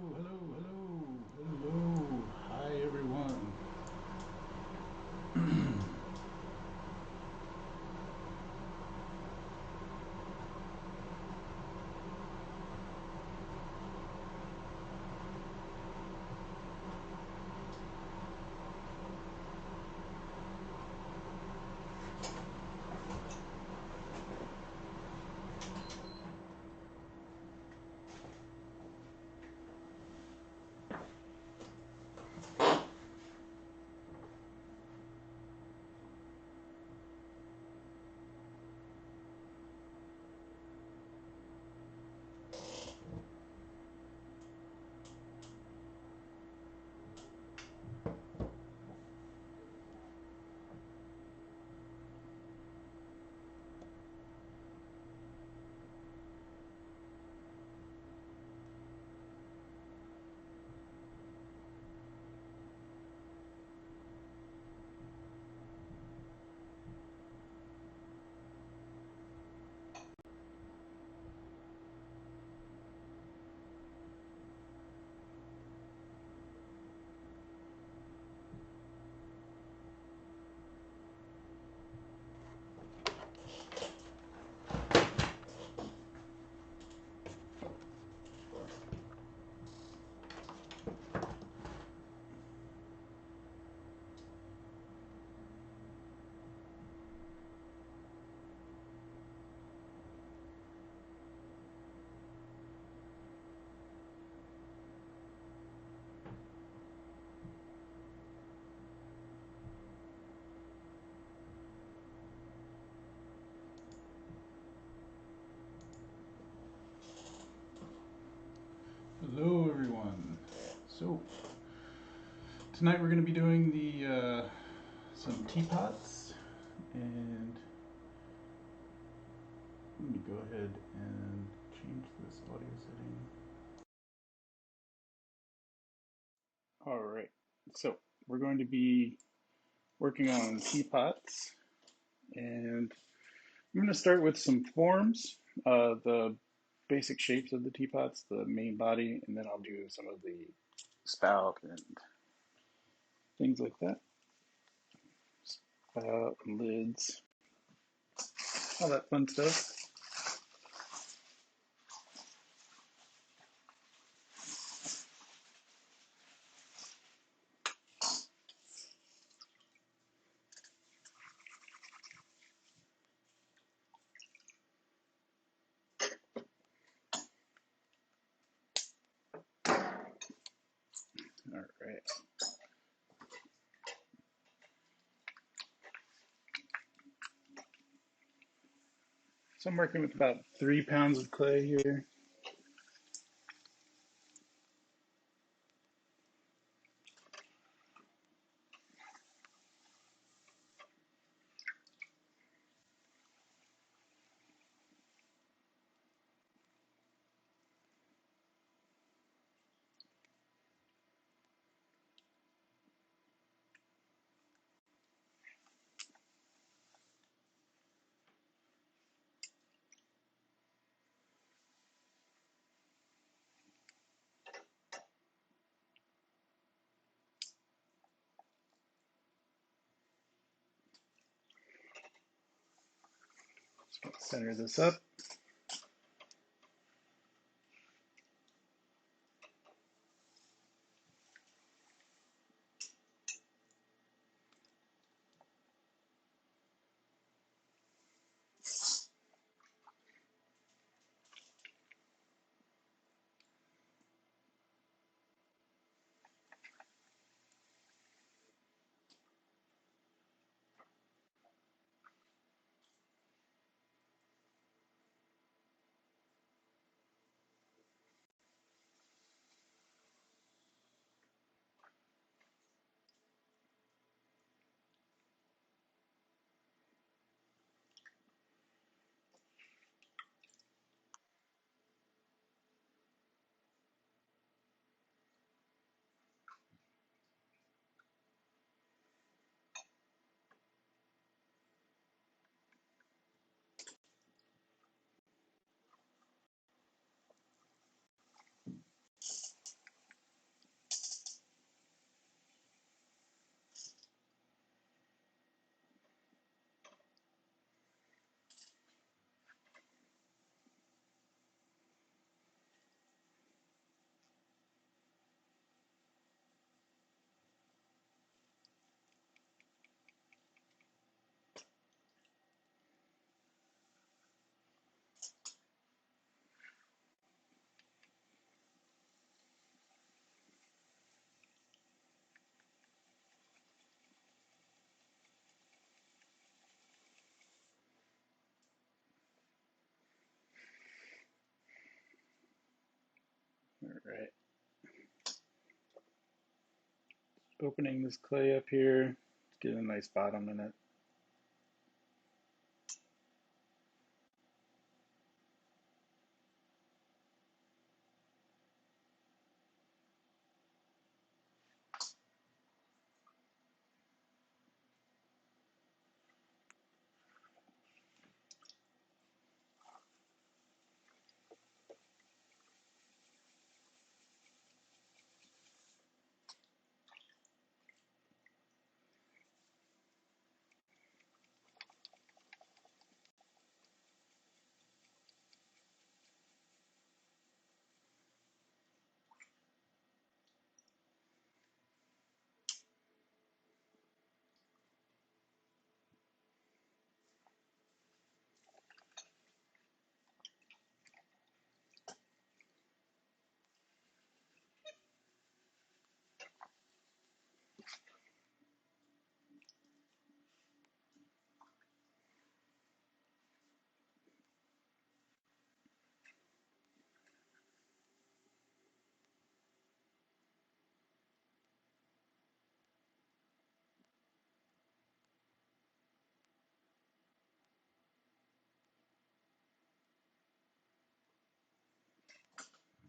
hello. Hi, everyone. Hello, everyone. So, tonight we're going to be doing the some teapots, and let me go ahead and change this audio setting. All right. So, we're going to be working on teapots, and I'm going to start with some forms, the basic shapes of the teapots, the main body, and then I'll do some of the spout and things like that. Spout, lids, all that fun stuff. All right. So I'm working with about 3 pounds of clay here. Just center this up. right. Opening this clay up here, get a nice bottom in it.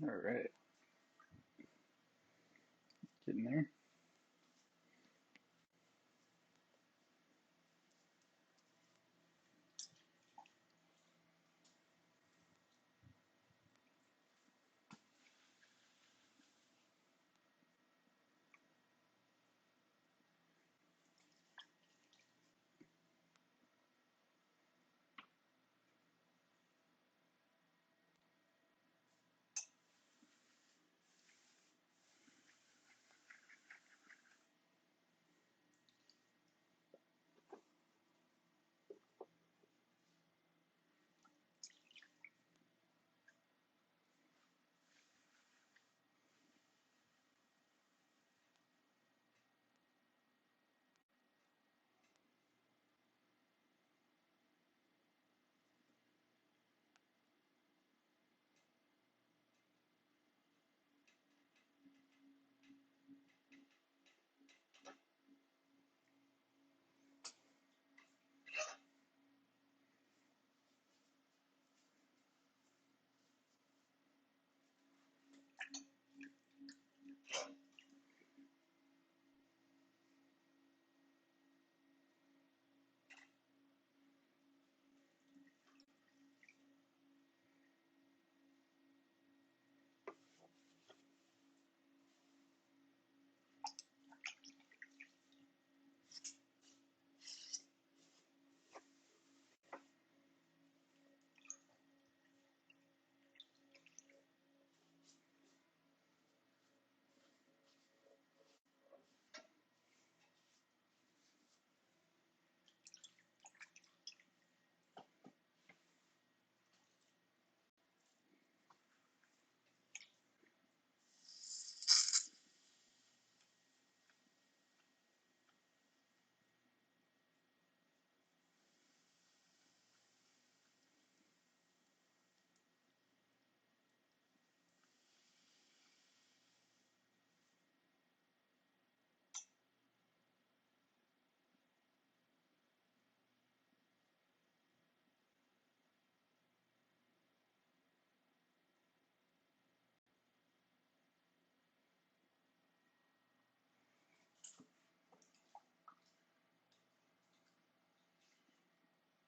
All right, getting there.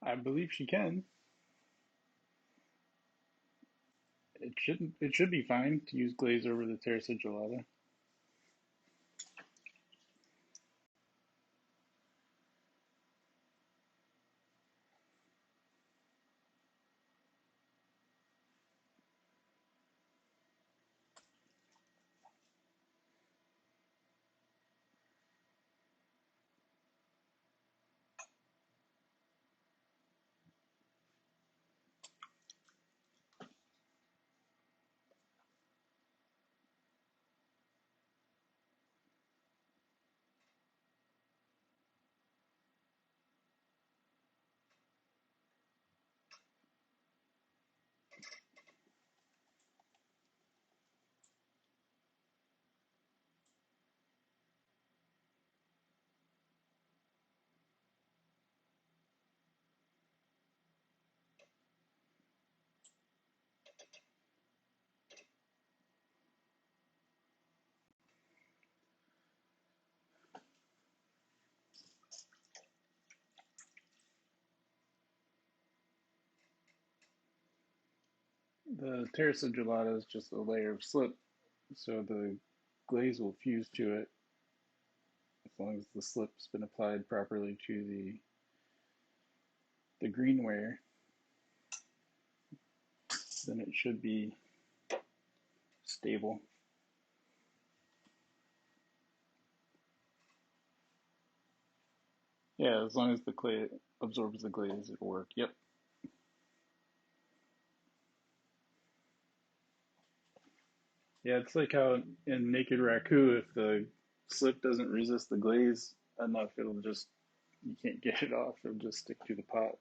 I believe she can. It should be fine to use glaze over the terrace gelata. The terrace of gelato is just a layer of slip, so the glaze will fuse to it as long as the slip's been applied properly to the greenware. Then it should be stable. Yeah, as long as the clay absorbs the glaze, it'll work. Yep. Yeah, it's like how in Naked Raku, if the slip doesn't resist the glaze enough, it'll just, you can't get it off. It'll just stick to the pot.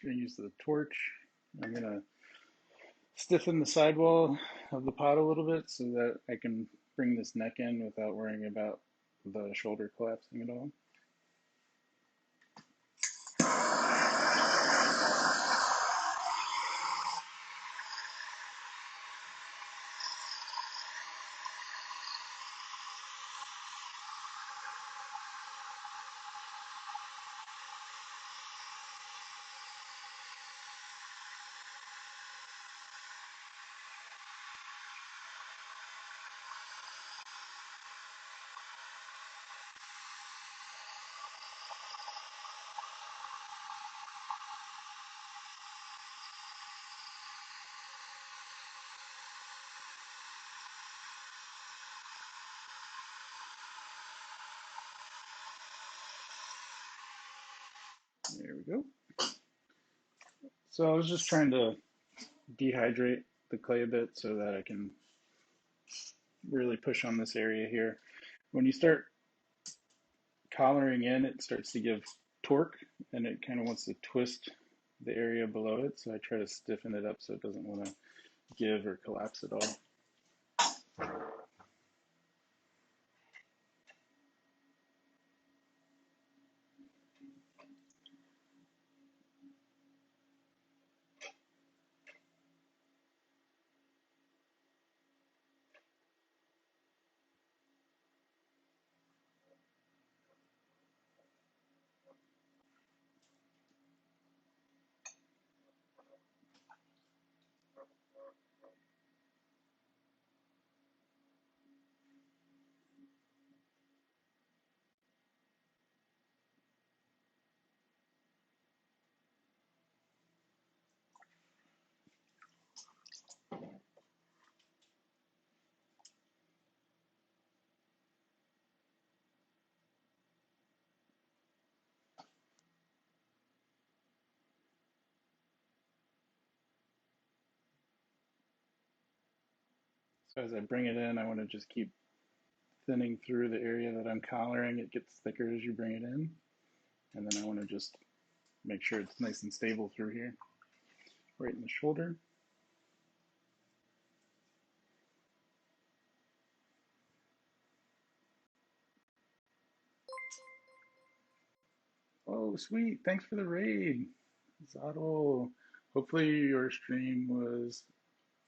I'm going to use the torch. I'm going to stiffen the sidewall of the pot a little bit so that I can bring this neck in without worrying about the shoulder collapsing at all. There we go. So I was just trying to dehydrate the clay a bit so that I can really push on this area here. When you start collaring in, it starts to give torque and it kind of wants to twist the area below it. So I try to stiffen it up so it doesn't want to give or collapse at all. So as I bring it in, I want to just keep thinning through the area that I'm collaring. It gets thicker as you bring it in. And then I want to just make sure it's nice and stable through here, right in the shoulder. Oh, sweet. Thanks for the raid, Zotto. Hopefully your stream was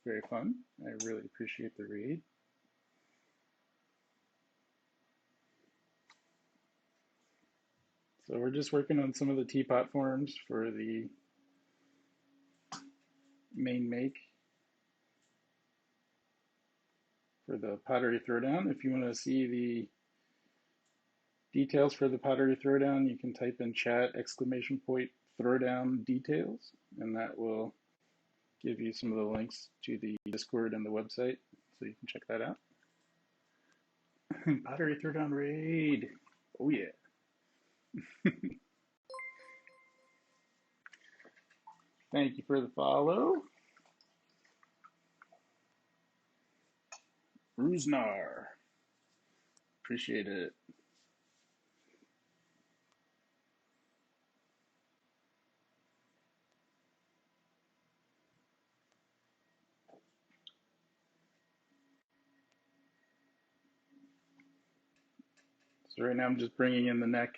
very fun. I really appreciate the raid. So we're just working on some of the teapot forms for the main make for the Pottery Throwdown. If you want to see the details for the Pottery Throwdown, you can type in chat !throwdown details, and that will give you some of the links to the Discord and the website, so you can check that out. Pottery Throwdown raid. Oh yeah. Thank you for the follow. Ruznar. Appreciate it. So right now I'm just bringing in the neck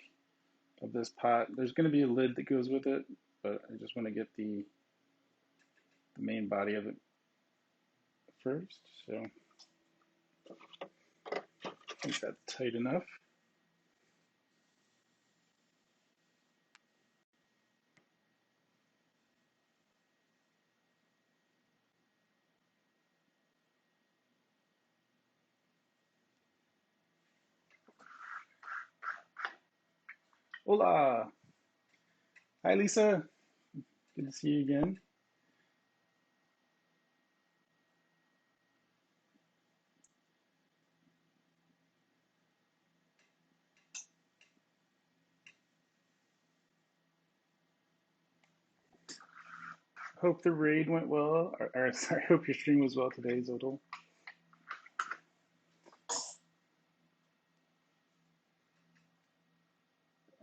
of this pot. There's going to be a lid that goes with it, but I just want to get the main body of it first. So I think that's tight enough. Hola. Hi, Lisa. Good to see you again. Hope the raid went well. Or sorry, hope your stream was well today, Zodal.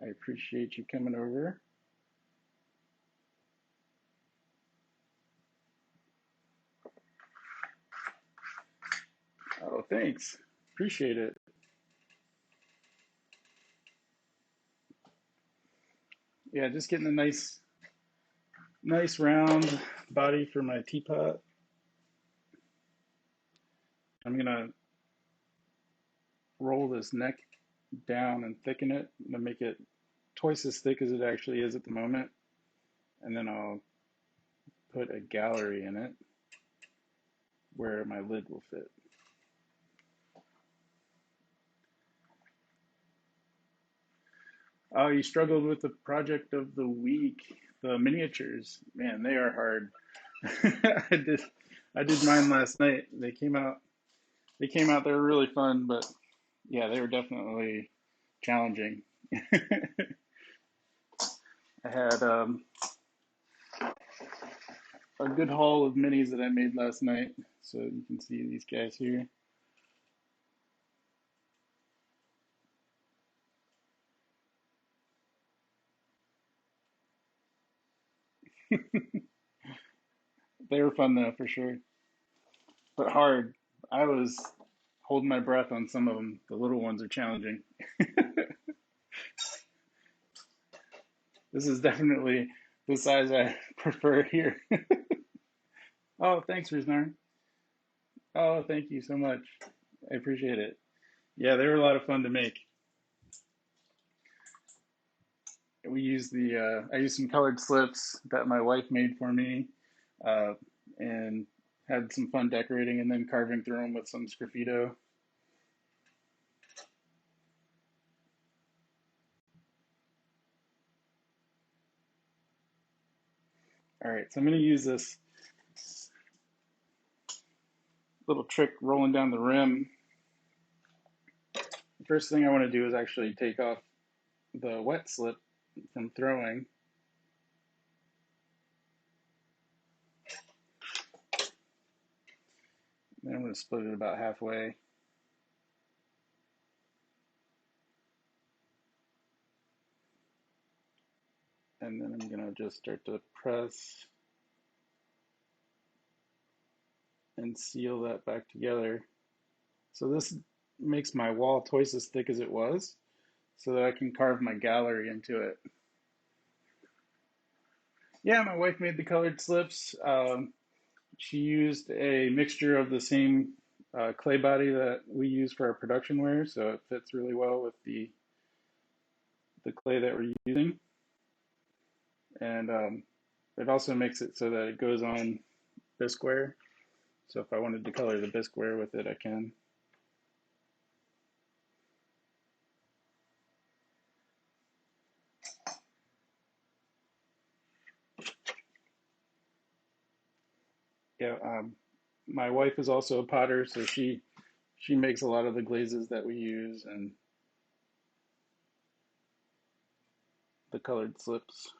I appreciate you coming over. Oh, thanks. Appreciate it. Yeah, just getting a nice round body for my teapot. I'm gonna roll this neck down and thicken it to make it twice as thick as it actually is at the moment. And then I'll put a gallery in it where my lid will fit. Oh, you struggled with the project of the week, the miniatures. Man, they are hard. I did mine last night. They came out. They were really fun, but yeah, they were definitely challenging. I had a good haul of minis that I made last night, so you can see these guys here. They were fun though, for sure, but hard. I was holding my breath on some of them. The little ones are challenging. This is definitely the size I prefer here. Oh, thanks, Riznar. Oh, thank you so much. I appreciate it. Yeah, they were a lot of fun to make. We used I used some colored slips that my wife made for me, uh, and had some fun decorating and then carving through them with some Graffito. All right, so I'm going to use this little trick rolling down the rim. The first thing I want to do is actually take off the wet slip from throwing. And I'm going to split it about halfway. And then I'm going to just start to press and seal that back together. So this makes my wall twice as thick as it was, so that I can carve my gallery into it. Yeah, my wife made the colored slips. She used a mixture of the same clay body that we use for our production wear, so it fits really well with the clay that we're using. And it also makes it so that it goes on bisqueware. So if I wanted to color the bisqueware with it, I can. Yeah, my wife is also a potter, so she makes a lot of the glazes that we use and the colored slips.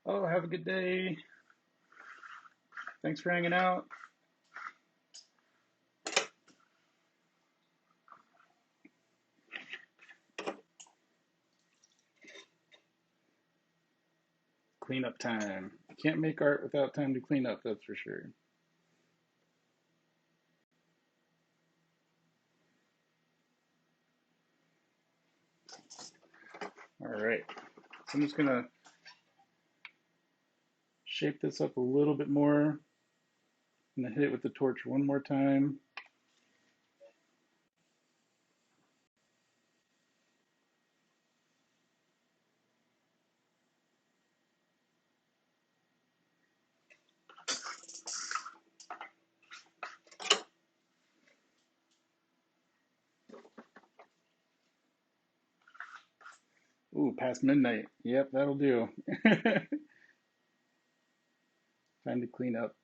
Oh, have a good day. Thanks for hanging out. Cleanup time. Can't make art without time to clean up, that's for sure. All right, so I'm just gonna shape this up a little bit more. I'm gonna hit it with the torch one more time. Ooh, past midnight. Yep, that'll do. Time to clean up.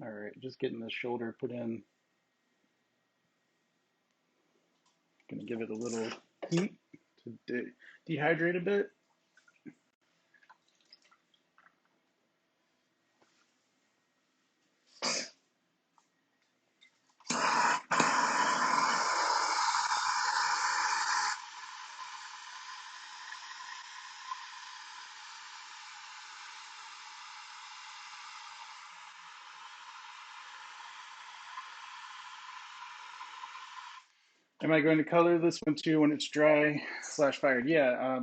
All right, just getting the shoulder put in. Gonna give it a little heat to dehydrate a bit. Am I going to color this one too when it's dry slash fired? Yeah,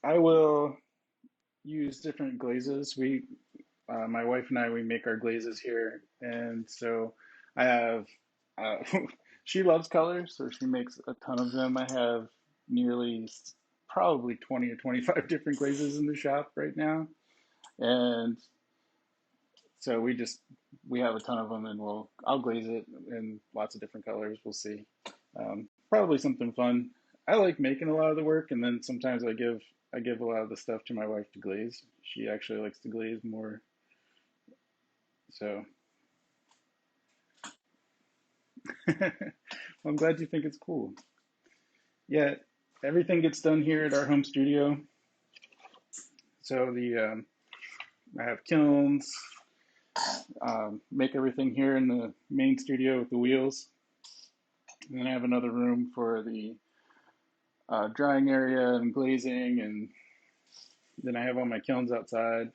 I will use different glazes. My wife and I, we make our glazes here, and so I have. She loves colors, so she makes a ton of them. I have nearly probably 20 or 25 different glazes in the shop right now. And so we have a ton of them, and I'll glaze it in lots of different colors. We'll see. Probably something fun. I like making a lot of the work, and then sometimes I give a lot of the stuff to my wife to glaze. She actually likes to glaze more. So I'm glad you think it's cool. Yeah, everything gets done here at our home studio. So I have kilns, make everything here in the main studio with the wheels. And then I have another room for the drying area and glazing, and then I have all my kilns outside.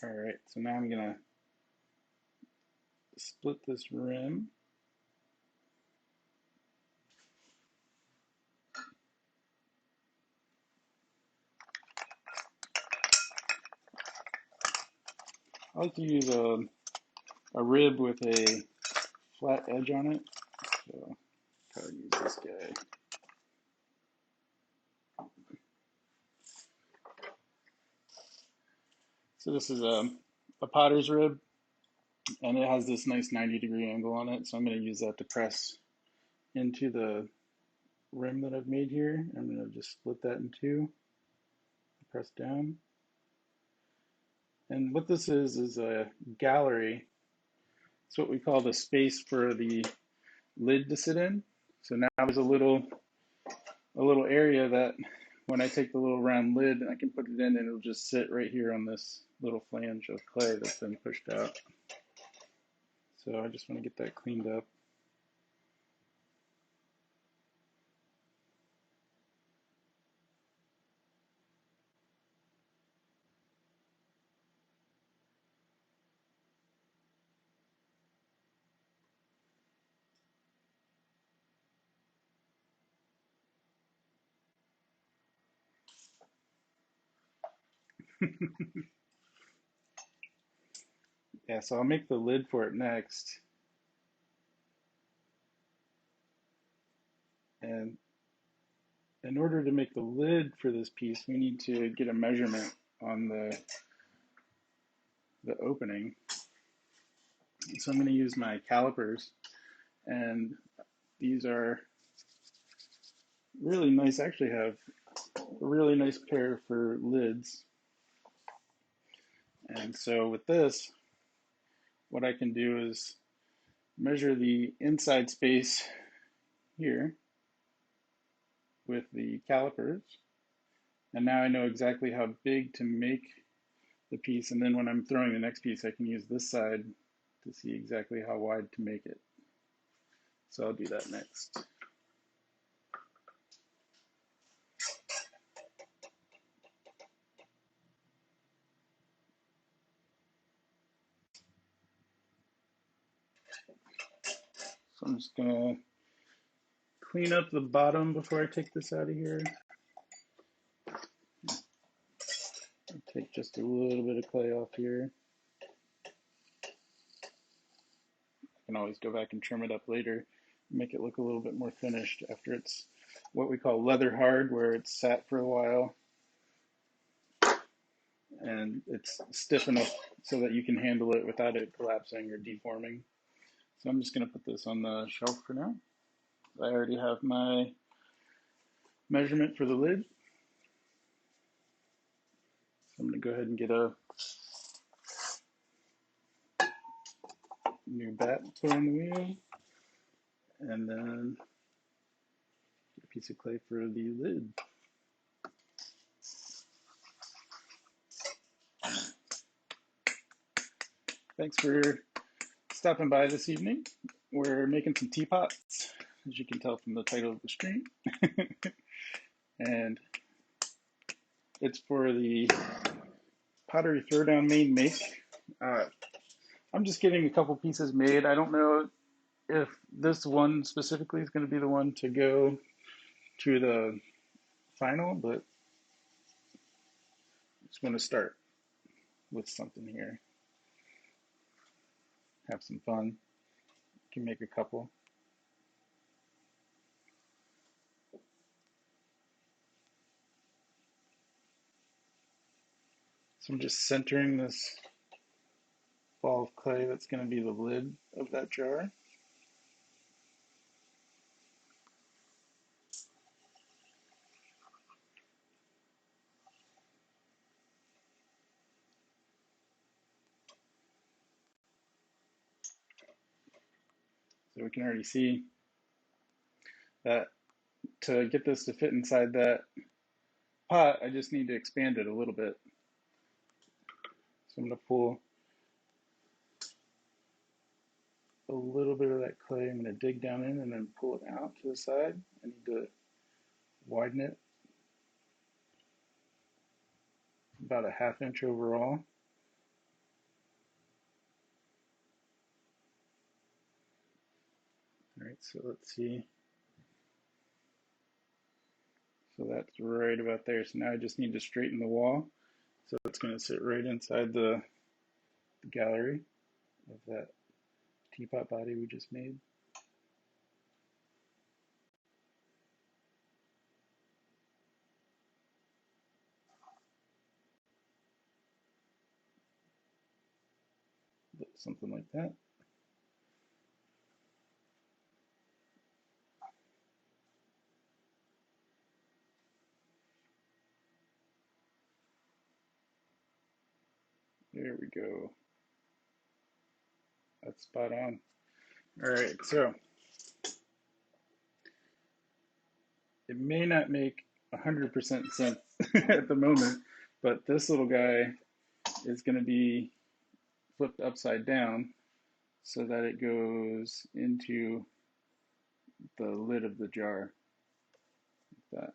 All right, so now I'm gonna split this rim. I like to use a rib with a flat edge on it. So I'll use this guy. So this is a potter's rib, and it has this nice 90-degree angle on it. So I'm going to use that to press into the rim that I've made here. I'm going to just split that in two, press down. And what this is a gallery. It's what we call the space for the lid to sit in. So now there's a little area that when I take the little round lid, I can put it in and it'll just sit right here on this little flange of clay that's been pushed out. So I just want to get that cleaned up. Yeah, so I'll make the lid for it next. And in order to make the lid for this piece, we need to get a measurement on the opening. So I'm going to use my calipers, and these are really nice. I actually have a really nice pair for lids. And so with this, what I can do is measure the inside space here with the calipers. And now I know exactly how big to make the piece. And then when I'm throwing the next piece, I can use this side to see exactly how wide to make it. So I'll do that next. So I'm just gonna clean up the bottom before I take this out of here. Take just a little bit of clay off here. I can always go back and trim it up later, make it look a little bit more finished after it's what we call leather hard, where it's sat for a while and it's stiff enough so that you can handle it without it collapsing or deforming. So I'm just going to put this on the shelf for now. I already have my measurement for the lid. So I'm going to go ahead and get a new bat, put on the wheel, and then get a piece of clay for the lid. Thanks for stopping by this evening. We're making some teapots, as you can tell from the title of the stream. And it's for the Pottery Throw Down main make. I'm just getting a couple pieces made. I don't know if this one specifically is going to be the one to go to the final, but I just want to start with something here. Have some fun. Can make a couple. So I'm just centering this ball of clay that's going to be the lid of that jar. So we can already see that to get this to fit inside that pot, I just need to expand it a little bit. So I'm going to pull a little bit of that clay. I'm going to dig down in and then pull it out to the side. I need to widen it about a ½ inch overall. All right, so let's see. So that's right about there. So now I just need to straighten the wall. So it's going to sit right inside the gallery of that teapot body we just made. Something like that. There we go. That's spot on. All right, so it may not make 100% sense at the moment, but this little guy is going to be flipped upside down so that it goes into the lid of the jar, like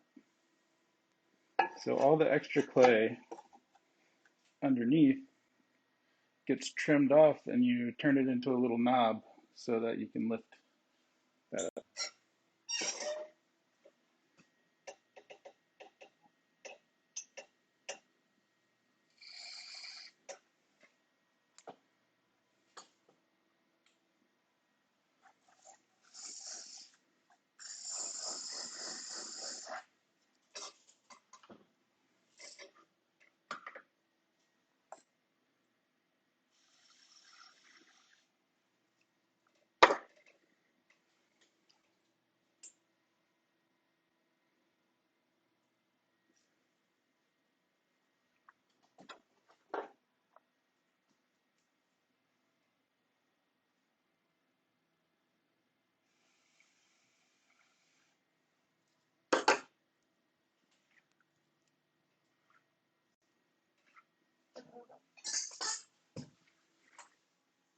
that. So all the extra clay underneath gets trimmed off and you turn it into a little knob so that you can lift that up.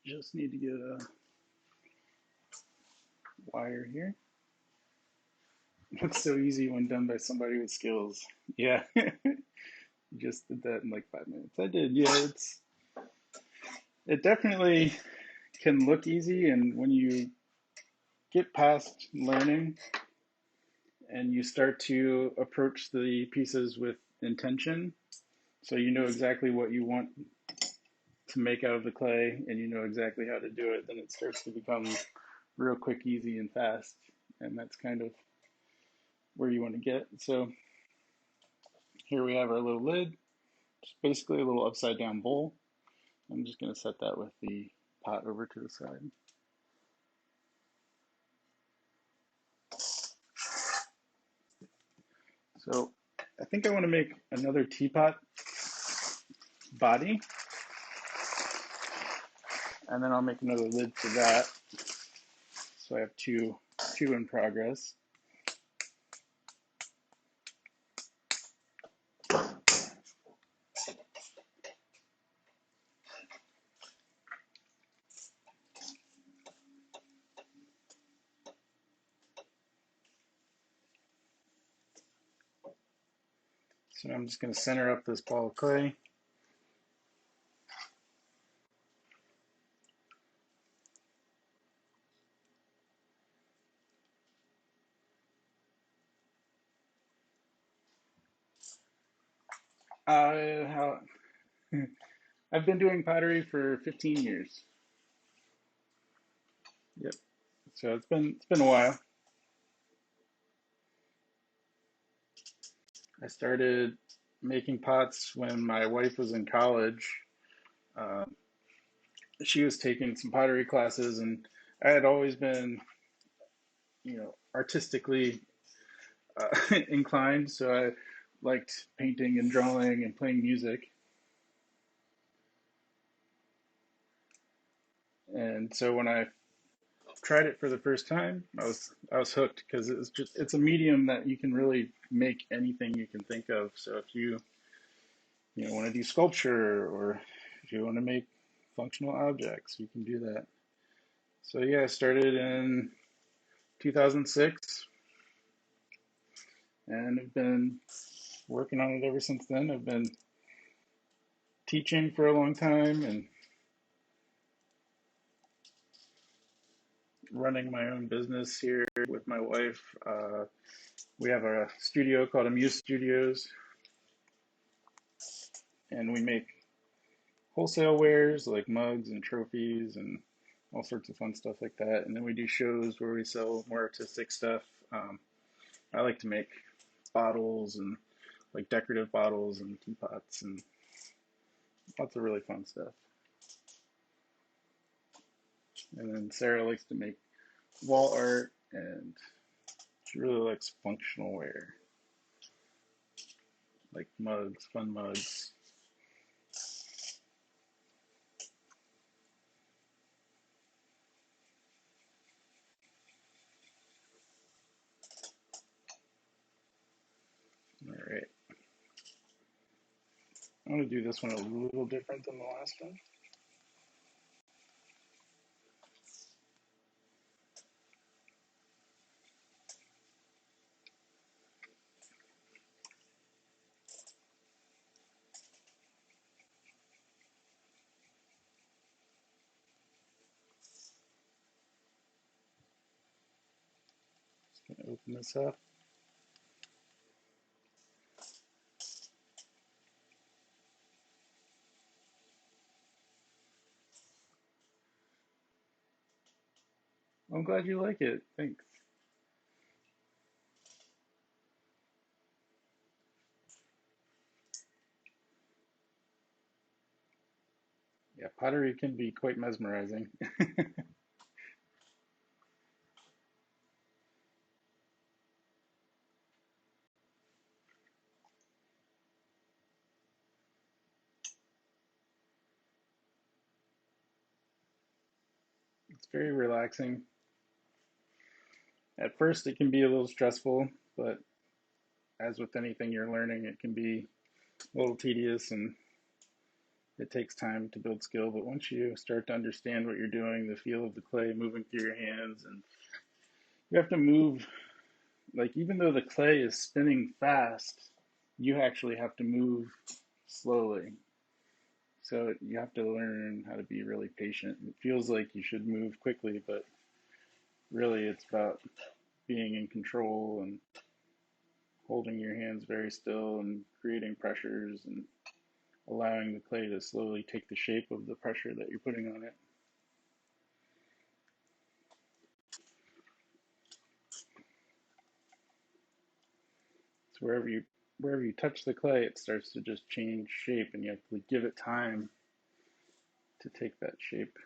Just need to get a wire here. It's so easy when done by somebody with skills. Yeah, just did that in like 5 minutes. I did. Yeah, it definitely can look easy, and when you get past learning and you start to approach the pieces with intention, so you know exactly what you want to make out of the clay and you know exactly how to do it, then it starts to become real quick, easy, and fast. And that's kind of where you want to get. So here we have our little lid, just basically a little upside down bowl. I'm just going to set that with the pot over to the side. So I think I want to make another teapot body, and then I'll make another lid for that. So I have two in progress. So I'm just going to center up this ball of clay. How I've been doing pottery for 15 years. Yep. So it's been a while. I started making pots when my wife was in college. Uh, she was taking some pottery classes, and I had always been, artistically inclined. So I liked painting and drawing and playing music. And so when I tried it for the first time, I was hooked because it's a medium that you can really make anything you can think of. So if you want to do sculpture or if you want to make functional objects, you can do that. So yeah, I started in 2006 and I've been working on it ever since then. I've been teaching for a long time and running my own business here with my wife. We have a studio called Amuse Studios, and we make wholesale wares like mugs and trophies and all sorts of fun stuff like that. And then we do shows where we sell more artistic stuff. I like to make bottles and like decorative bottles and teapots and lots of really fun stuff. And then Sarah likes to make wall art and she really likes functional wear, like mugs, fun mugs. All right. I'm going to do this one a little different than the last one. Just going to open this up. I'm glad you like it. Thanks. Yeah, pottery can be quite mesmerizing. It's very relaxing. At first, it can be a little stressful, but as with anything you're learning, it can be a little tedious and it takes time to build skill. But once you start to understand what you're doing, the feel of the clay moving through your hands, and you have to move, like, even though the clay is spinning fast, you actually have to move slowly. So you have to learn how to be really patient. It feels like you should move quickly, but really it's about being in control and holding your hands very still and creating pressures and allowing the clay to slowly take the shape of the pressure that you're putting on it. So wherever you touch the clay, it starts to just change shape, and you have to give it time to take that shape.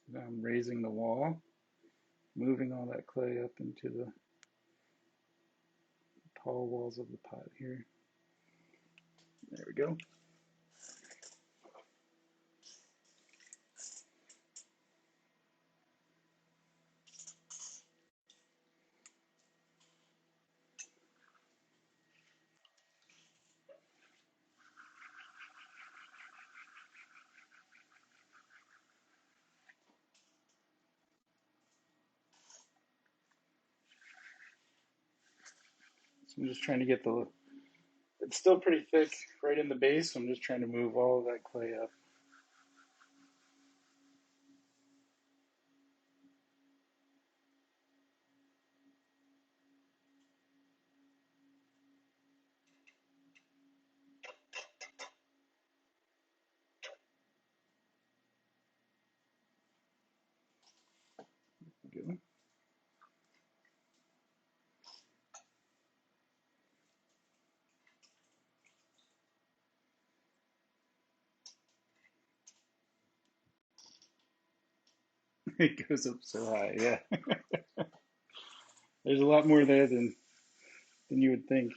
So now I'm raising the wall, moving all that clay up into the tall walls of the pot here. There we go. So I'm just trying to get it's still pretty thick right in the base, so I'm just trying to move all of that clay up. Good. It goes up so high, yeah. There's a lot more there than you would think.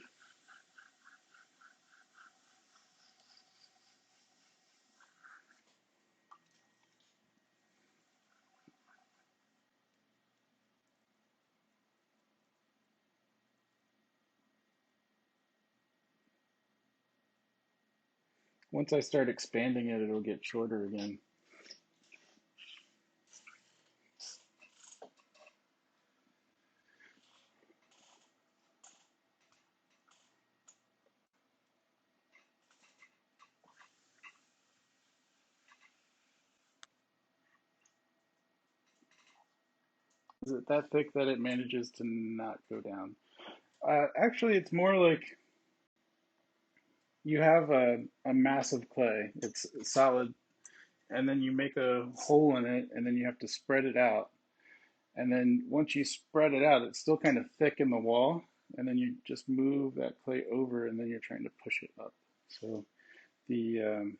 Once I start expanding it, it'll get shorter again. Is it that thick that it manages to not go down? Actually, it's more like you have a mass of clay. It's solid, and then you make a hole in it, and then you have to spread it out. And then once you spread it out, it's still kind of thick in the wall, and then you just move that clay over, and then you're trying to push it up. So the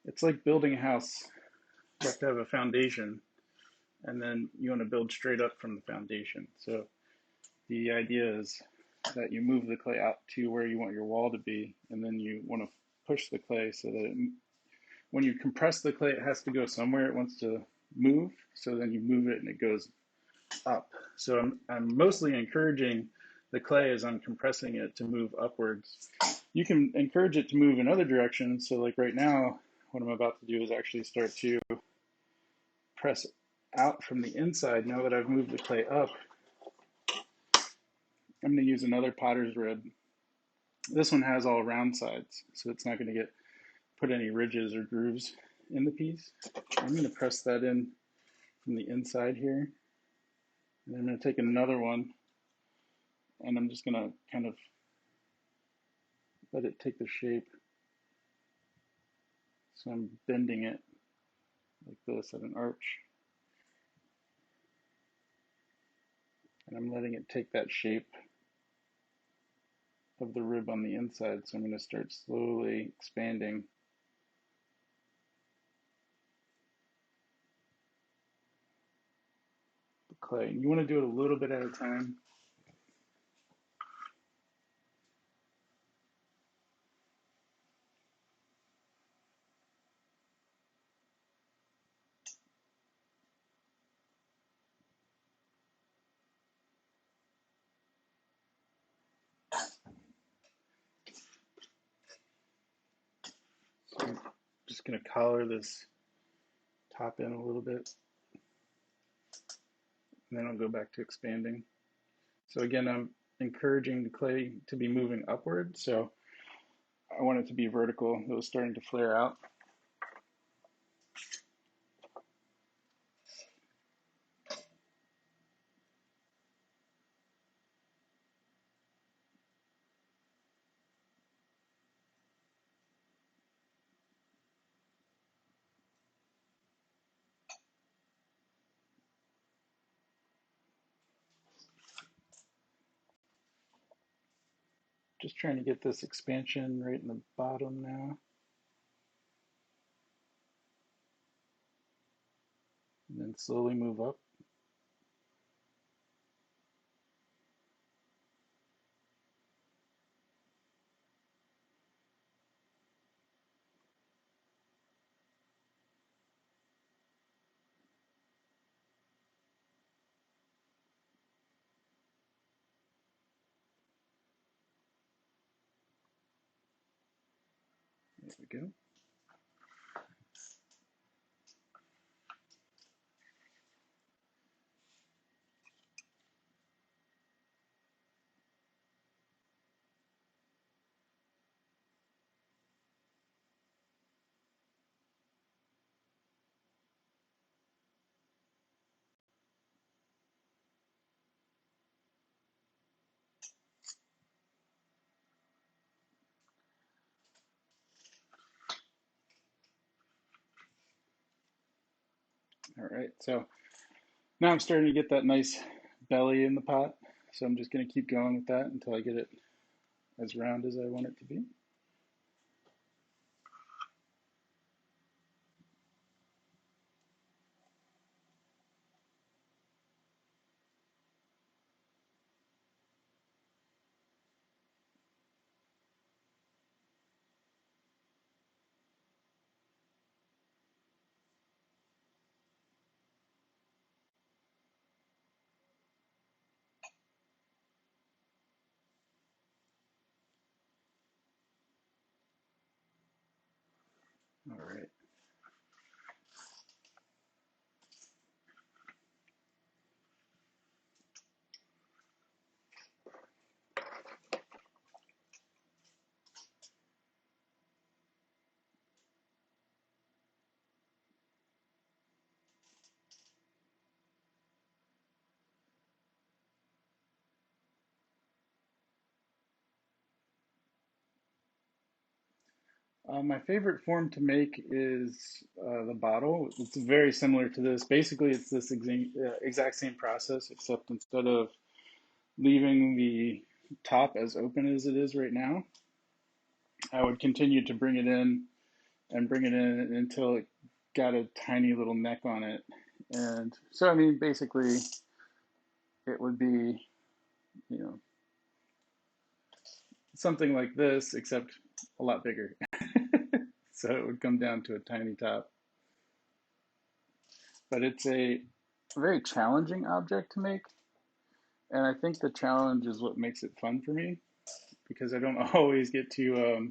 it's like building a house. You have to have a foundation, and then you want to build straight up from the foundation. So the idea is that you move the clay out to where you want your wall to be, and then you want to push the clay so that when you compress the clay, it has to go somewhere it wants to move. So then you move it and it goes up. So I'm mostly encouraging the clay as I'm compressing it to move upwards. You can encourage it to move in other directions. So like right now, what I'm about to do is actually start to press out from the inside. Now that I've moved the clay up, I'm going to use another potter's rib. This one has all round sides, so it's not going to put any ridges or grooves in the piece. I'm going to press that in from the inside here. And I'm going to take another one, and I'm just going to kind of let it take the shape. So I'm bending it like this at an arch. And I'm letting it take that shape of the rib on the inside. So I'm going to start slowly expanding the clay. And you want to do it a little bit at a time. So I'm just going to collar this top in a little bit. And then I'll go back to expanding. So again, I'm encouraging the clay to be moving upward. So I want it to be vertical. It was starting to flare out. Just trying to get this expansion right in the bottom now. And then slowly move up. There we go. All right, so now I'm starting to get that nice belly in the pot. So I'm just going to keep going with that until I get it as round as I want it to be. All right. My favorite form to make is the bottle. It's very similar to this. Basically, it's this exact same process, except instead of leaving the top as open as it is right now, I would continue to bring it in and bring it in until it got a tiny little neck on it. And so, I mean, basically, it would be, you know, something like this, except a lot bigger. So it would come down to a tiny top. But it's a very challenging object to make. And I think the challenge is what makes it fun for me because I don't always get to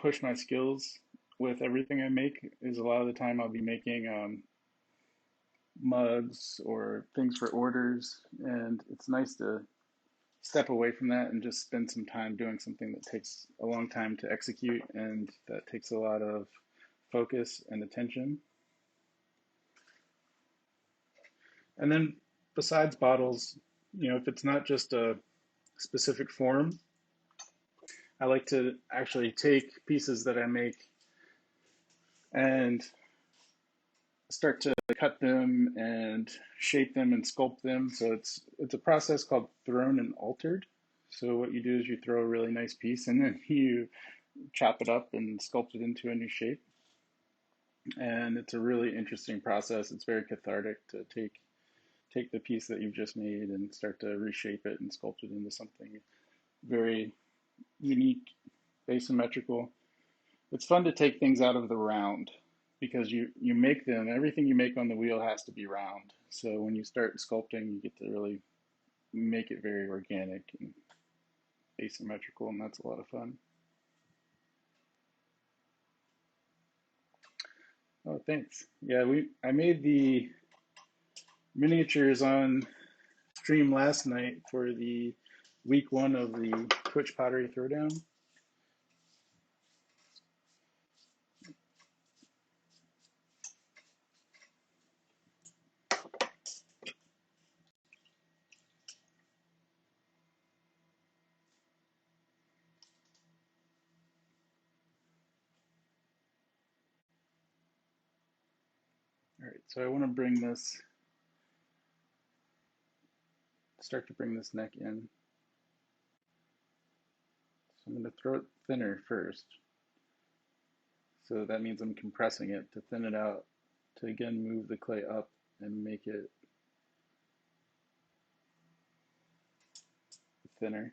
push my skills with everything I make. Is a lot of the time I'll be making mugs or things for orders, and it's nice to step away from that and just spend some time doing something that takes a long time to execute and that takes a lot of focus and attention. And then besides bottles, you know, if it's not just a specific form, I like to actually take pieces that I make and start to cut them and shape them and sculpt them. So it's a process called thrown and altered. So what you do is you throw a really nice piece and then you chop it up and sculpt it into a new shape. And it's a really interesting process. It's very cathartic to take the piece that you've just made and start to reshape it and sculpt it into something very unique, asymmetrical. It's fun to take things out of the round because you make them, everything you make on the wheel has to be round. So when you start sculpting, you get to really make it very organic and asymmetrical, and that's a lot of fun. Oh, thanks. Yeah, I made the miniatures on stream last night for the week 1 of the Twitch Pottery Throw Down. All right, so I want to start to bring this neck in. So I'm going to throw it thinner first. So that means I'm compressing it to thin it out to again move the clay up and make it thinner.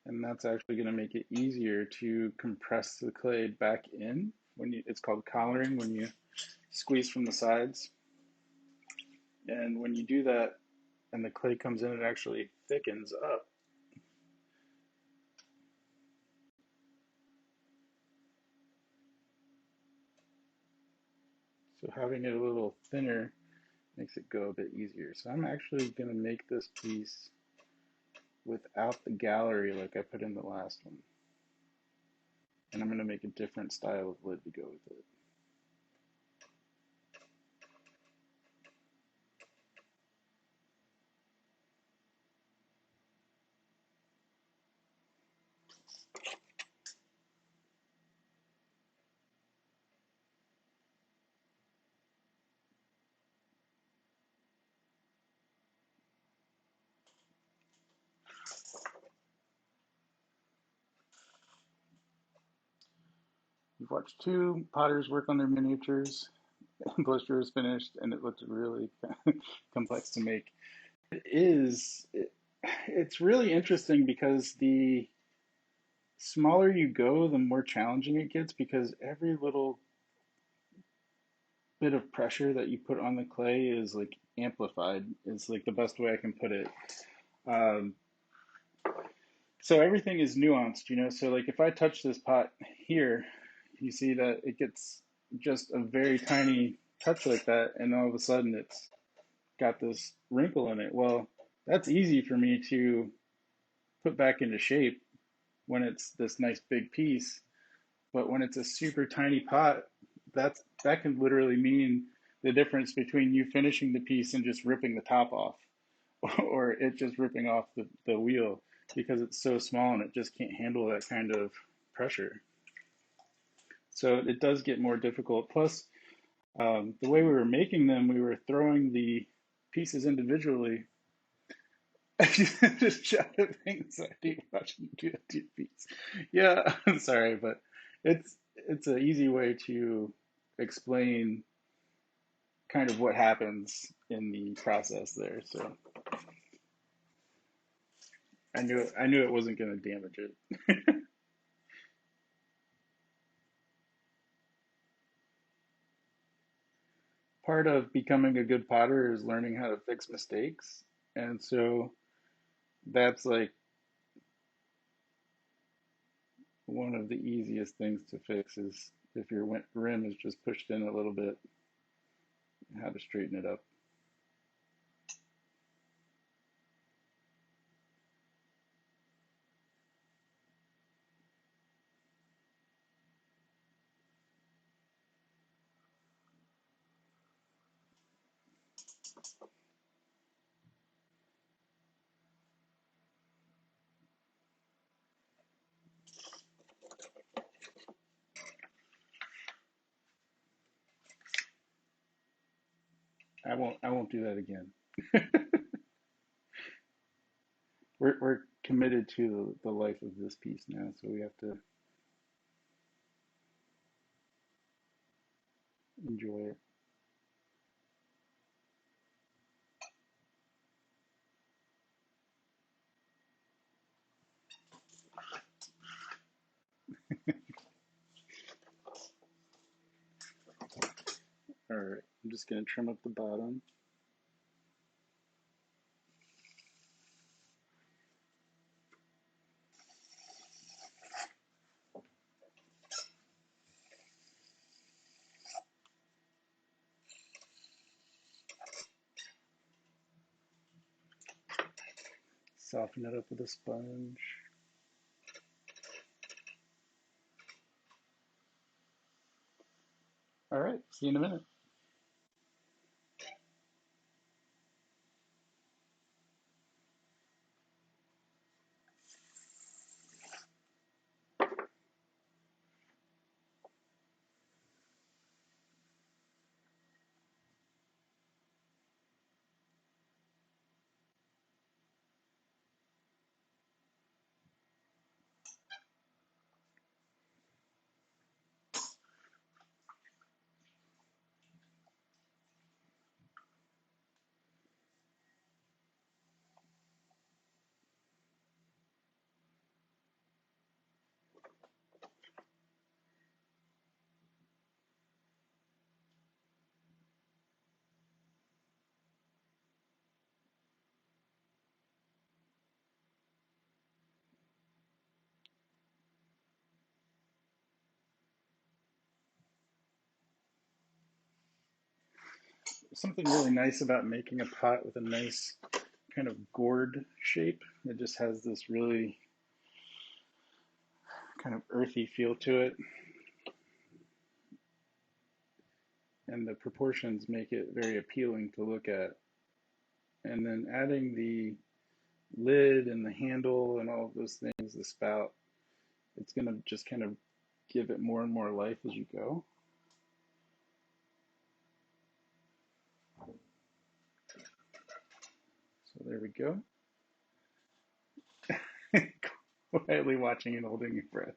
And that's actually going to make it easier to compress the clay back in. It's called collaring when you squeeze from the sides. And when you do that and the clay comes in, it actually thickens up. So having it a little thinner makes it go a bit easier. So I'm actually going to make this piece without the gallery like I put in the last one. And I'm going to make a different style of lid to go with it. We've watched two potters work on their miniatures. Blister is finished, and it looks really complex to make. It is. It's really interesting because the smaller you go, the more challenging it gets because every little bit of pressure that you put on the clay is like amplified. Is like the best way I can put it. Um, so everything is nuanced, you know. So like if I touch this pot here, you see that it gets just a very tiny touch like that, and all of a sudden it's got this wrinkle in it. Well, that's easy for me to put back into shape when it's this nice big piece. But when it's a super tiny pot, that can literally mean the difference between you finishing the piece and just ripping the top off, or it just ripping off the wheel because it's so small and it just can't handle that kind of pressure. So it does get more difficult. Plus, the way we were making them, we were throwing the pieces individually. I just shouted things I do watching you do a two piece. Yeah, I'm sorry, but it's an easy way to explain kind of what happens in the process there. So I knew it wasn't going to damage it. Part of becoming a good potter is learning how to fix mistakes, and so that's like one of the easiest things to fix is if your rim is just pushed in a little bit, how to straighten it up. I won't do that again. We're committed to the life of this piece now, so we have to enjoy it. All right, I'm just gonna trim up the bottom. Soften it up with a sponge. All right, see you in a minute. Something really nice about making a pot with a nice kind of gourd shape. It just has this really kind of earthy feel to it, and the proportions make it very appealing to look at. And then adding the lid and the handle and all of those things, the spout, it's going to just kind of give it more and more life as you go. So there we go. quietly watching and holding your breath.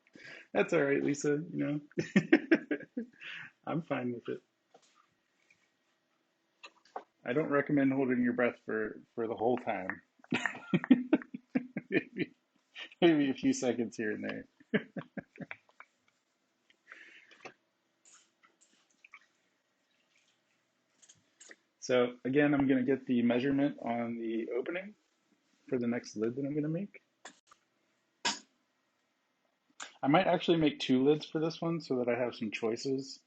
That's all right, Lisa, you know. I'm fine with it. I don't recommend holding your breath for the whole time. Maybe a few seconds here and there. So again, I'm going to get the measurement on the opening for the next lid that I'm going to make. I might actually make 2 lids for this one so that I have some choices.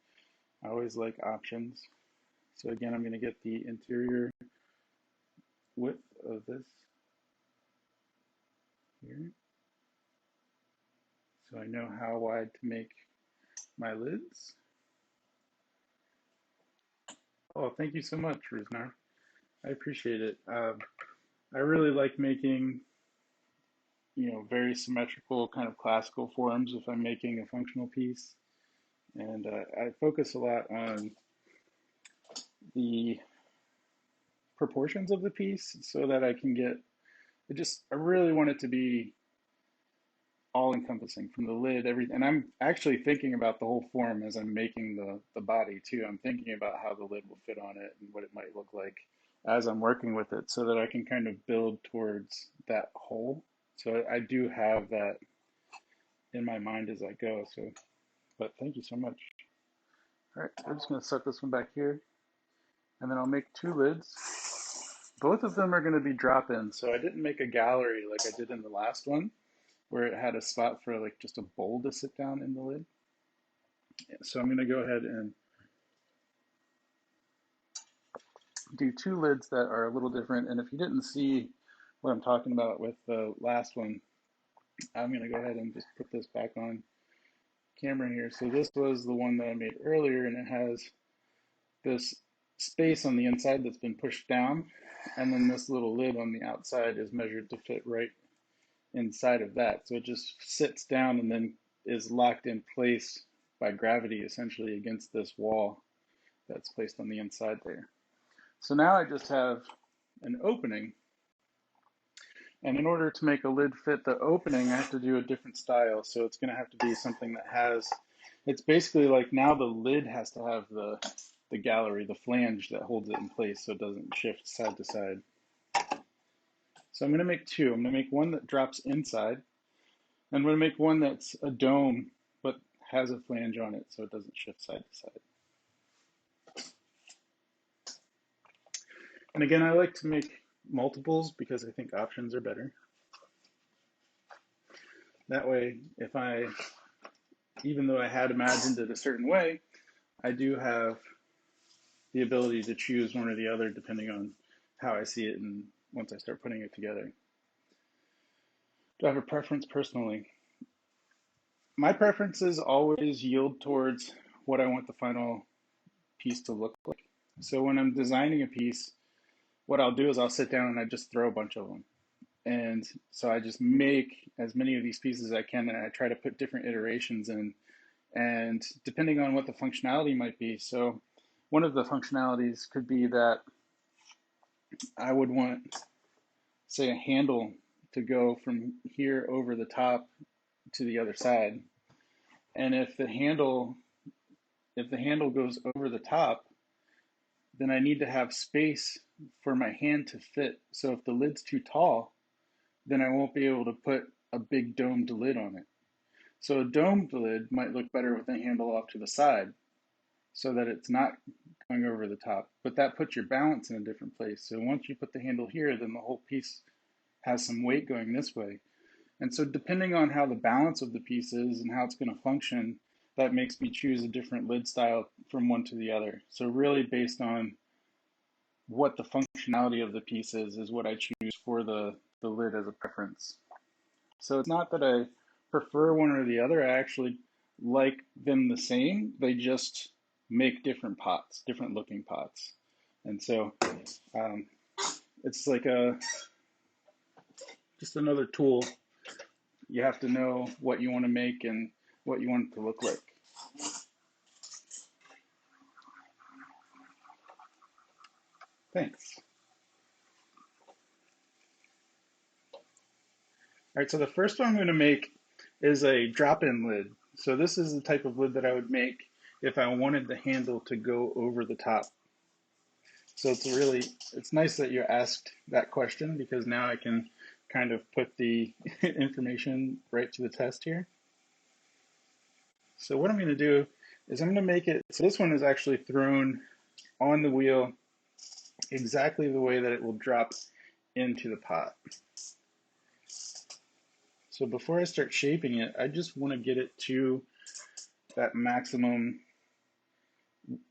I always like options. So again, I'm going to get the interior width of this here. So I know how wide to make my lids. Oh, thank you so much, Ruznar. I appreciate it. I really like making, you know, very symmetrical kind of classical forms if I'm making a functional piece. And I focus a lot on the proportions of the piece so that I can get, I really want it to be all encompassing from the lid, everything. And I'm actually thinking about the whole form as I'm making the body too. I'm thinking about how the lid will fit on it and what it might look like as I'm working with it so that I can kind of build towards that whole. So I do have that in my mind as I go. So, but thank you so much. All right, so I'm just going to set this one back here and then I'll make 2 lids. Both of them are going to be drop-ins. So I didn't make a gallery like I did in the last one, where it had a spot for like just a bowl to sit down in the lid. So I'm going to go ahead and do 2 lids that are a little different. And if you didn't see what I'm talking about with the last one, I'm going to go ahead and just put this back on camera here. So this was the one that I made earlier, and it has this space on the inside that's been pushed down, and then this little lid on the outside is measured to fit right inside of that. So it just sits down and then is locked in place by gravity essentially against this wall that's placed on the inside there. So now I just have an opening, and in order to make a lid fit the opening, I have to do a different style. So it's going to have to be something that has, it's basically like now the lid has to have the gallery, the flange that holds it in place so it doesn't shift side to side. So I'm going to make 2. I'm going to make one that drops inside, and I'm going to make one that's a dome but has a flange on it so it doesn't shift side to side. And again, I like to make multiples because I think options are better. That way, if I, even though I had imagined it a certain way, I do have the ability to choose one or the other depending on how I see it and once I start putting it together. Do I have a preference personally? My preferences always yield towards what I want the final piece to look like. So when I'm designing a piece, what I'll do is I'll sit down and I just throw a bunch of them. And so I just make as many of these pieces as I can, and I try to put different iterations in. And depending on what the functionality might be, so one of the functionalities could be that I would want, say, a handle to go from here over the top to the other side. And if the handle goes over the top, then I need to have space for my hand to fit. So if the lid's too tall, then I won't be able to put a big domed lid on it. So a domed lid might look better with the handle off to the side so that it's not going over the top, but that puts your balance in a different place. So once you put the handle here, then the whole piece has some weight going this way. And so depending on how the balance of the piece is and how it's going to function, that makes me choose a different lid style from one to the other. So really based on what the functionality of the piece is what I choose for the lid as a preference. So it's not that I prefer one or the other. I actually like them the same. They just make different pots, different looking pots. And so it's like just another tool. You have to know what you want to make and what you want it to look like. Thanks. All right, so the first one I'm going to make is a drop-in lid. So this is the type of lid that I would make if I wanted the handle to go over the top. So it's nice that you asked that question because now I can kind of put the information right to the test here. So what I'm going to do is I'm going to make it, so this one is actually thrown on the wheel exactly the way that it will drop into the pot. So before I start shaping it, I just want to get it to that maximum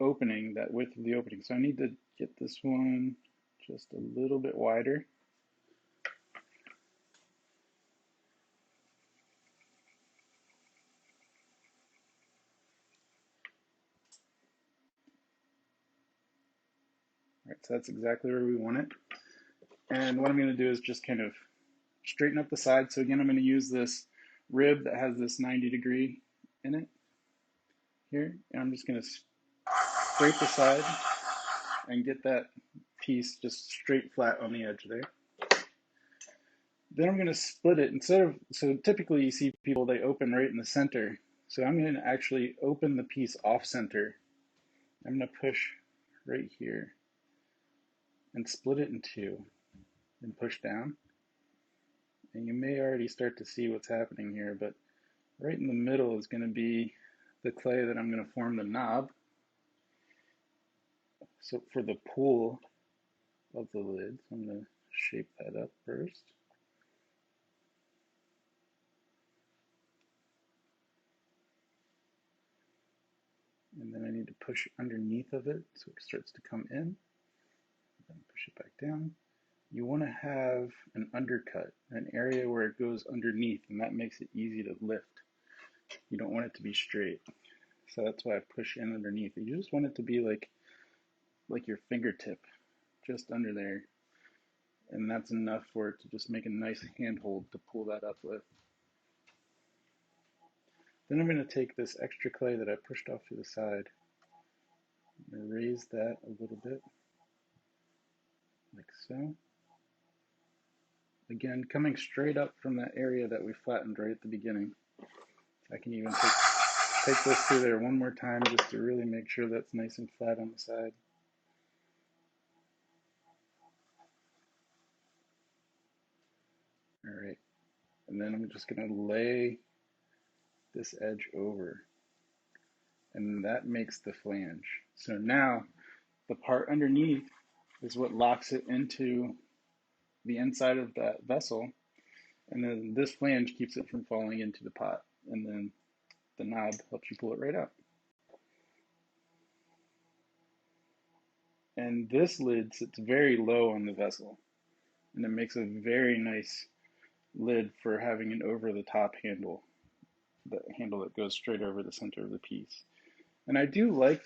opening, that width of the opening. So I need to get this one just a little bit wider. All right, so that's exactly where we want it. And what I'm going to do is just kind of straighten up the side. So again, I'm going to use this rib that has this 90-degree in it here. And I'm just going to scrape the side and get that piece just straight flat on the edge there. Then I'm going to split it. So typically you see people, they open right in the center. So I'm going to actually open the piece off center. I'm going to push right here and split it in two and push down. And you may already start to see what's happening here, but right in the middle is going to be the clay that I'm going to form the knob. So for the pull of the lid, so I'm going to shape that up first. And then I need to push underneath of it so it starts to come in. Then push it back down. You want to have an undercut, an area where it goes underneath, and that makes it easy to lift. You don't want it to be straight. So that's why I push in underneath. You just want it to be like your fingertip, just under there. And that's enough for it to just make a nice handhold to pull that up with. Then I'm going to take this extra clay that I pushed off to the side and raise that a little bit, like so. Again, coming straight up from that area that we flattened right at the beginning. I can even take this through there one more time just to really make sure that's nice and flat on the side. All right, and then I'm just going to lay this edge over, and that makes the flange. So now the part underneath is what locks it into the inside of that vessel, and then this flange keeps it from falling into the pot, and then the knob helps you pull it right out. And this lid sits very low on the vessel, and it makes a very nice lid for having an over-the-top handle, the handle that goes straight over the center of the piece. And I do like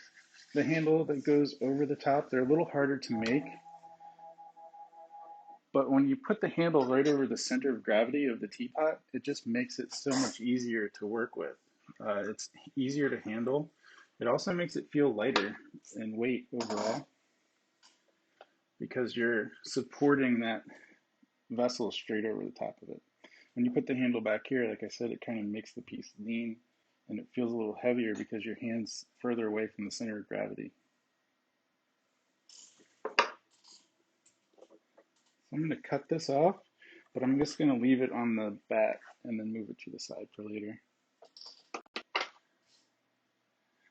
the handle that goes over the top. They're a little harder to make, but when you put the handle right over the center of gravity of the teapot, it just makes it so much easier to work with. It's easier to handle. It also makes it feel lighter in weight overall because you're supporting that vessel straight over the top of it. When you put the handle back here, like I said, it kind of makes the piece lean and it feels a little heavier because your hand's further away from the center of gravity. So I'm going to cut this off, but I'm just going to leave it on the back and then move it to the side for later.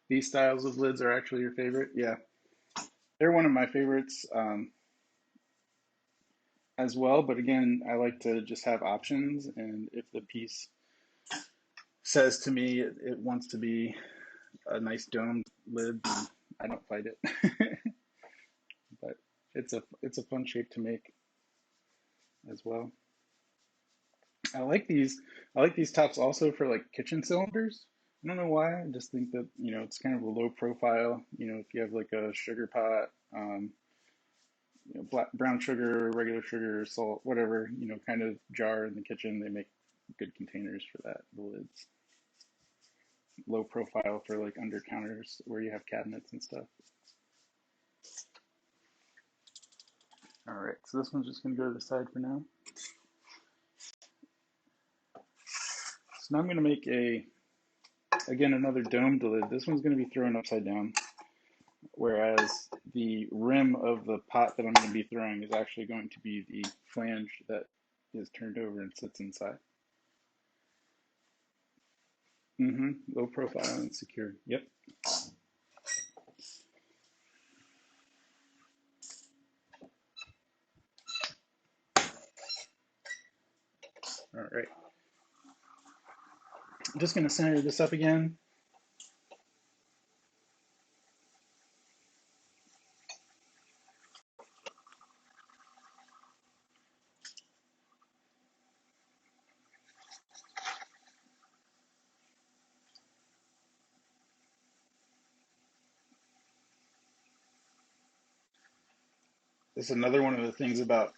These styles of lids are actually your favorite? Yeah, they're one of my favorites as well, but again, I like to just have options, and if the piece says to me it wants to be a nice domed lid, I don't fight it. But it's a fun shape to make as well. I like these tops also for like kitchen cylinders. I don't know why. I just think that, you know, it's kind of a low profile. You know, if you have like a sugar pot, you know, brown sugar, regular sugar, salt, whatever, you know, kind of jar in the kitchen, they make good containers for that, the lids. Low profile for like under counters where you have cabinets and stuff. All right, so this one's just gonna go to the side for now. So now I'm going to make again, another domed lid. This one's going to be thrown upside down, whereas the rim of the pot that I'm going to be throwing is actually going to be the flange that is turned over and sits inside. Low profile and secure. Yep. All right. I'm just going to center this up again. This is another one of the things about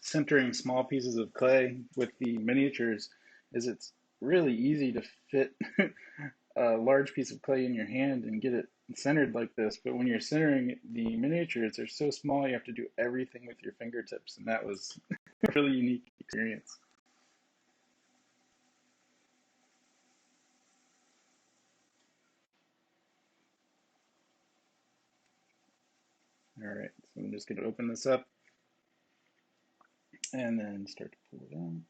centering small pieces of clay with the miniatures is it's really easy to fit a large piece of clay in your hand and get it centered like this, but when you're centering the miniatures, they're so small you have to do everything with your fingertips, and that was a really unique experience. All right, so I'm just going to open this up and then start to pull it down.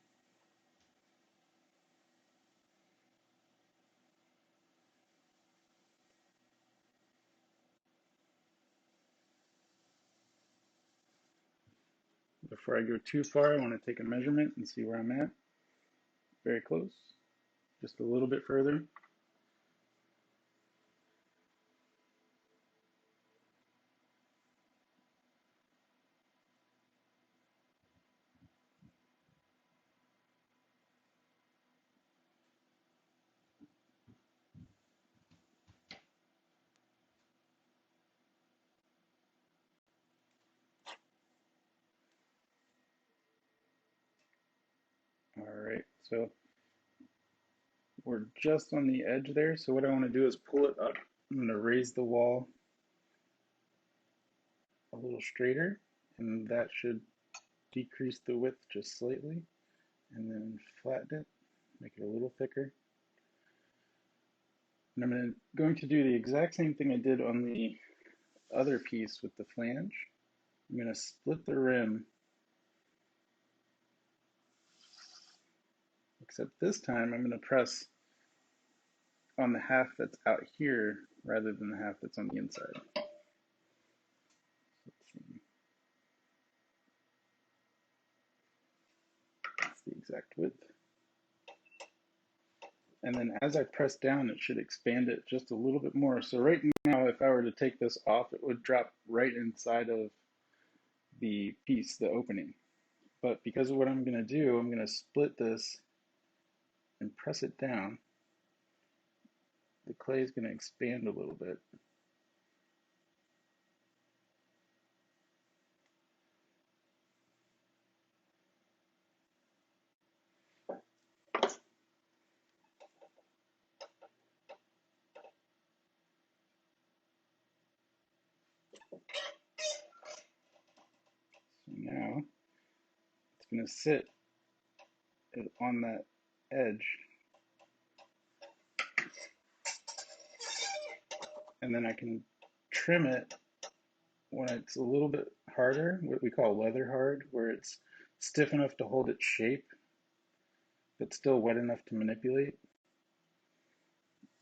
Before I go too far, I want to take a measurement and see where I'm at. Very close, just a little bit further. All right, so we're just on the edge there. So what I want to do is pull it up. I'm going to raise the wall a little straighter, and that should decrease the width just slightly, and then flatten it, make it a little thicker. And I'm going to do the exact same thing I did on the other piece with the flange. I'm going to split the rim, except this time I'm going to press on the half that's out here rather than the half that's on the inside. That's the exact width. And then as I press down, it should expand it just a little bit more. So right now, if I were to take this off, it would drop right inside of the piece, the opening. But because of what I'm going to do, I'm going to split this and press it down. The clay is going to expand a little bit. So now it's going to sit on that edge. And then I can trim it when it's a little bit harder, what we call weather hard, where it's stiff enough to hold its shape, but still wet enough to manipulate.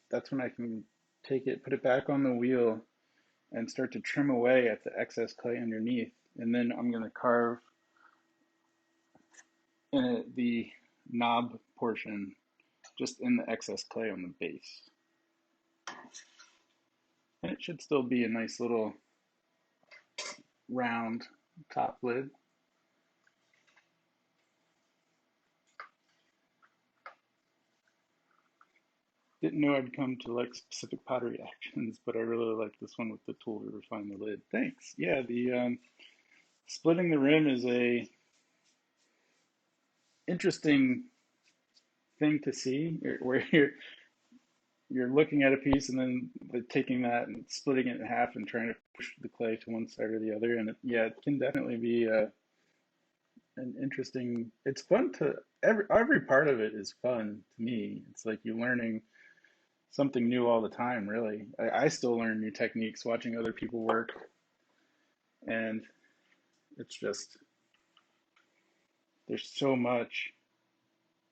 That's when I can take it, put it back on the wheel, and start to trim away at the excess clay underneath. And then I'm going to carve in it the knob portion just in the excess clay on the base. And it should still be a nice little round top lid. Didn't know I'd come to like specific pottery actions, but I really like this one with the tool to refine the lid. Thanks. Yeah, the splitting the rim is a interesting thing to see, where you're looking at a piece and then taking that and splitting it in half and trying to push the clay to one side or the other. And yeah, it can definitely be an interesting, it's fun to, every part of it is fun to me. It's like you're learning something new all the time, really. I still learn new techniques watching other people work, and it's just, there's so much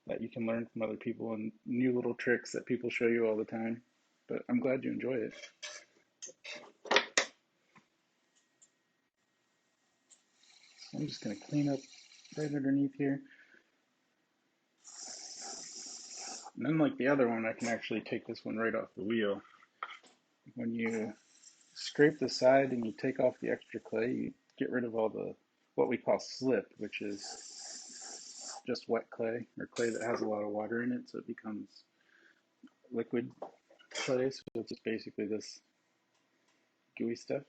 that you can learn from other people and new little tricks that people show you all the time. But I'm glad you enjoy it. I'm just going to clean up right underneath here. And unlike the other one, I can actually take this one right off the wheel. When you scrape the side and you take off the extra clay, you get rid of all the, what we call slip, which is just wet clay, or clay that has a lot of water in it, so it becomes liquid clay. So it's just basically this gooey stuff.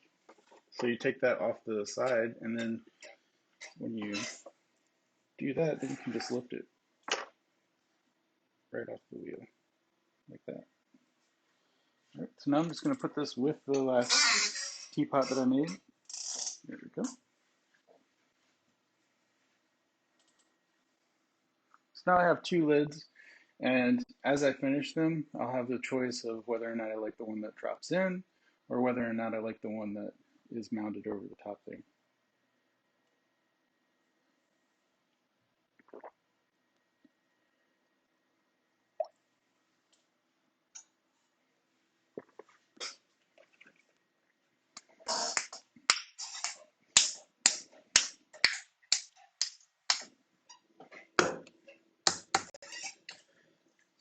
So you take that off to the side, and then when you do that, then you can just lift it right off the wheel, like that. All right, so now I'm just going to put this with the last teapot that I made. There we go. So now I have two lids, and as I finish them, I'll have the choice of whether or not I like the one that drops in, or whether or not I like the one that is mounted over the top there.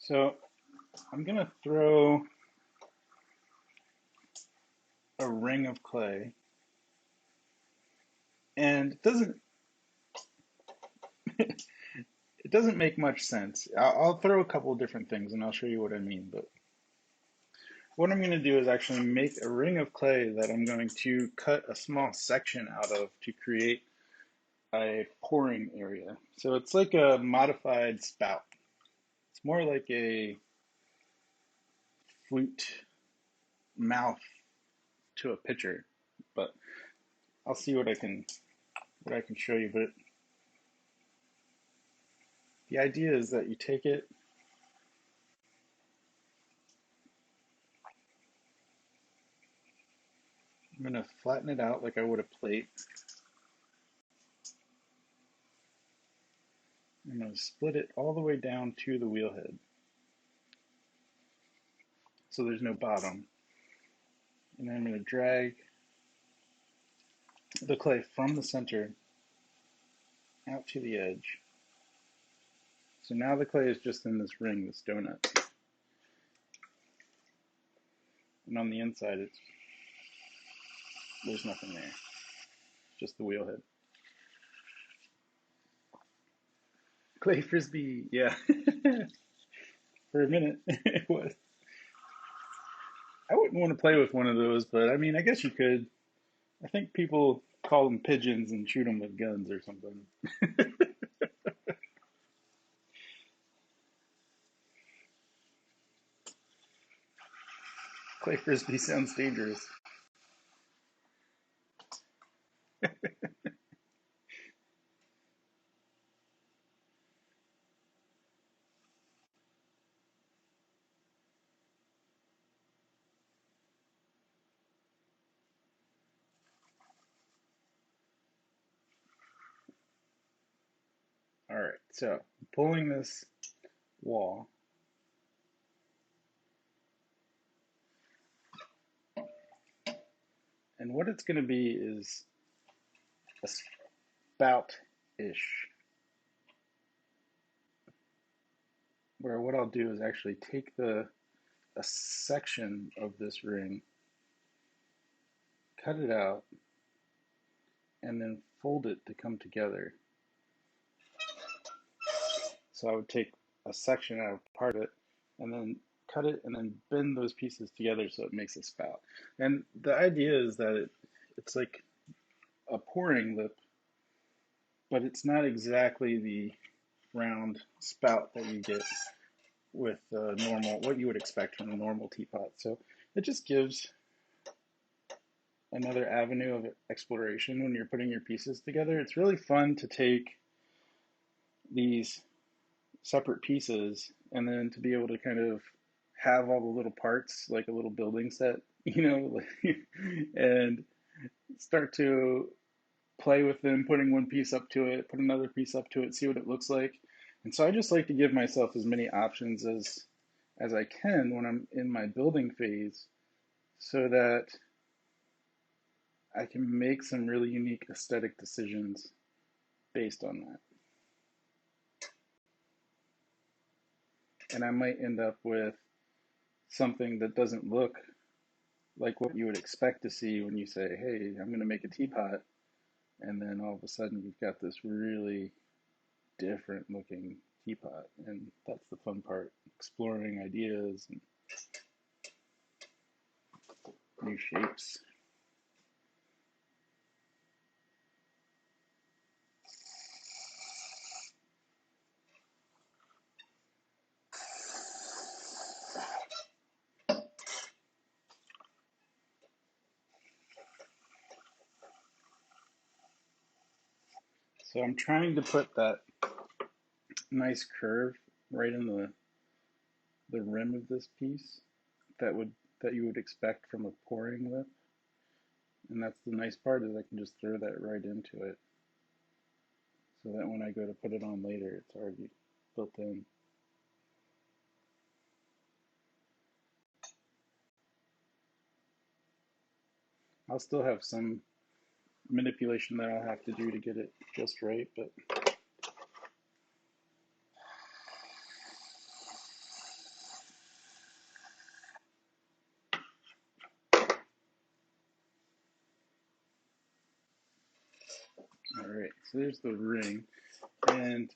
So I'm going to throw a ring of clay, and it doesn't make much sense. I'll throw a couple of different things and I'll show you what I mean, but what I'm going to do is actually make a ring of clay that I'm going to cut a small section out of to create a pouring area. So it's like a modified spout. It's more like a flute mouth to a pitcher, but I'll see what I can show you. But the idea is that you take it, I'm going to flatten it out like I would a plate. I'm going to split it all the way down to the wheel head, so there's no bottom. And then I'm going to drag the clay from the center out to the edge. So now the clay is just in this ring, this donut. And on the inside, there's nothing there, just the wheel head. Clay frisbee, yeah. For a minute, it was. I wouldn't want to play with one of those, but I mean, I guess you could. I think people call them pigeons and shoot them with guns or something. Clay frisbee sounds dangerous. All right, so I'm pulling this wall. And what it's going to be is a spout-ish, where what I'll do is actually take a section of this ring, cut it out, and then fold it to come together. So I would take a section out of part of it, and then cut it, and then bend those pieces together so it makes a spout. And the idea is that it's like a pouring lip, but it's not exactly the round spout that you get with normal, what you would expect from a normal teapot. So it just gives another avenue of exploration when you're putting your pieces together. It's really fun to take these separate pieces, and then to be able to kind of have all the little parts like a little building set, and start to play with them, putting one piece up to it, put another piece up to it, see what it looks like. And so I just like to give myself as many options as I can when I'm in my building phase, so that I can make some really unique aesthetic decisions based on that. And I might end up with something that doesn't look like what you would expect to see when you say, hey, I'm going to make a teapot. And then all of a sudden you've got this really different looking teapot. And that's the fun part, exploring ideas and new shapes. So I'm trying to put that nice curve right in the rim of this piece that you would expect from a pouring lip. And that's the nice part, is I can just throw that right into it, so that when I go to put it on later, it's already built in. I'll still have some manipulation that I'll have to do to get it just right, but all right, so there's the ring, and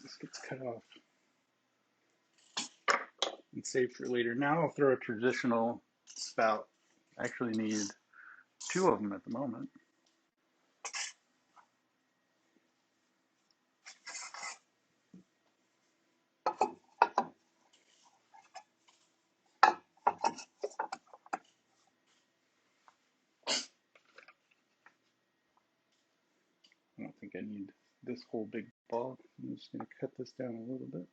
this gets cut off and saved for later. Now I'll throw a traditional spout. I actually need two of them at the moment. I don't think I need this whole big ball. I'm just going to cut this down a little bit.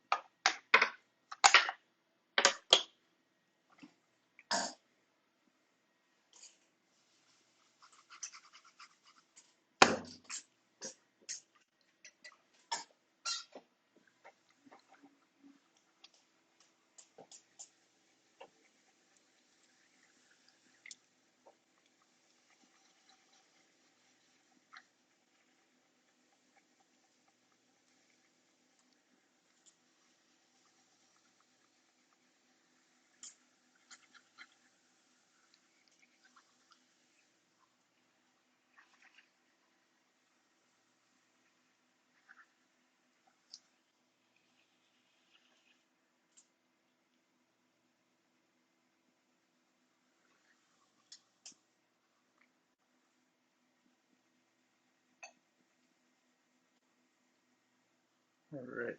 All right.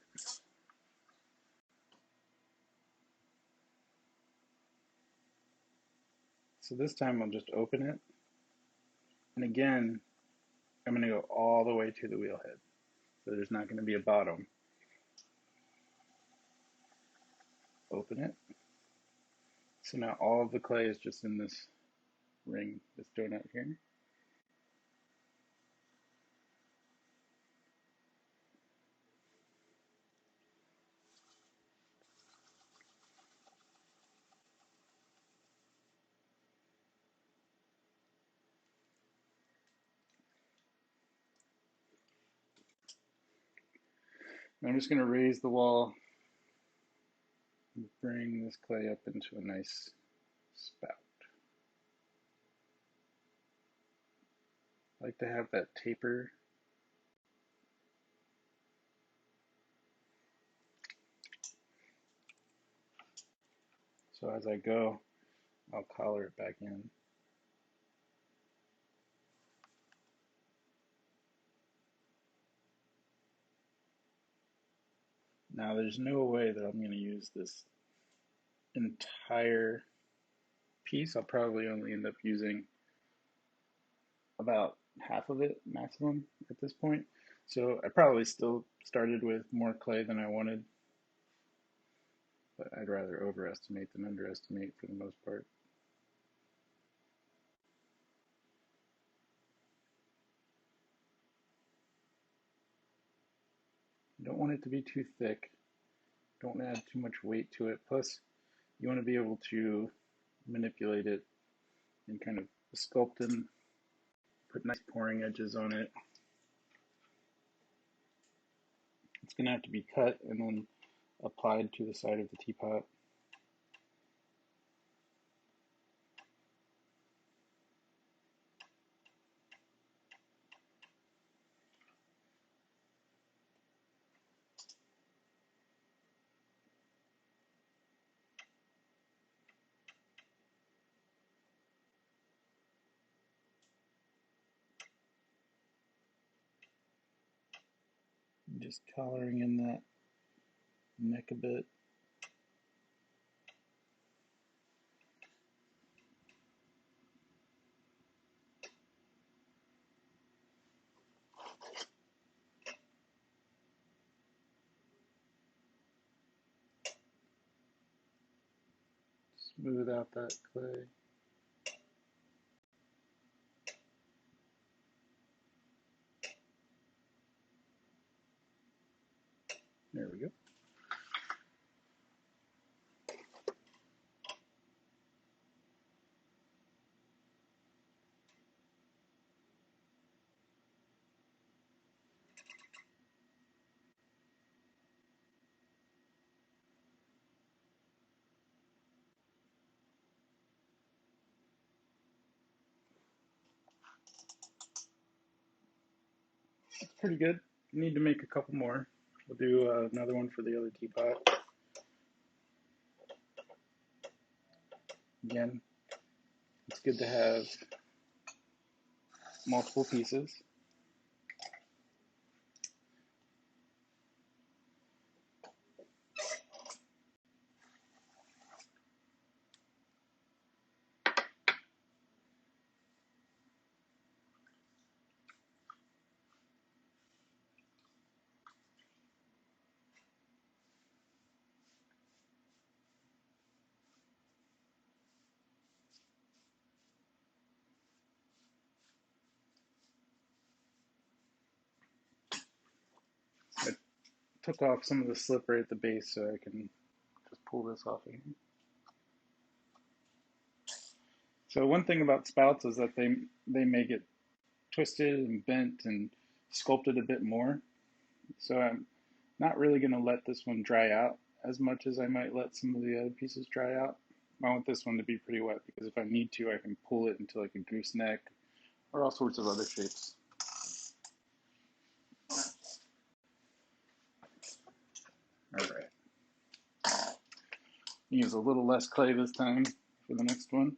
So this time I'll just open it. And again, I'm going to go all the way to the wheel head. So there's not going to be a bottom. Open it. So now all of the clay is just in this ring, this donut here. And I'm just going to raise the wall and bring this clay up into a nice spout. I like to have that taper. So as I go, I'll collar it back in. Now there's no way that I'm going to use this entire piece. I'll probably only end up using about half of it maximum at this point. So I probably still started with more clay than I wanted, but I'd rather overestimate than underestimate for the most part. You don't want it to be too thick. Don't add too much weight to it. Plus, you want to be able to manipulate it and kind of sculpt and put nice pouring edges on it. It's going to have to be cut and then applied to the side of the teapot. Just coloring in that neck a bit. Smooth out that clay. There we go. It's pretty good. Need to make a couple more. We'll do another one for the other teapot. Again, it's good to have multiple pieces. I took off some of the slippery at the base so I can just pull this off of here. So one thing about spouts is that they may get twisted and bent and sculpted a bit more. So I'm not really going to let this one dry out as much as I might let some of the other pieces dry out. I want this one to be pretty wet because if I need to, I can pull it into like a gooseneck or all sorts of other shapes. All right. Use a little less clay this time for the next one.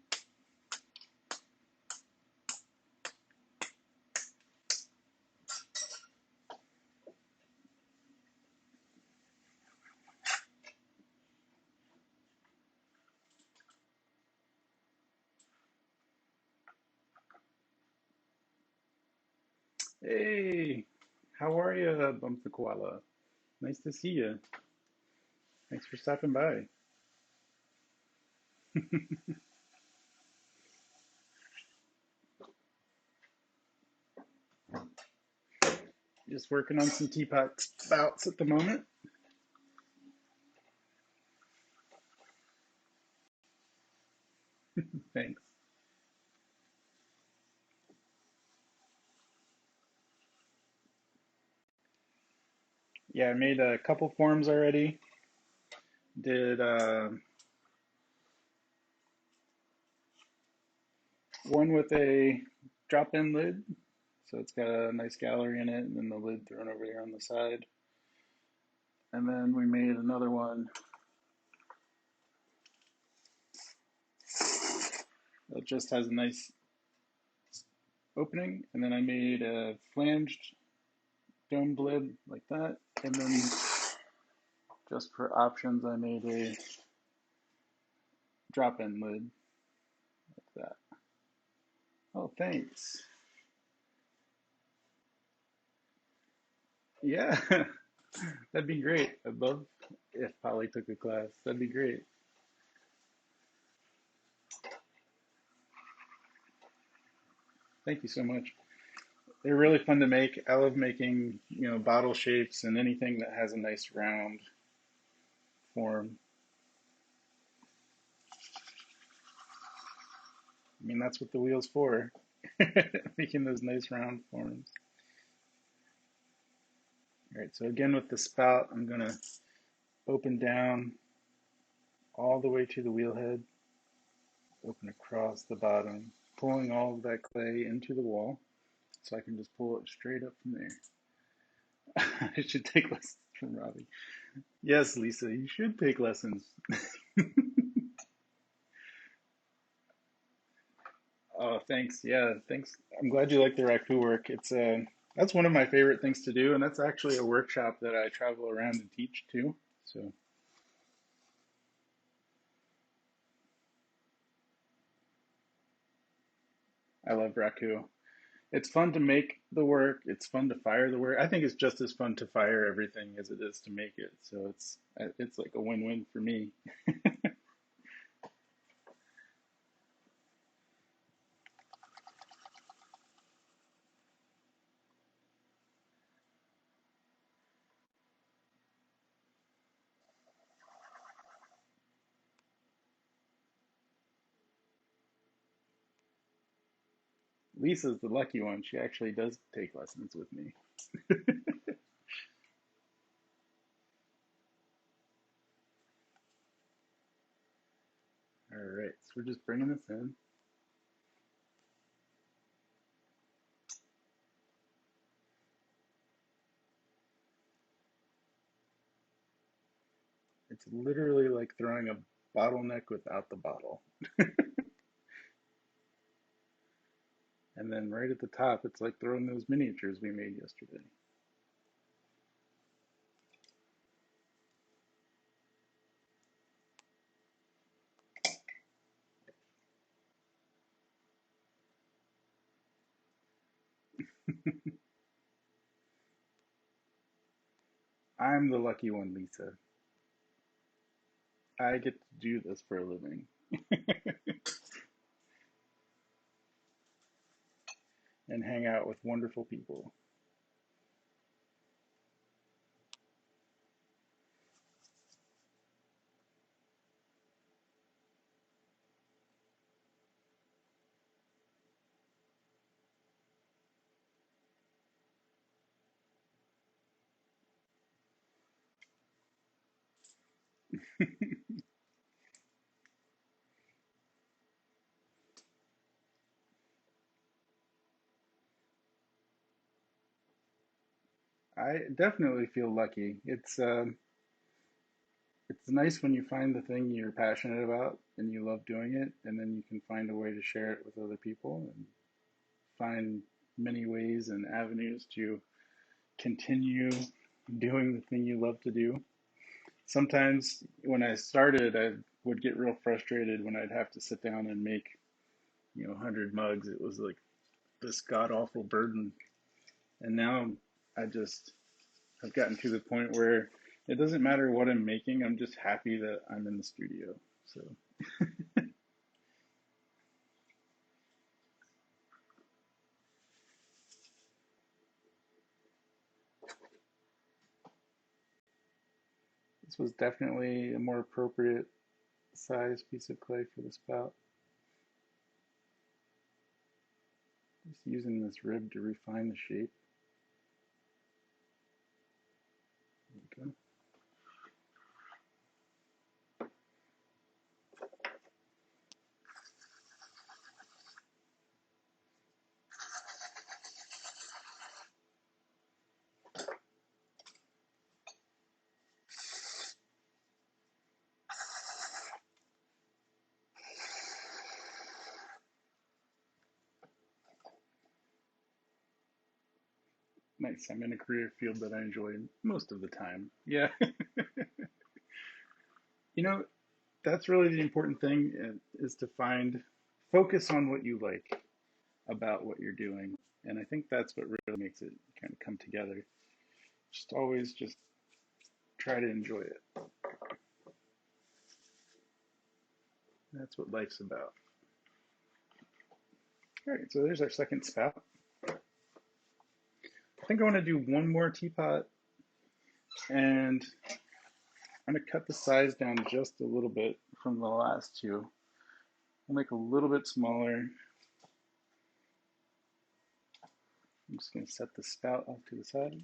Hey, how are you, Bump the Koala? Nice to see you. Thanks for stopping by. Just working on some teapot spouts at the moment. Thanks. Yeah, I made a couple forms already. Did one with a drop-in lid, so it's got a nice gallery in it, and then the lid thrown over here on the side. And then we made another one that just has a nice opening, and then I made a flanged domed lid like that, and then just for options I made a drop-in lid like that. Oh, thanks. Yeah, that'd be great. I'd love if Polly took a class. That'd be great. Thank you so much. They're really fun to make. I love making, bottle shapes and anything that has a nice round form. I mean, that's what the wheel's for, making those nice round forms. All right, so again with the spout, I'm gonna open down all the way to the wheel head, open across the bottom, pulling all of that clay into the wall so I can just pull it straight up from there. I should take lessons from Robbie. Yes, Lisa, you should take lessons. Oh, thanks. Yeah, thanks. I'm glad you like the raku work. It's that's one of my favorite things to do, and that's actually a workshop that I travel around and teach too. So I love raku. It's fun to make the work. It's fun to fire the work. I think it's just as fun to fire everything as it is to make it. So it's like a win-win for me. Lisa's the lucky one. She actually does take lessons with me. All right, so we're just bringing this in. It's literally like throwing a bottleneck without the bottle. And then right at the top, it's like throwing those miniatures we made yesterday. I'm the lucky one, Lisa. I get to do this for a living. And hang out with wonderful people. I definitely feel lucky. It's nice when you find the thing you're passionate about and you love doing it, and then you can find a way to share it with other people and find many ways and avenues to continue doing the thing you love to do. Sometimes when I started, I would get real frustrated when I'd have to sit down and make, 100 mugs. It was like this god awful burden. And now I just have gotten to the point where it doesn't matter what I'm making. I'm just happy that I'm in the studio. So this was definitely a more appropriate size piece of clay for the spout. Just using this rib to refine the shape. There we go. Nice. I'm in a career field that I enjoy most of the time. Yeah. You know, that's really the important thing is to focus on what you like about what you're doing. And I think that's what really makes it kind of come together. Just always just try to enjoy it. That's what life's about. All right, so there's our second spout. I think I want to do one more teapot, and I'm going to cut the size down just a little bit from the last two. I'll make a little bit smaller. I'm just going to set the spout off to the side.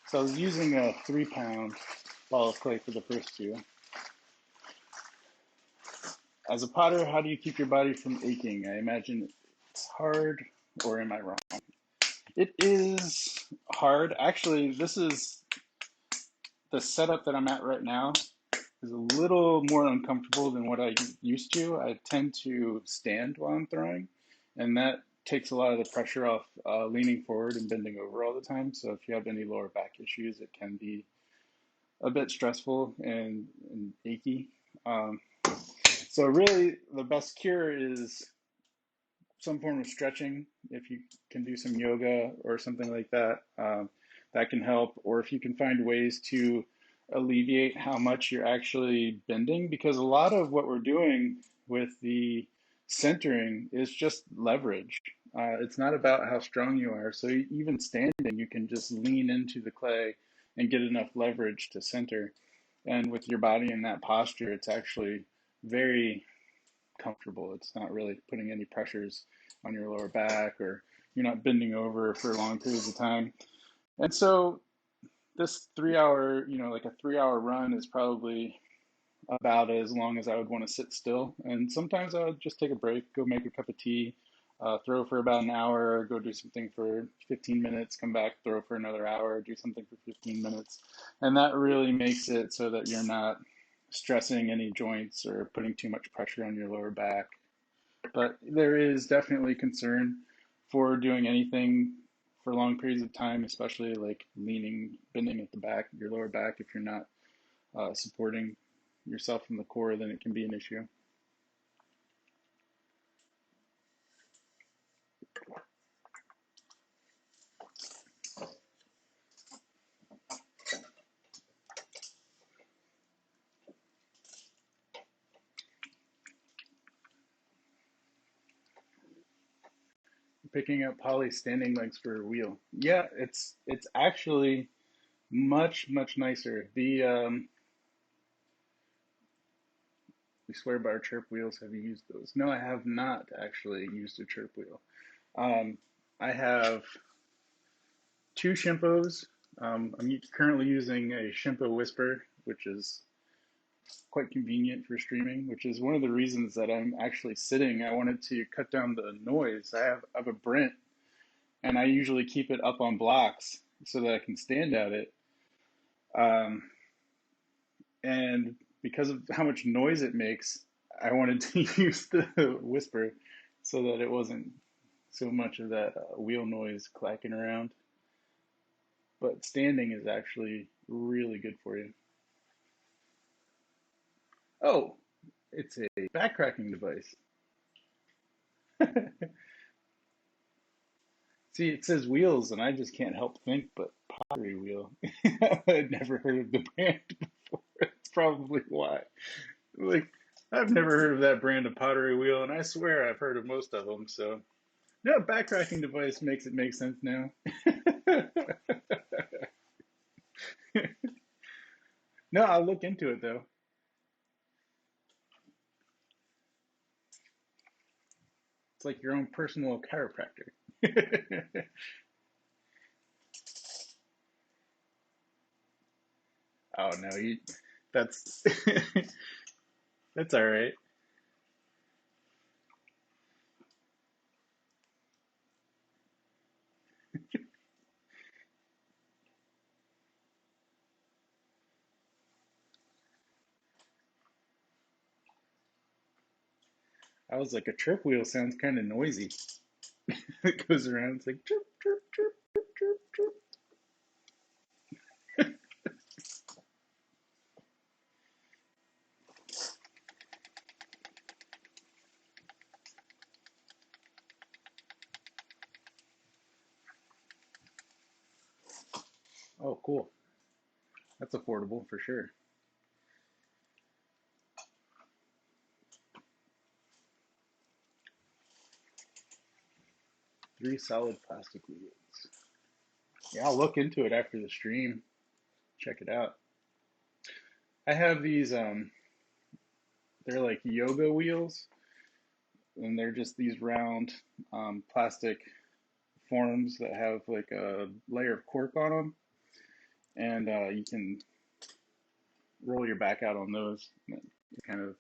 So I was using a 3-pound ball of clay for the first two. As a potter, how do you keep your body from aching? I imagine it's hard, or am I wrong? It is hard. Actually, this is the setup that I'm at right now is a little more uncomfortable than what I used to. I tend to stand while I'm throwing, and that takes a lot of the pressure off leaning forward and bending over all the time. So if you have any lower back issues, it can be a bit stressful and achy. So really, the best cure is some form of stretching. If you can do some yoga or something like that, that can help. Or if you can find ways to alleviate how much you're actually bending, because a lot of what we're doing with the centering is just leverage. It's not about how strong you are. So even standing, you can just lean into the clay and get enough leverage to center. And with your body in that posture, it's actually very comfortable. It's not really putting any pressures on your lower back, or you're not bending over for long periods of time. And so this 3 hour, like a 3 hour run is probably about as long as I would want to sit still. And sometimes I would just take a break, go make a cup of tea, throw for about an hour, go do something for 15 minutes, come back, throw for another hour, do something for 15 minutes. And that really makes it so that you're not stressing any joints or putting too much pressure on your lower back. But there is definitely concern for doing anything for long periods of time, especially like leaning, bending at the back, your lower back. If you're not supporting yourself from the core, then it can be an issue. Picking up poly standing legs for a wheel. Yeah, it's actually much nicer. We swear by our chirp wheels. Have you used those? No, I have not actually used a chirp wheel. I have two Shimpos. I'm currently using a Shimpo Whisper, which is quite convenient for streaming, which is one of the reasons that I'm actually sitting. I wanted to cut down the noise. I have a Brent, and I usually keep it up on blocks so that I can stand at it. And because of how much noise it makes, I wanted to use the Whisper so that it wasn't so much of that wheel noise clacking around. But standing is actually really good for you. Oh, it's a backcracking device. See, it says wheels, and I just can't help think, but pottery wheel. I'd never heard of the brand before. That's probably why. Like, I've never heard of that brand of pottery wheel, and I swear I've heard of most of them. So, no, backtracking device makes it make sense now. No, I'll look into it though. It's like your own personal chiropractor. Oh no, that's that's all right. I was like, a trip wheel sounds kind of noisy. It goes around, it's like chirp, chirp, chirp, chirp, chirp, chirp. Oh, cool. That's affordable for sure. 3 solid plastic wheels. Yeah, I'll look into it after the stream. Check it out. I have these, they're like yoga wheels, and they're just these round plastic forms that have like a layer of cork on them, and you can roll your back out on those. It kind of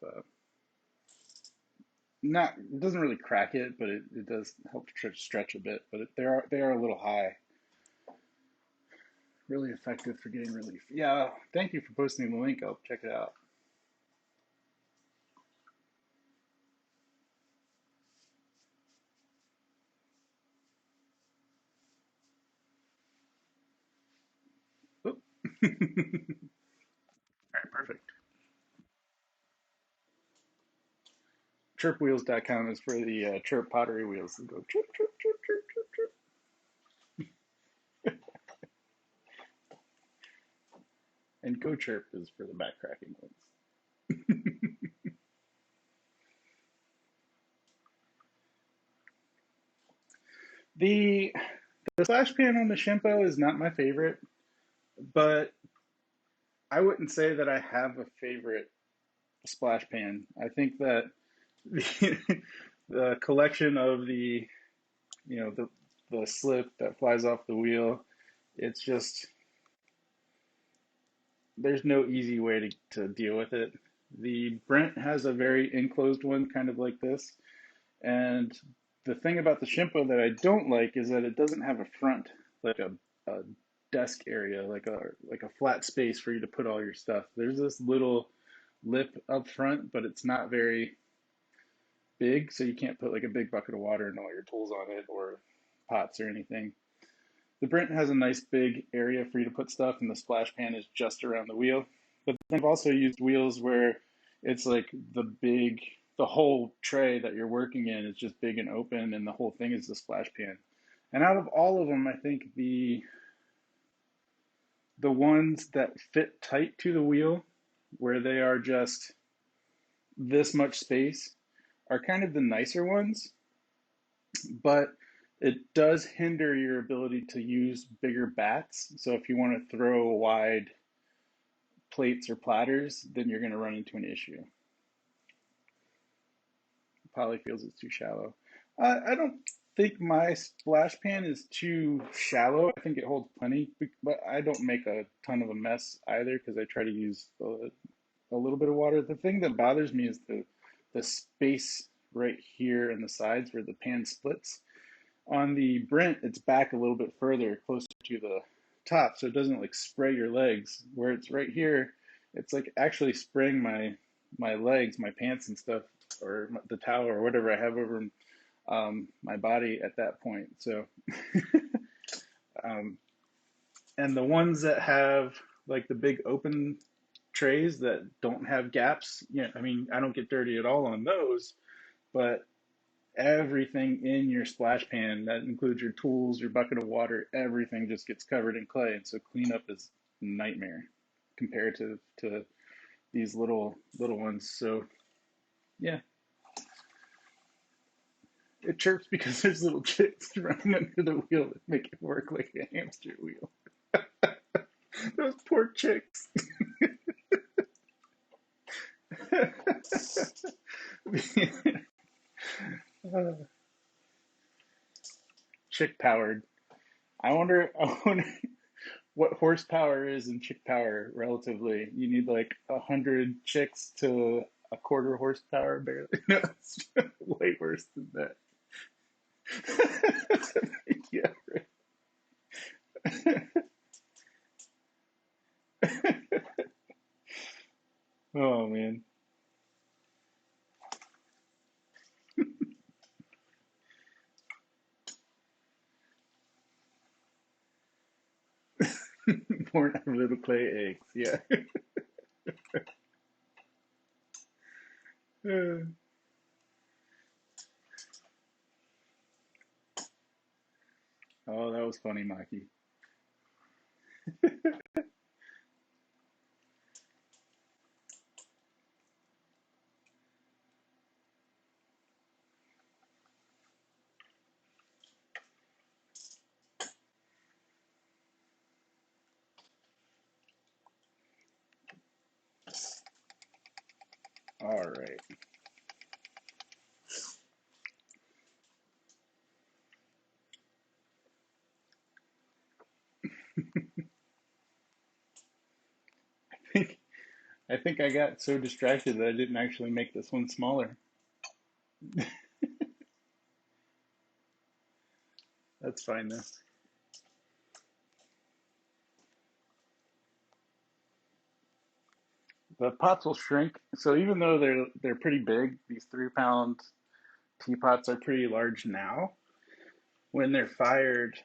not, it doesn't really crack it, but it does help to stretch a bit. But they are a little high. Really effective for getting relief. Yeah, thank you for posting the link. I'll check it out. All right, perfect. Chirpwheels.com is for the chirp pottery wheels that go chirp, chirp, chirp, chirp, chirp, chirp. And Go Chirp is for the back cracking ones. the the splash pan on the Shimpo is not my favorite, but I wouldn't say that I have a favorite splash pan. I think that the, the collection of the slip that flies off the wheel, it's just there's no easy way to deal with it. The Brent has a very enclosed one, kind of like this. And the thing about the Shimpo that I don't like is that it doesn't have a front, like a desk area, like a flat space for you to put all your stuff. There's this little lip up front, but it's not very big, so you can't put like a big bucket of water and all your tools on it or pots or anything. The Brent has a nice big area for you to put stuff, and the splash pan is just around the wheel. But then I've also used wheels where it's like the whole tray that you're working in is just big and open, and the whole thing is the splash pan. And out of all of them, I think the ones that fit tight to the wheel, where they are just this much space, are kind of the nicer ones, but it does hinder your ability to use bigger bats. So if you want to throw wide plates or platters, then you're going to run into an issue. Polly feels it's too shallow. I don't think my splash pan is too shallow. I think it holds plenty, but I don't make a ton of a mess either because I try to use a little bit of water. The thing that bothers me is the space right here in the sides where the pan splits. On the Brent, it's back a little bit further, closer to the top, so it doesn't like spray your legs. Where it's right here, it's like actually spraying my legs, my pants and stuff, or the towel or whatever I have over my body at that point. So, um, and the ones that have like the big open trays that don't have gaps, yeah, I mean, I don't get dirty at all on those, but everything in your splash pan, that includes your tools, your bucket of water, everything just gets covered in clay. And so cleanup is a nightmare compared to these little ones. So yeah, it chirps because there's little chicks running under the wheel that make it work like a hamster wheel. Those poor chicks. Chick powered. I wonder what horsepower is in chick power relatively. You need like 100 chicks to a quarter horsepower barely. No, it's way worse than that. Yeah, right. Oh man. Born out of little clay eggs. Yeah. Oh, that was funny, Maki. All right. I think I got so distracted that I didn't actually make this one smaller. That's fine though. The pots will shrink. So even though they're pretty big, these 3 pound teapots are pretty large now. When they're fired,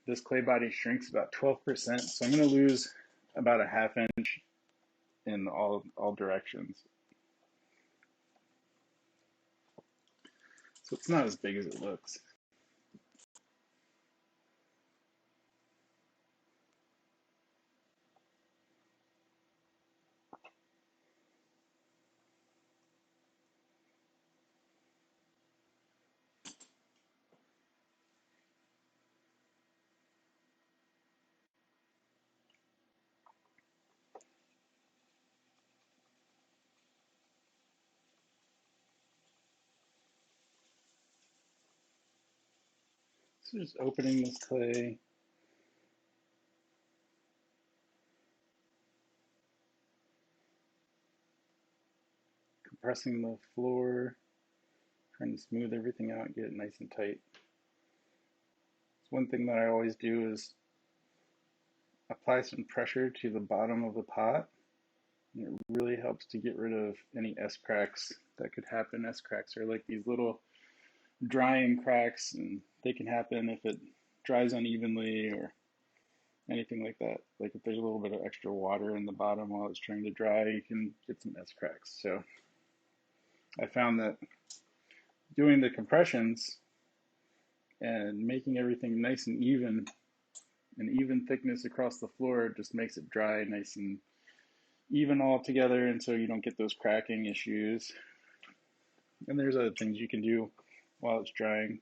this clay body shrinks about 12%. So I'm going to lose about a half inch in all directions. So it's not as big as it looks. So just opening this clay. Compressing the floor. Trying to smooth everything out, get it nice and tight. One thing that I always do is apply some pressure to the bottom of the pot. And it really helps to get rid of any S-cracks that could happen. S-cracks are like these little drying cracks, and they can happen if it dries unevenly or anything like that. Like if there's a little bit of extra water in the bottom while it's trying to dry, you can get some S-cracks. So I found that doing the compressions and making everything nice and even thickness across the floor just makes it dry nice and even all together, and so you don't get those cracking issues. And there's other things you can do while it's drying.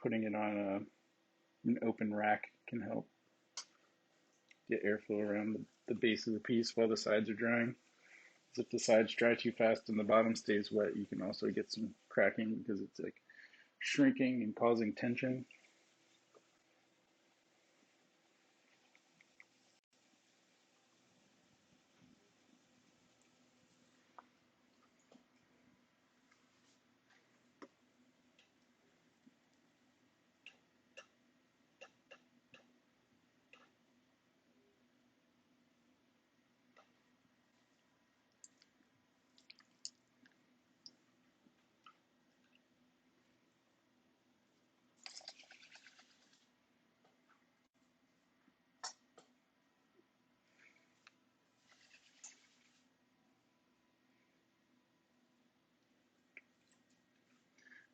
Putting it on an open rack can help get airflow around the base of the piece while the sides are drying. Because if the sides dry too fast and the bottom stays wet, you can also get some cracking because it's like shrinking and causing tension.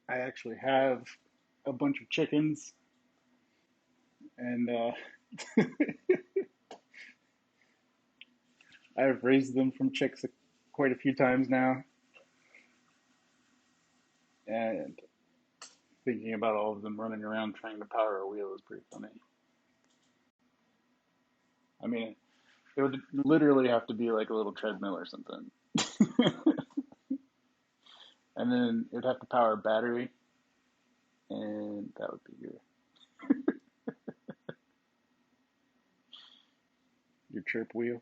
I actually have a bunch of chickens, and I've raised them from chicks quite a few times now, and thinking about all of them running around trying to power a wheel is pretty funny. I mean, it would literally have to be like a little treadmill or something. And then it would have to power a battery, and that would be your chirp wheel.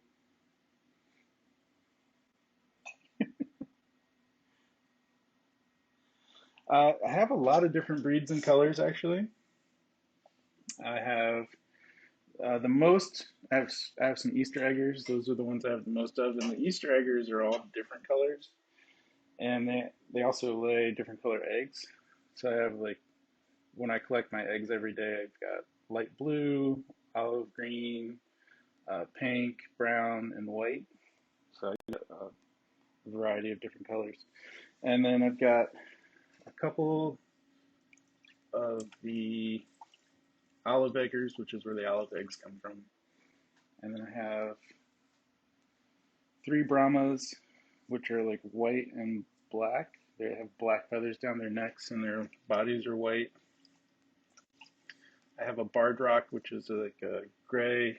I have a lot of different breeds and colors actually. I have the most. I have some Easter eggers. Those are the ones I have the most of, and the Easter eggers are all different colors, and they also lay different color eggs. So I have like when I collect my eggs every day, I've got light blue, olive green, pink, brown, and white. So I get a variety of different colors. And then I've got a couple of the olive eggers, which is where the olive eggs come from. And then I have 3 Brahmas, which are like white and black. They have black feathers down their necks and their bodies are white. I have a barred rock, which is like a gray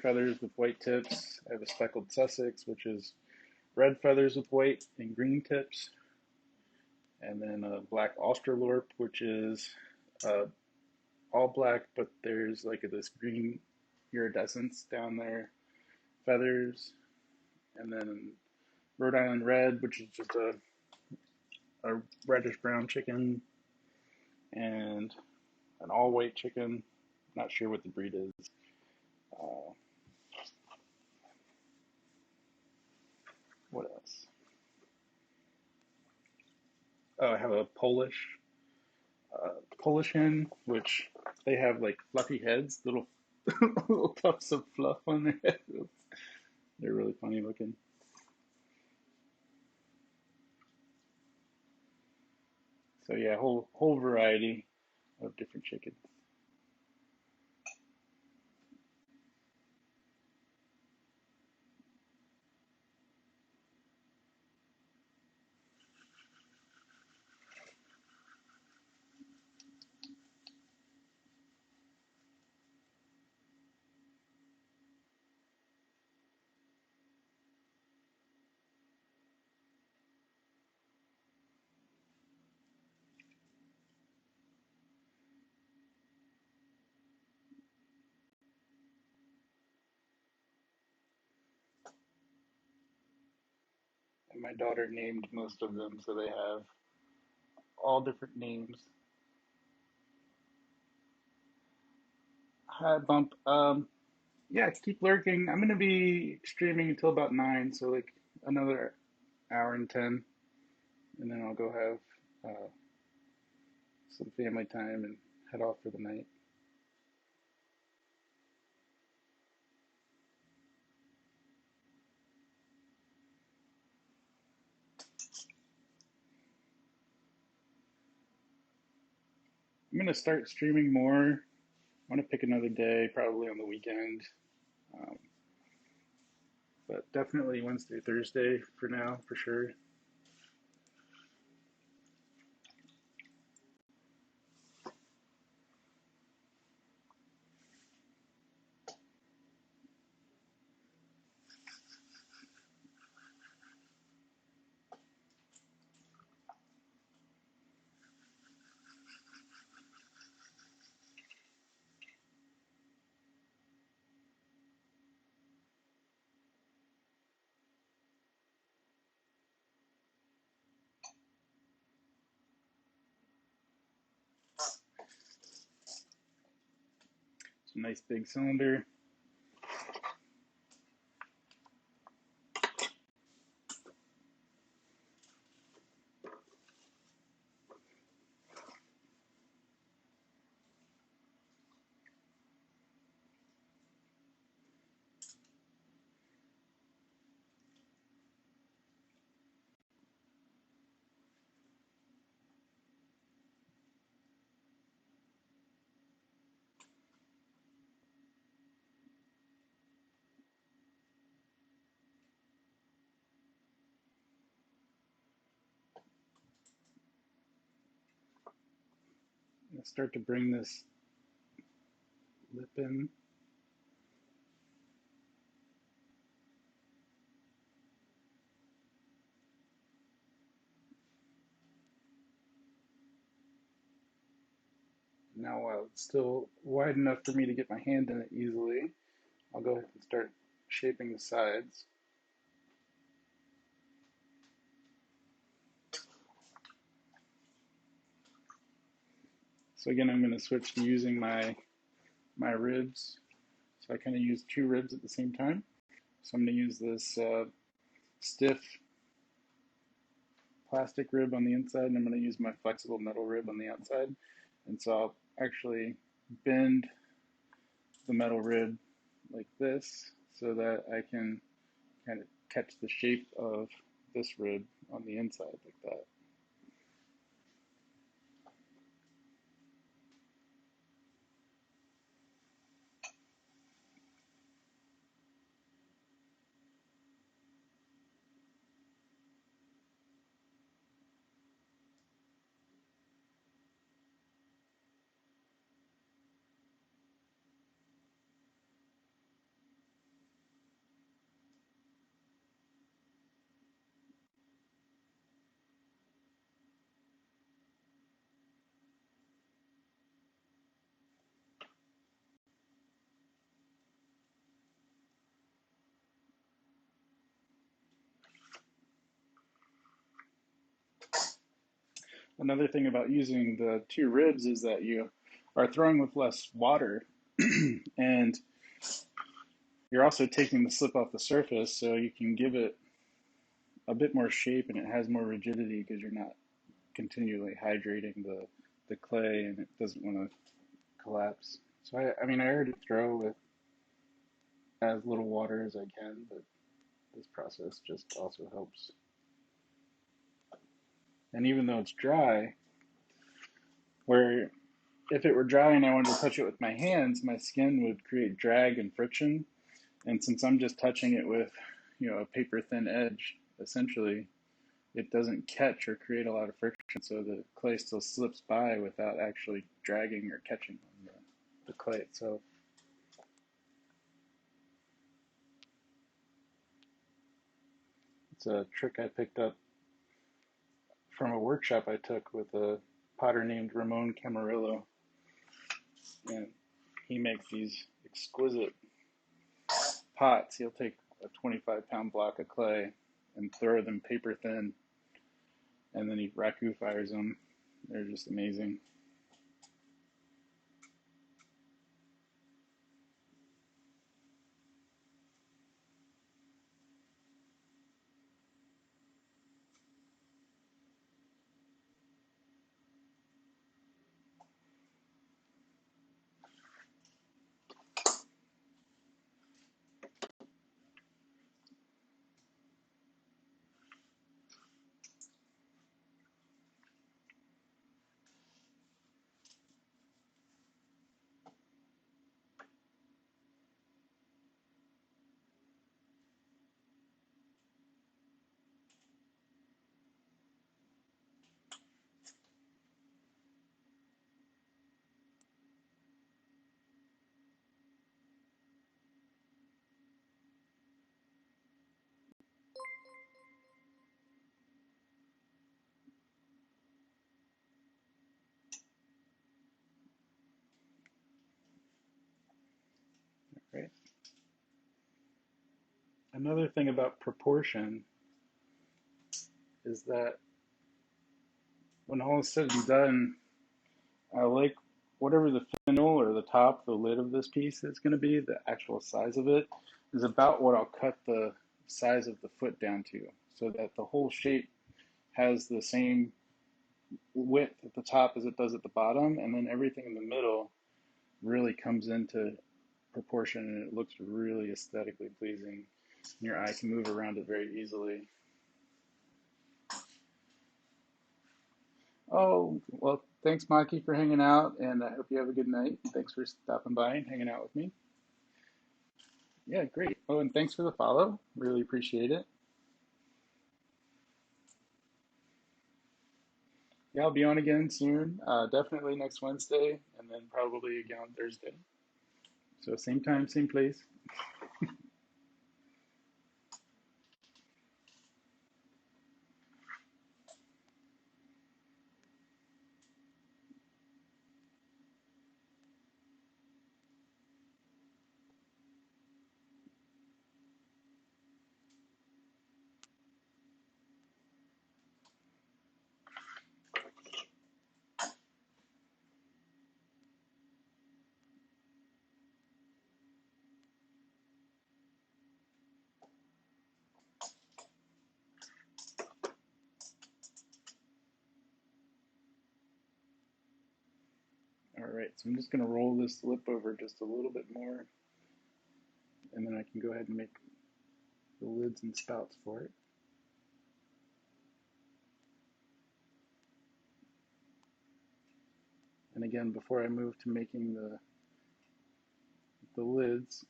feathers with white tips. I have a speckled Sussex, which is red feathers with white and green tips. And then a black Australorp, which is all black, but there's like this green iridescence down their feathers. And then Rhode Island Red, which is just a reddish brown chicken, and an all white chicken. Not sure what the breed is. What else? Oh, I have a Polish hen, which they have like fluffy heads, little little puffs of fluff on their heads. They're really funny looking. So yeah, whole variety of different chickens. And my daughter named most of them, so they have all different names. Hi, Bump. Yeah, keep lurking. I'm gonna be streaming until about 9, so like another hour and 10, and then I'll go have some family time and head off for the night. I'm gonna start streaming more. I want to pick another day, probably on the weekend, um, but definitely Wednesday, Thursday for now, for sure. It's a nice big cylinder. I'll start to bring this lip in. Now, while it's still wide enough for me to get my hand in it easily, I'll go ahead and start shaping the sides. So again, I'm going to switch to using my ribs. So I kind of use 2 ribs at the same time. So I'm going to use this stiff plastic rib on the inside, and I'm going to use my flexible metal rib on the outside. And so I'll actually bend the metal rib like this so that I can kind of catch the shape of this rib on the inside like that. Another thing about using the two ribs is that you are throwing with less water and you're also taking the slip off the surface, so you can give it a bit more shape and it has more rigidity because you're not continually hydrating the clay and it doesn't want to collapse. So I mean, I already throw with as little water as I can, but this process just also helps. And even though it's dry, where if it were dry and I wanted to touch it with my hands, my skin would create drag and friction. And since I'm just touching it with, a paper thin edge, essentially, it doesn't catch or create a lot of friction, so the clay still slips by without actually dragging or catching on the clay itself. It's a trick I picked up from a workshop I took with a potter named Ramon Camarillo, and he makes these exquisite pots. He'll take a 25-pound block of clay and throw them paper thin, and then he raku fires them. They're just amazing. Right. Another thing about proportion is that when all is said and done, I like whatever the finial or the top, the lid of this piece is going to be, the actual size of it is about what I'll cut the size of the foot down to, so that the whole shape has the same width at the top as it does at the bottom, and then everything in the middle really comes into proportion and it looks really aesthetically pleasing. And your eye can move around it very easily. Oh, well, thanks, Maki, for hanging out, and I hope you have a good night. Thanks for stopping by and hanging out with me. Yeah, great. Oh, and thanks for the follow. Really appreciate it. Yeah, I'll be on again soon. Definitely next Wednesday, and then probably again on Thursday. So same time, same place. All right, so I'm just going to roll this lip over just a little bit more, and then I can go ahead and make the lids and spouts for it. And again, before I move to making the lids,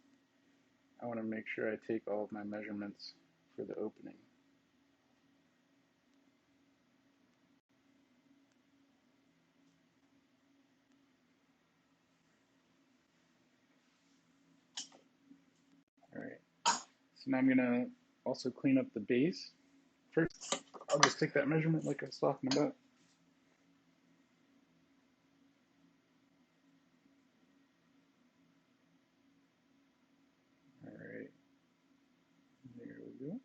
I want to make sure I take all of my measurements for the opening. All right, so now I'm going to also clean up the base. First, I'll just take that measurement like I was talking about. All right, there we go.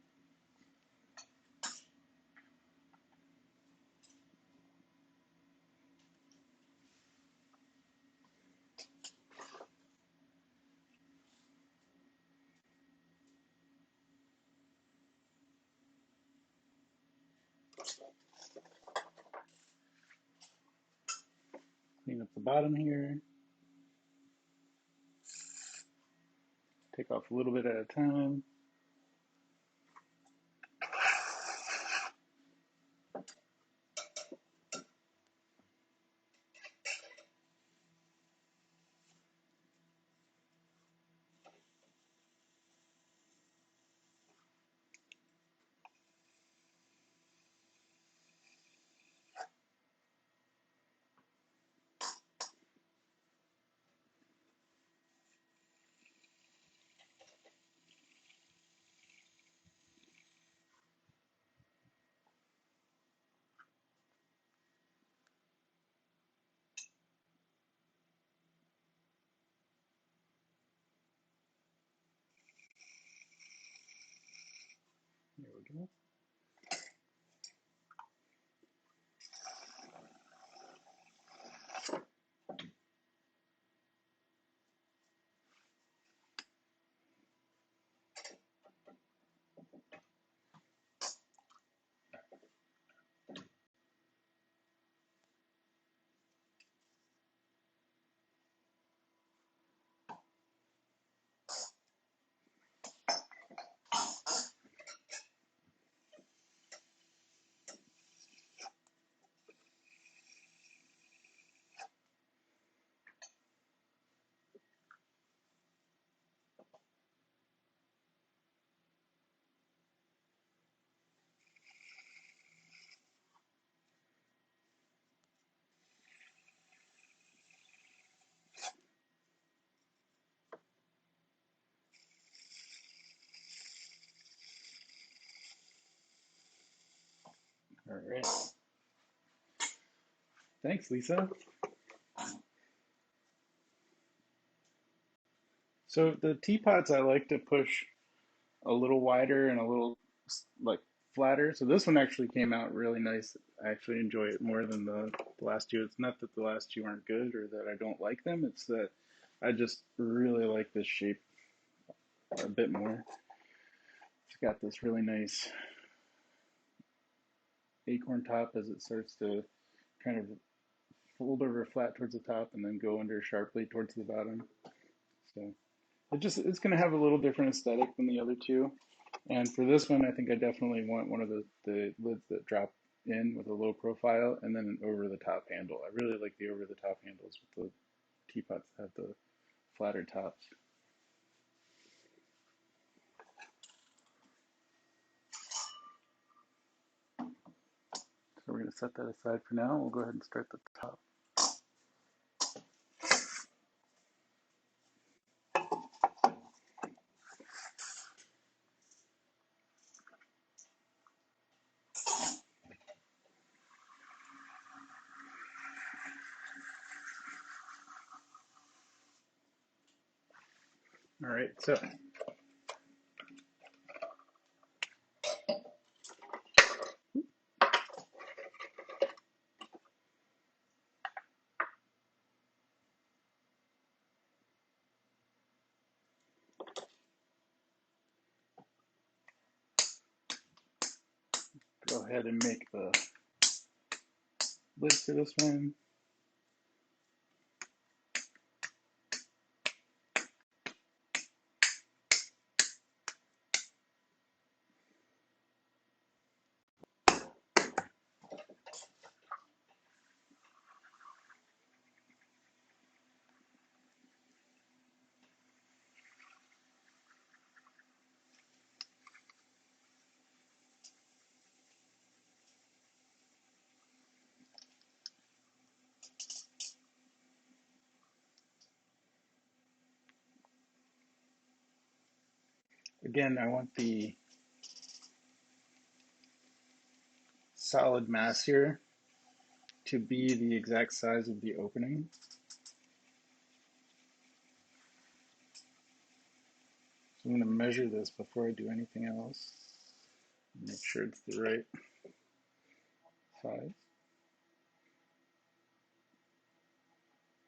Clean up the bottom here. Take off a little bit at a time. There we go. All right. Thanks, Lisa. So the teapots I like to push a little wider and a little like flatter. So this one actually came out really nice. I actually enjoy it more than the last two. It's not that the last two aren't good or that I don't like them. It's that I just really like this shape a bit more. It's got this really nice acorn top as it starts to kind of fold over flat towards the top and then go under sharply towards the bottom. So it's going to have a little different aesthetic than the other two. And for this one, I think I definitely want one of the lids that drop in with a low profile and then an over the top handle. I really like the over the top handles with the teapots that have the flatter tops. So we're going to set that aside for now. We'll go ahead and start the top. All right, so go ahead and make the lid for this one. Again, I want the solid mass here to be the exact size of the opening. So I'm going to measure this before I do anything else. Make sure it's the right size.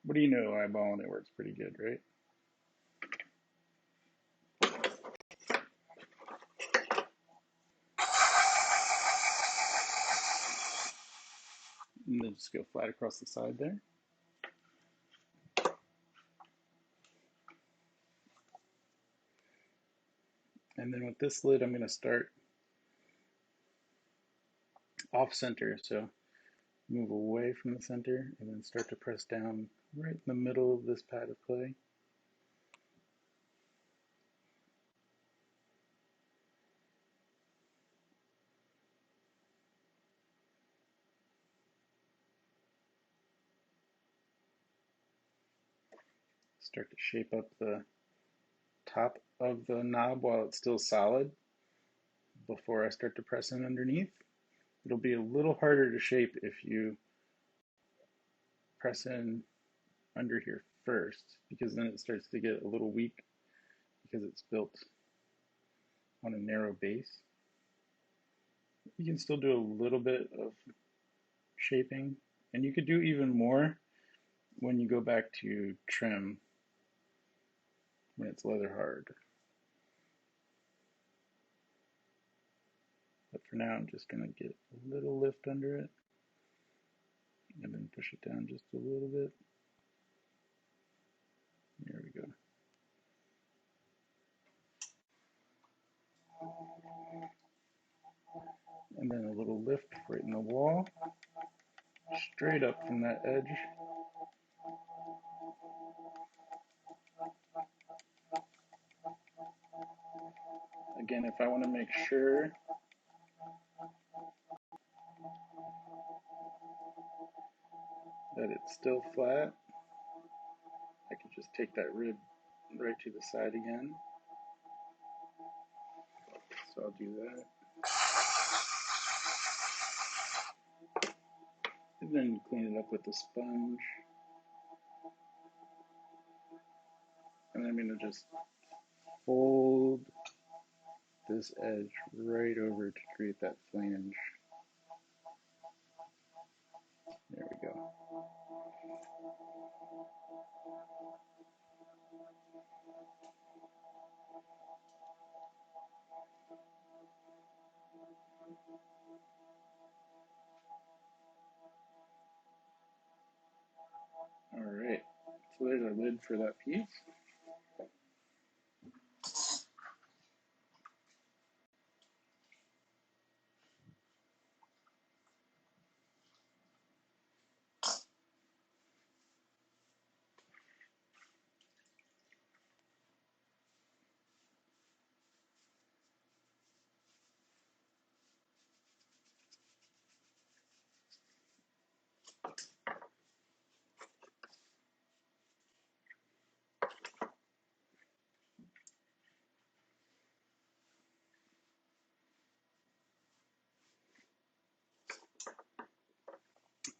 What do you know, eyeballing it works pretty good, right? and then just go flat across the side there. And then with this lid, I'm going to start off center. So move away from the center and then start to press down right in the middle of this pad of clay. Start to shape up the top of the knob while it's still solid before I start to press in underneath. It'll be a little harder to shape if you press in under here first, because then it starts to get a little weak because it's built on a narrow base. You can still do a little bit of shaping, and you could do even more when you go back to trim when it's leather hard. But for now, I'm just going to get a little lift under it and then push it down just a little bit. There we go. And then a little lift right in the wall, straight up from that edge. Again, if I want to make sure that it's still flat, I can just take that rib right to the side again. So I'll do that. And then clean it up with a sponge. And I'm going to just fold this edge right over to create that flange. There we go. All right, so there's our lid for that piece.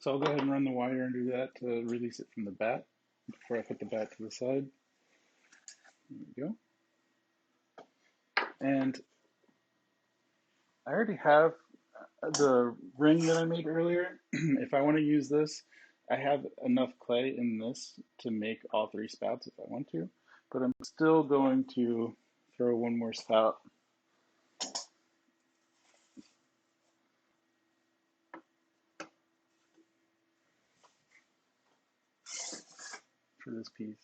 So I'll go ahead and run the wire under that to release it from the bat before I put the bat to the side. There we go. And I already have the ring that I made earlier. If I want to use this, I have enough clay in this to make all three spouts if I want to, but I'm still going to throw one more spout for this piece.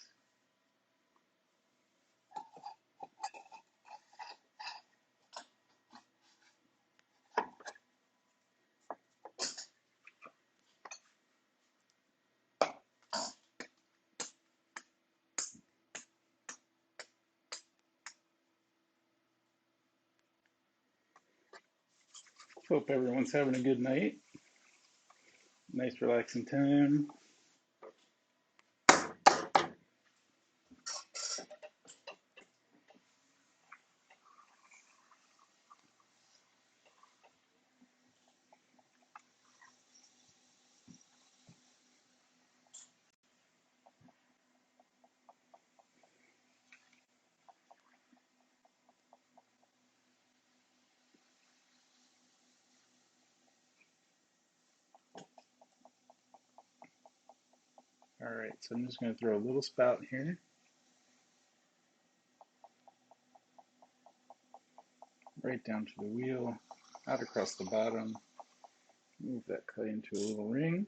Hope everyone's having a good night. Nice relaxing time. All right, so I'm just going to throw a little spout here. Right down to the wheel, out across the bottom, Move that clay into a little ring.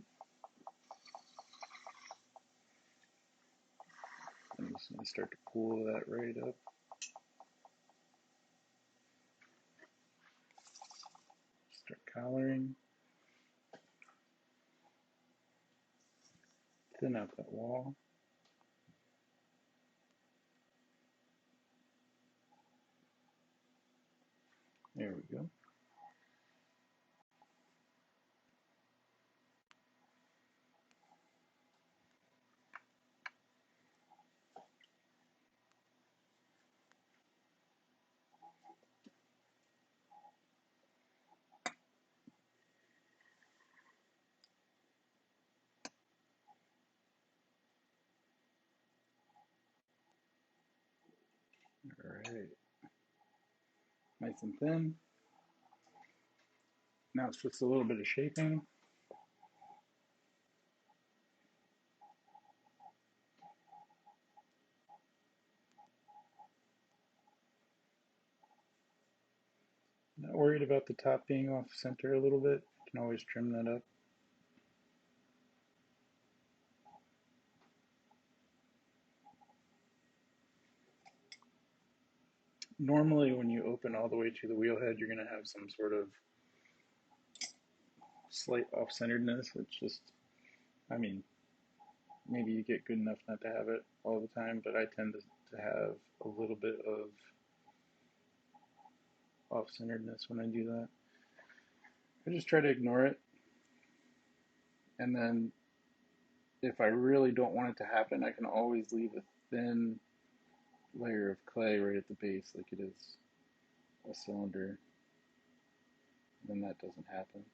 I'm just going to start to pull that right up. Start collaring. Thin out that wall. There we go. All right. Nice and thin. Now it's just a little bit of shaping. Not worried about the top being off center a little bit. You can always trim that up. Normally when you open all the way to the wheel head, you're going to have some sort of slight off-centeredness. It's just, I mean, maybe you get good enough not to have it all the time, but I tend to have a little bit of off-centeredness when I do that. I just try to ignore it, and then if I really don't want it to happen, I can always leave a thin layer of clay right at the base like it is a cylinder, then that doesn't happen.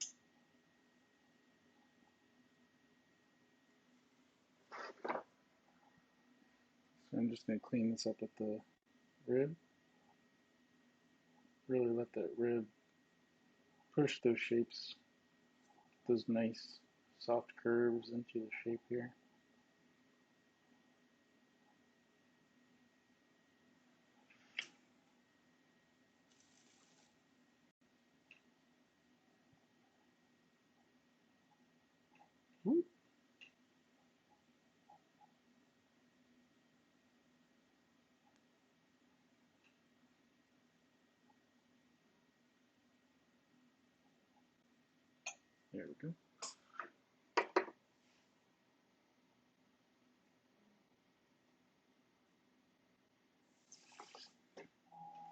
So I'm just going to clean this up at the rib. Really let that rib push those shapes, those nice soft curves into the shape here. Woo. There we go.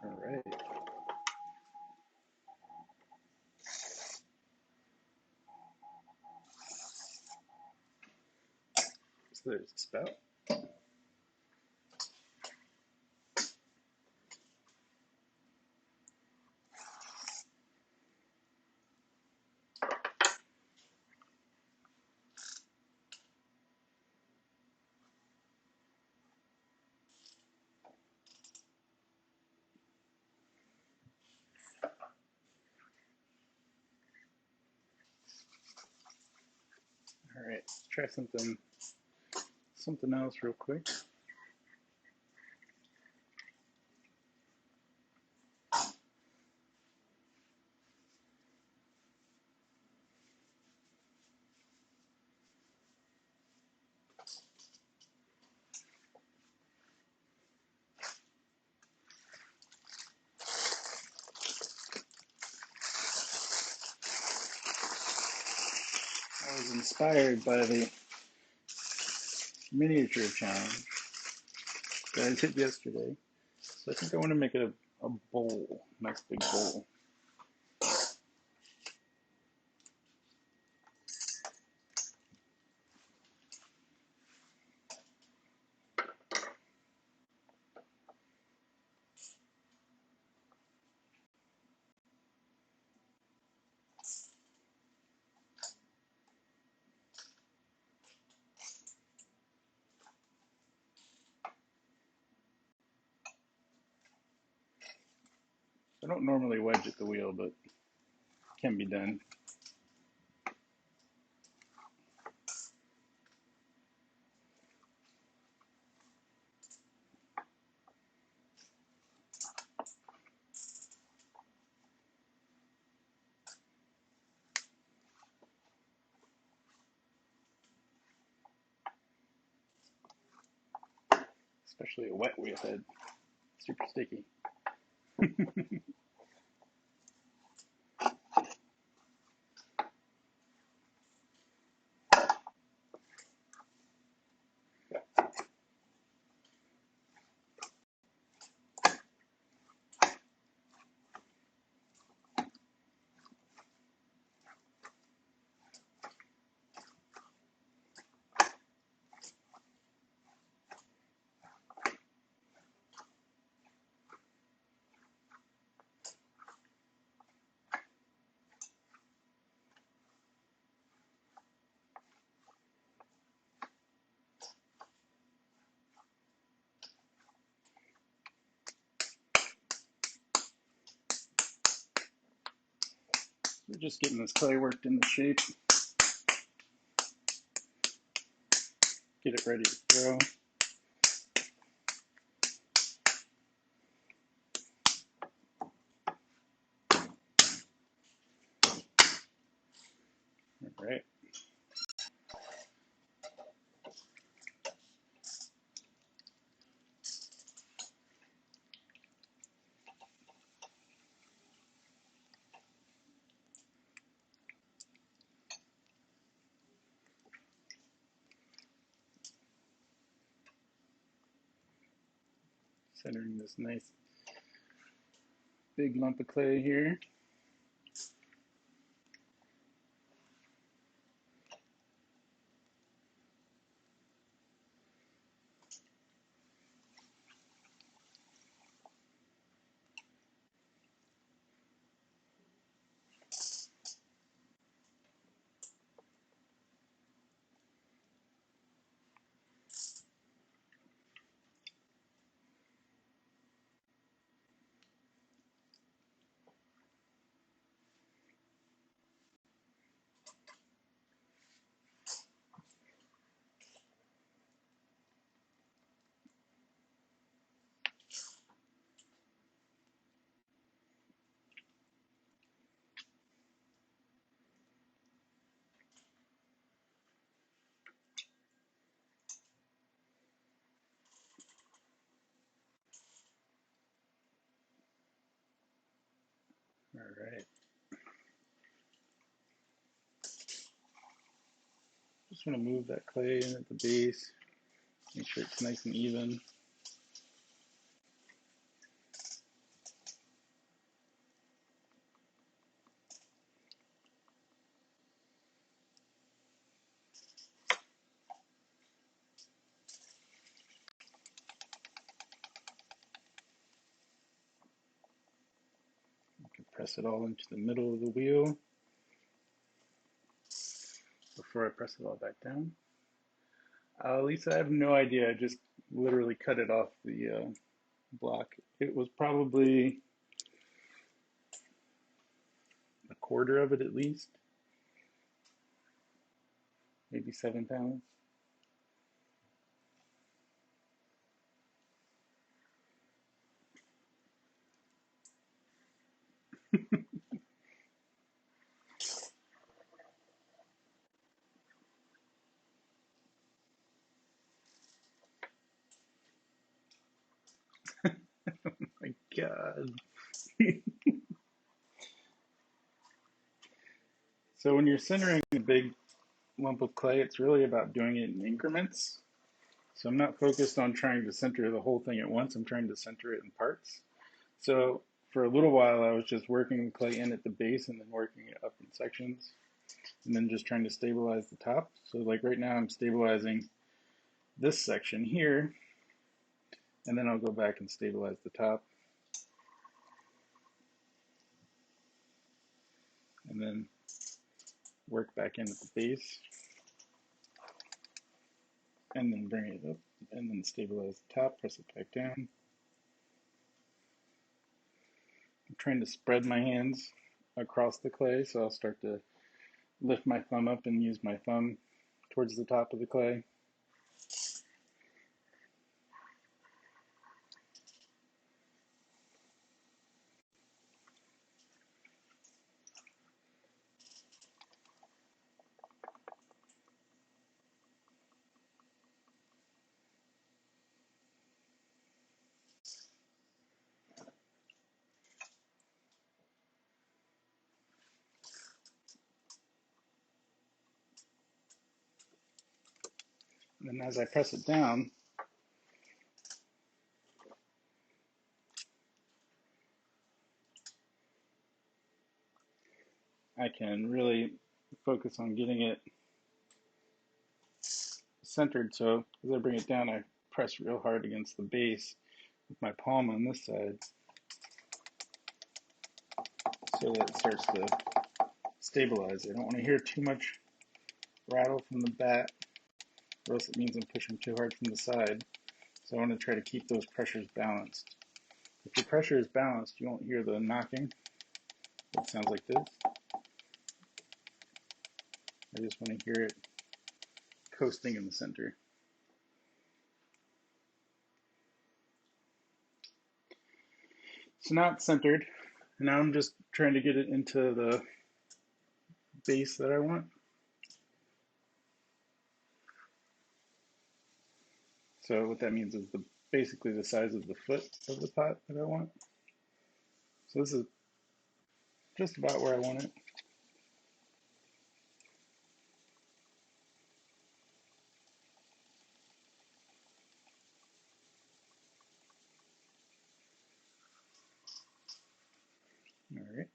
All right. So there's the spout. All right, let's try something else real quick. I was inspired by the miniature challenge that I did yesterday. So I think I want to make it a bowl, nice big bowl. I don't normally wedge at the wheel, but it can be done. especially a wet wheel head. Super sticky. We're just getting this clay worked into shape. Get it ready to throw. All right. Centering this nice big lump of clay here. All right. Just want to move that clay in at the base, make sure it's nice and even. You can press it all into the middle of the wheel before I press it all back down. Lisa, I have no idea. I just literally cut it off the block. It was probably a quarter of it at least, maybe 7 pounds. My God. So when you're centering a big lump of clay, it's really about doing it in increments. So I'm not focused on trying to center the whole thing at once. I'm trying to center it in parts. So for a little while, I was just working the clay in at the base and then working it up in sections, and then just trying to stabilize the top. So like right now, I'm stabilizing this section here, and then I'll go back and stabilize the top. And then work back in at the base, and then bring it up, and then stabilize the top, press it back down. I'm trying to spread my hands across the clay, so I'll start to lift my thumb up and use my thumb towards the top of the clay. And as I press it down, I can really focus on getting it centered. So as I bring it down, I press real hard against the base with my palm on this side so that it starts to stabilize. I don't want to hear too much rattle from the bat, or else it means I'm pushing too hard from the side. So I want to try to keep those pressures balanced. If your pressure is balanced, you won't hear the knocking. It sounds like this. I just want to hear it coasting in the center. So now it's centered. Now I'm just trying to get it into the base that I want. So what that means is basically the size of the foot of the pot that I want. So this is just about where I want it. All right.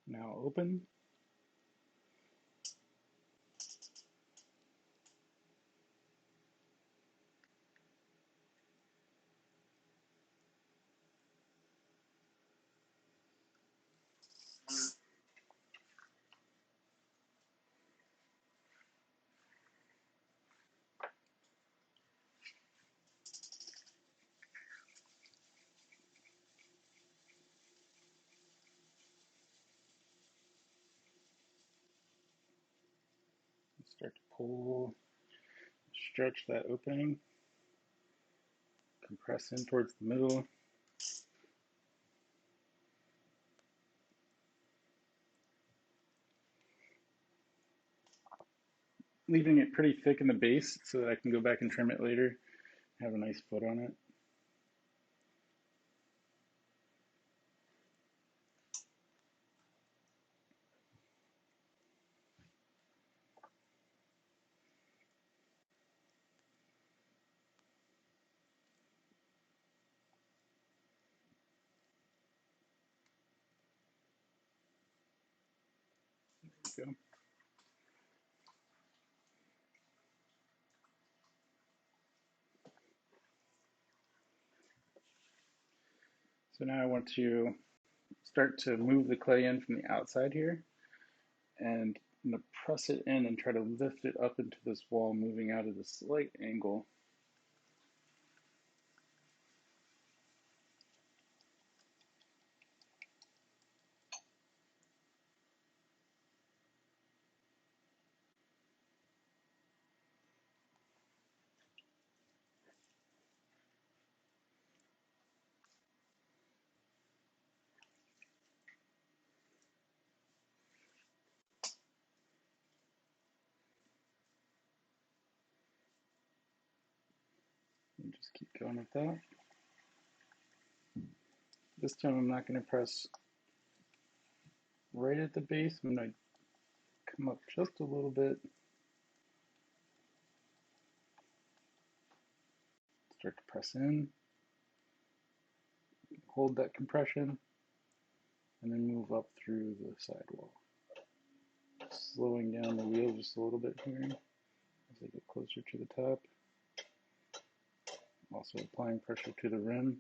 Now open. Start to pull, stretch that opening, compress in towards the middle. Leaving it pretty thick in the base so that I can go back and trim it later, have a nice foot on it. There we go. So now I want to start to move the clay in from the outside here, and I'm going to press it in and try to lift it up into this wall, moving out at a slight angle. And just keep going with that. This time I'm not going to press right at the base. I'm going to come up just a little bit. Start to press in. Hold that compression. And then move up through the sidewall. Slowing down the wheel just a little bit here as I get closer to the top. Also applying pressure to the rim.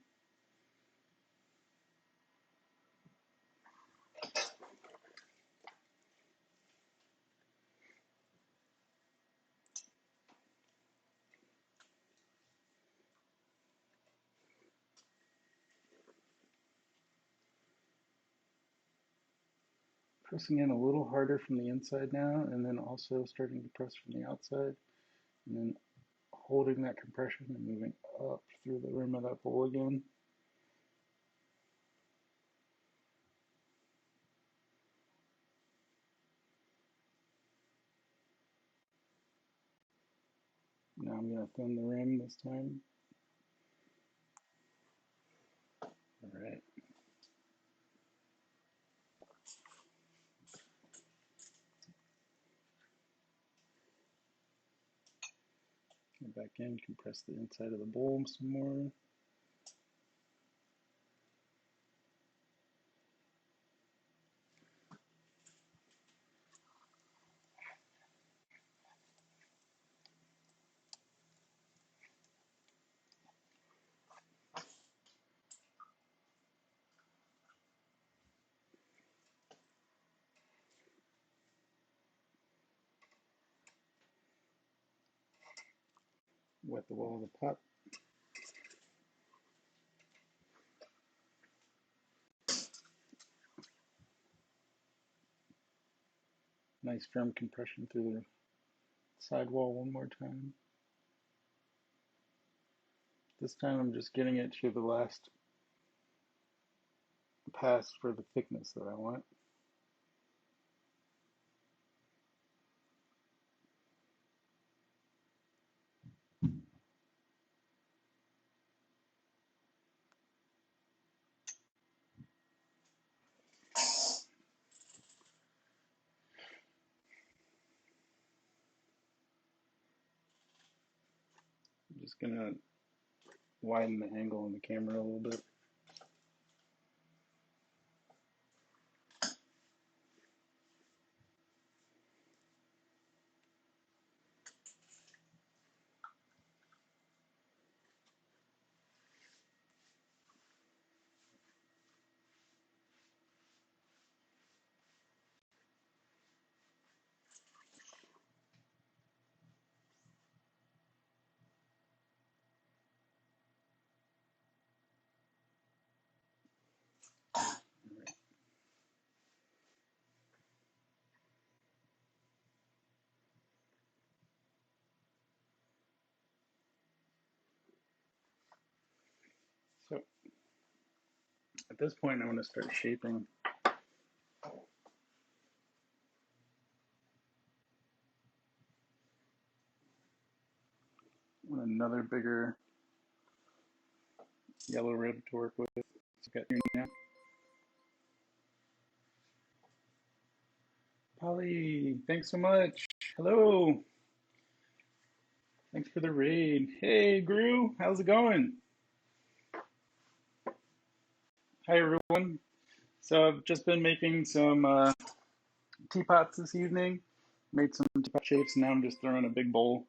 Pressing in a little harder from the inside now, and then also starting to press from the outside, and then holding that compression and moving up through the rim of that bowl again. I'm going to thin the rim this time. All right. Go back in, compress the inside of the bowl some more. Wet the wall of the pot. Nice firm compression through the sidewall one more time. This time I'm just getting it to the last pass for the thickness that I want. I'm just gonna widen the angle on the camera a little bit. So at this point I'm gonna start shaping. Want another bigger yellow rib to work with. So got here now. Polly, thanks so much. Hello. Thanks for the raid. Hey, Gru, how's it going? Hi, everyone. So I've just been making some teapots this evening. Made some teapot shapes, and now I'm just throwing a big bowl.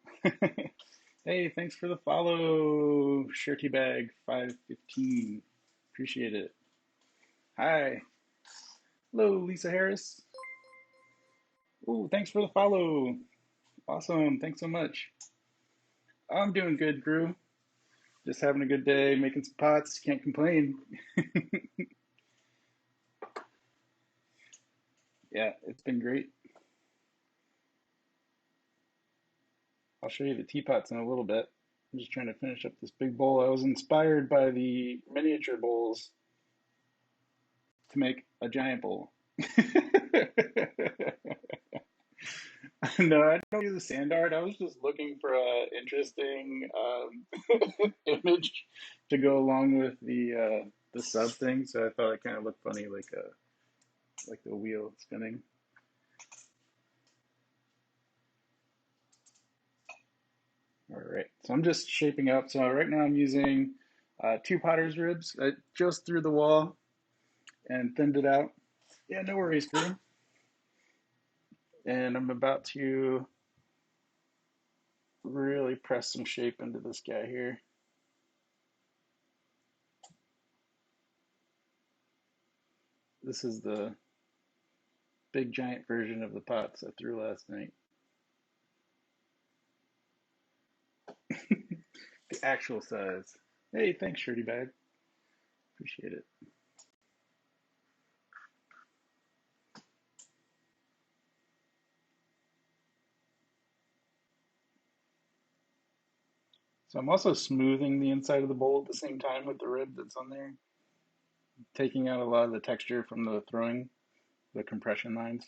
Hey, thanks for the follow, Shirty Bag 515. Appreciate it. Hi. Hello, Lisa Harris. Oh, thanks for the follow. Awesome. Thanks so much. I'm doing good, Gru. Just having a good day, making some pots. Can't complain. Yeah, it's been great. I'll show you the teapots in a little bit. I'm just trying to finish up this big bowl. I was inspired by the miniature bowls to make a giant bowl. No, I don't use a sand art. I was just looking for a interesting image to go along with the sub thing. So I thought it kind of looked funny, like the wheel spinning. All right, so I'm just shaping up. So right now I'm using two potter's ribs. I just threw the wall and thinned it out. Yeah, no worries, Drew. And I'm about to really press some shape into this guy here. This is the big giant version of the pots I threw last night. The actual size. Hey, thanks, Shirty Bag. Appreciate it. So I'm also smoothing the inside of the bowl at the same time with the rib that's on there, taking out a lot of the texture from the throwing, the compression lines,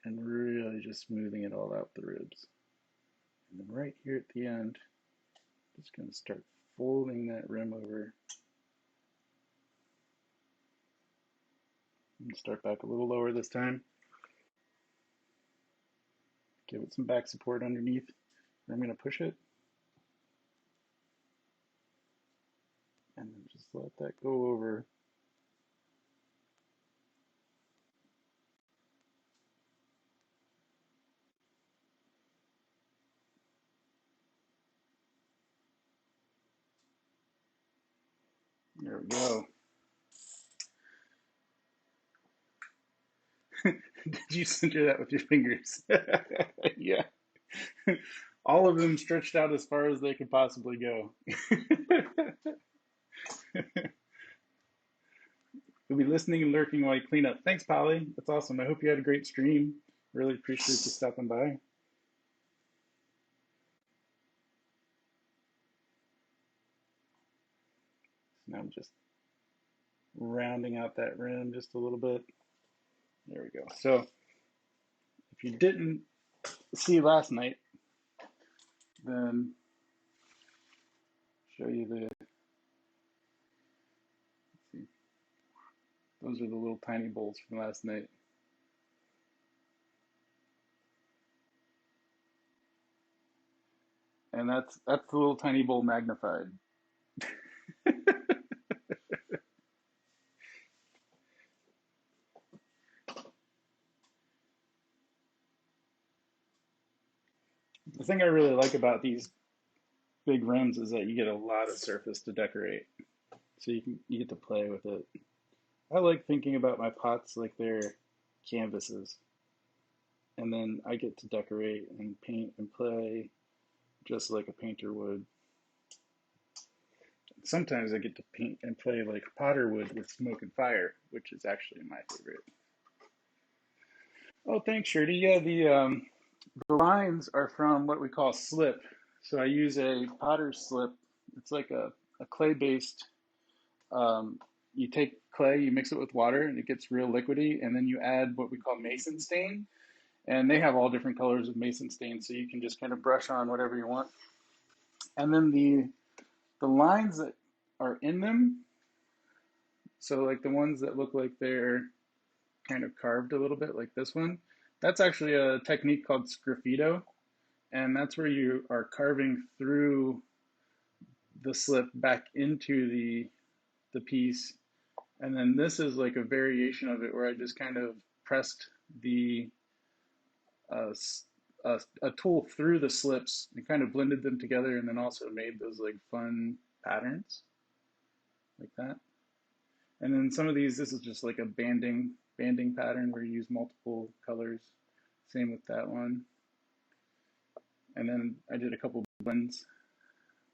and really just smoothing it all out the ribs. And then right here at the end, just going to start folding that rim over. And start back a little lower this time. Give it some back support underneath. I'm going to push it. And then just let that go over. There we go. Did you center that with your fingers? Yeah. All of them stretched out as far as they could possibly go. You'll be listening and lurking while you clean up. Thanks, Polly. That's awesome. I hope you had a great stream. Really appreciate you stopping by. So now I'm just rounding out that rim just a little bit. There we go. So if you didn't see last night, then show you the, let's see, those are the little tiny bowls from last night. And that's the little tiny bowl magnified. The thing I really like about these big rims is that you get a lot of surface to decorate. So you get to play with it. I like thinking about my pots like they're canvases. And then I get to decorate and paint and play just like a painter would. Sometimes I get to paint and play like a potter would with smoke and fire, which is actually my favorite. Oh, thanks, Shirley. Yeah, the lines are from what we call slip. So I use a potter's slip. It's like a clay-based, you take clay, you mix it with water, and it gets real liquidy, and then you add what we call mason stain. And they have all different colors of mason stain, so you can just kind of brush on whatever you want. And then the lines that are in them, so like the ones that look like they're kind of carved a little bit, like this one, that's actually a technique called Graffito, and that's where you are carving through the slip back into the piece. And then this is like a variation of it where I just kind of pressed the a tool through the slips and kind of blended them together, and then also made those like fun patterns like that. And then some of these, this is just like a banding pattern where you use multiple colors. Same with that one. And then I did a couple blends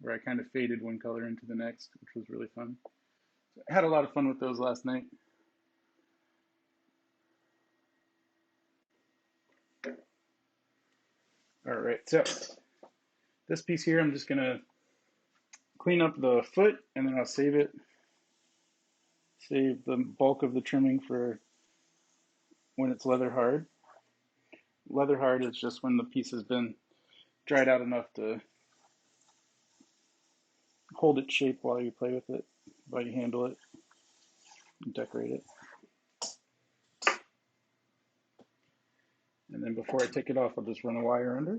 where I kind of faded one color into the next, which was really fun. So I had a lot of fun with those last night. All right, so this piece here, I'm just gonna clean up the foot and then I'll save it. Save the bulk of the trimming for when it's leather hard. Leather hard is just when the piece has been dried out enough to hold its shape while you play with it, while you handle it and decorate it. And then before I take it off, I'll just run a wire under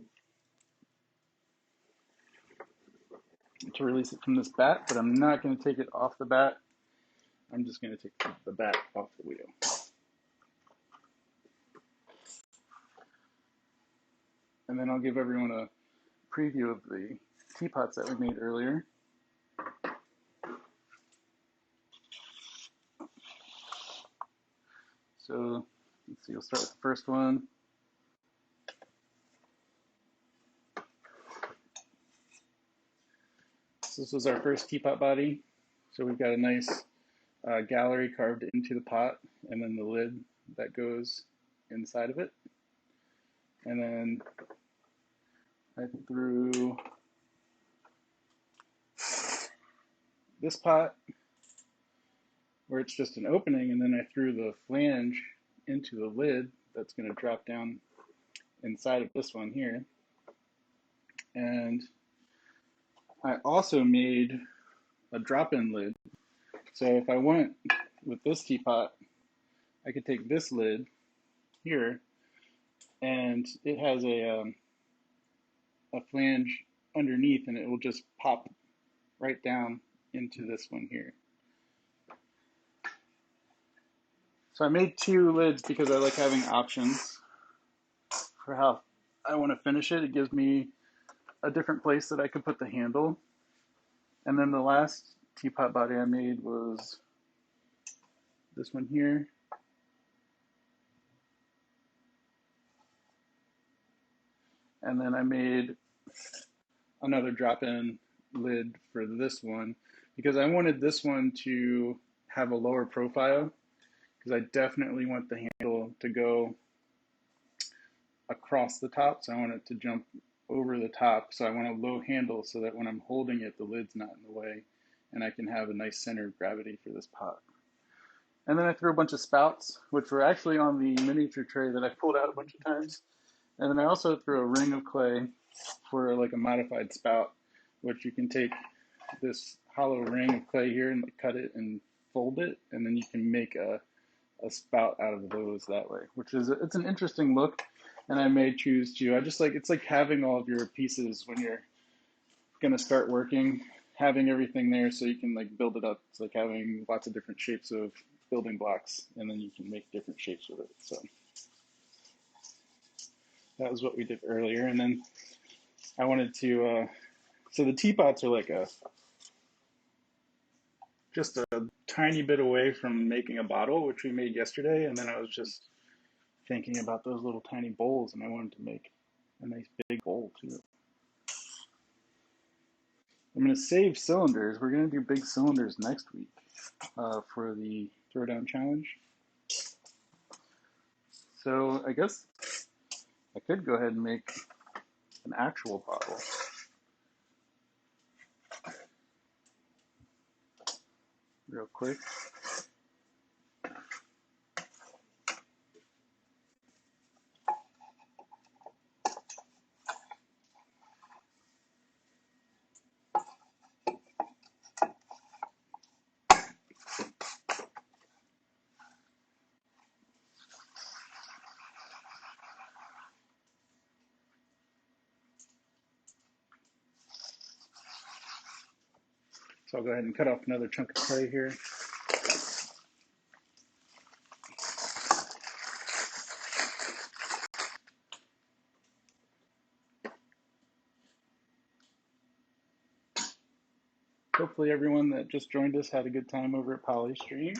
to release it from this bat, but I'm not going to take it off the bat. I'm just going to take the bat off the wheel. And then I'll give everyone a preview of the teapots that we made earlier. So let's see, we'll start with the first one. So this was our first teapot body. So we've got a nice gallery carved into the pot, and then the lid that goes inside of it. And then I threw this pot where it's just an opening, and then I threw the flange into the lid that's going to drop down inside of this one here. And I also made a drop-in lid. So if I went with this teapot, I could take this lid here, and it has a flange underneath, and it will just pop right down into this one here. So I made two lids because I like having options for how I want to finish it. It gives me a different place that I could put the handle. And then the last teapot body I made was this one here. And then I made another drop-in lid for this one because I wanted this one to have a lower profile, because I definitely want the handle to go across the top. So I want it to jump over the top. So I want a low handle so that when I'm holding it, the lid's not in the way, and I can have a nice center of gravity for this pot. And then I threw a bunch of spouts, which were actually on the miniature tray that I pulled out a bunch of times. And then I also threw a ring of clay for like a modified spout, which you can take this hollow ring of clay here and cut it and fold it, and then you can make a spout out of those that way, which is, it's an interesting look. And I may choose to, I just like, it's like having all of your pieces when you're going to start working, having everything there so you can like build it up. It's like having lots of different shapes of building blocks, and then you can make different shapes with it. So that was what we did earlier. And then I wanted to, so the teapots are like just a tiny bit away from making a bottle, which we made yesterday. And then I was just thinking about those little tiny bowls, and I wanted to make a nice big bowl too. I'm going to save cylinders. We're going to do big cylinders next week for the Throwdown challenge. So I guess I could go ahead and make an actual bottle. Real quick. So I'll go ahead and cut off another chunk of clay here. Hopefully everyone that just joined us had a good time over at Polystream.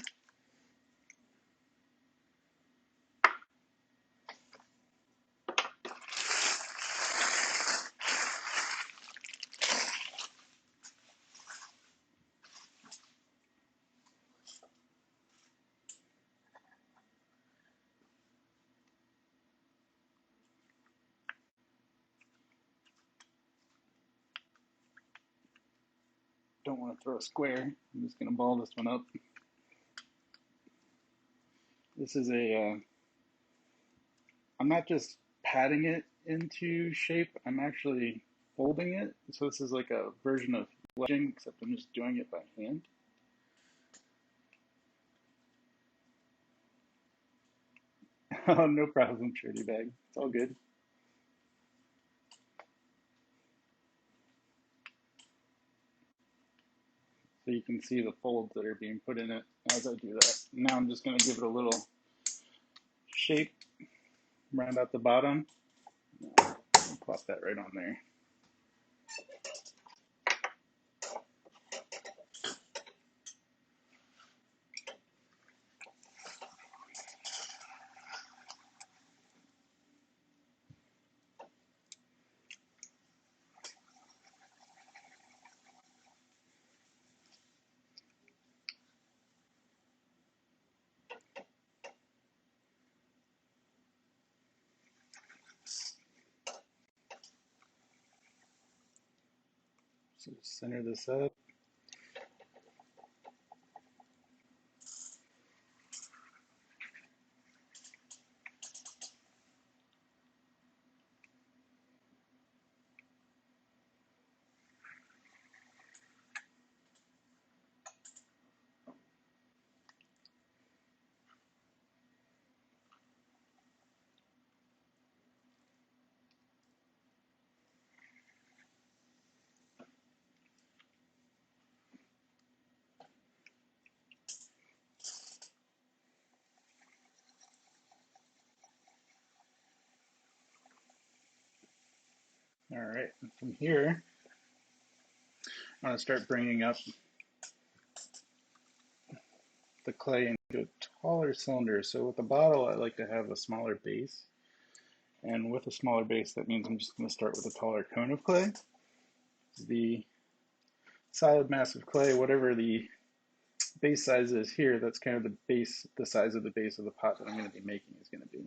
Don't want to throw a square. I'm just going to ball this one up. This is I'm not just patting it into shape, I'm actually folding it. So this is like a version of wedging, except I'm just doing it by hand. Oh, no problem, Shirty Bag. It's all good. So you can see the folds that are being put in it as I do that. Now I'm just going to give it a little shape, round out the bottom. Plop that right on there. So center this up. right, from here, I'm going to start bringing up the clay into a taller cylinder. So with the bottle, I like to have a smaller base. And with a smaller base, that means I'm just going to start with a taller cone of clay. The solid mass of clay, whatever the base size is here, that's kind of the size of the base of the pot that I'm going to be making is going to be.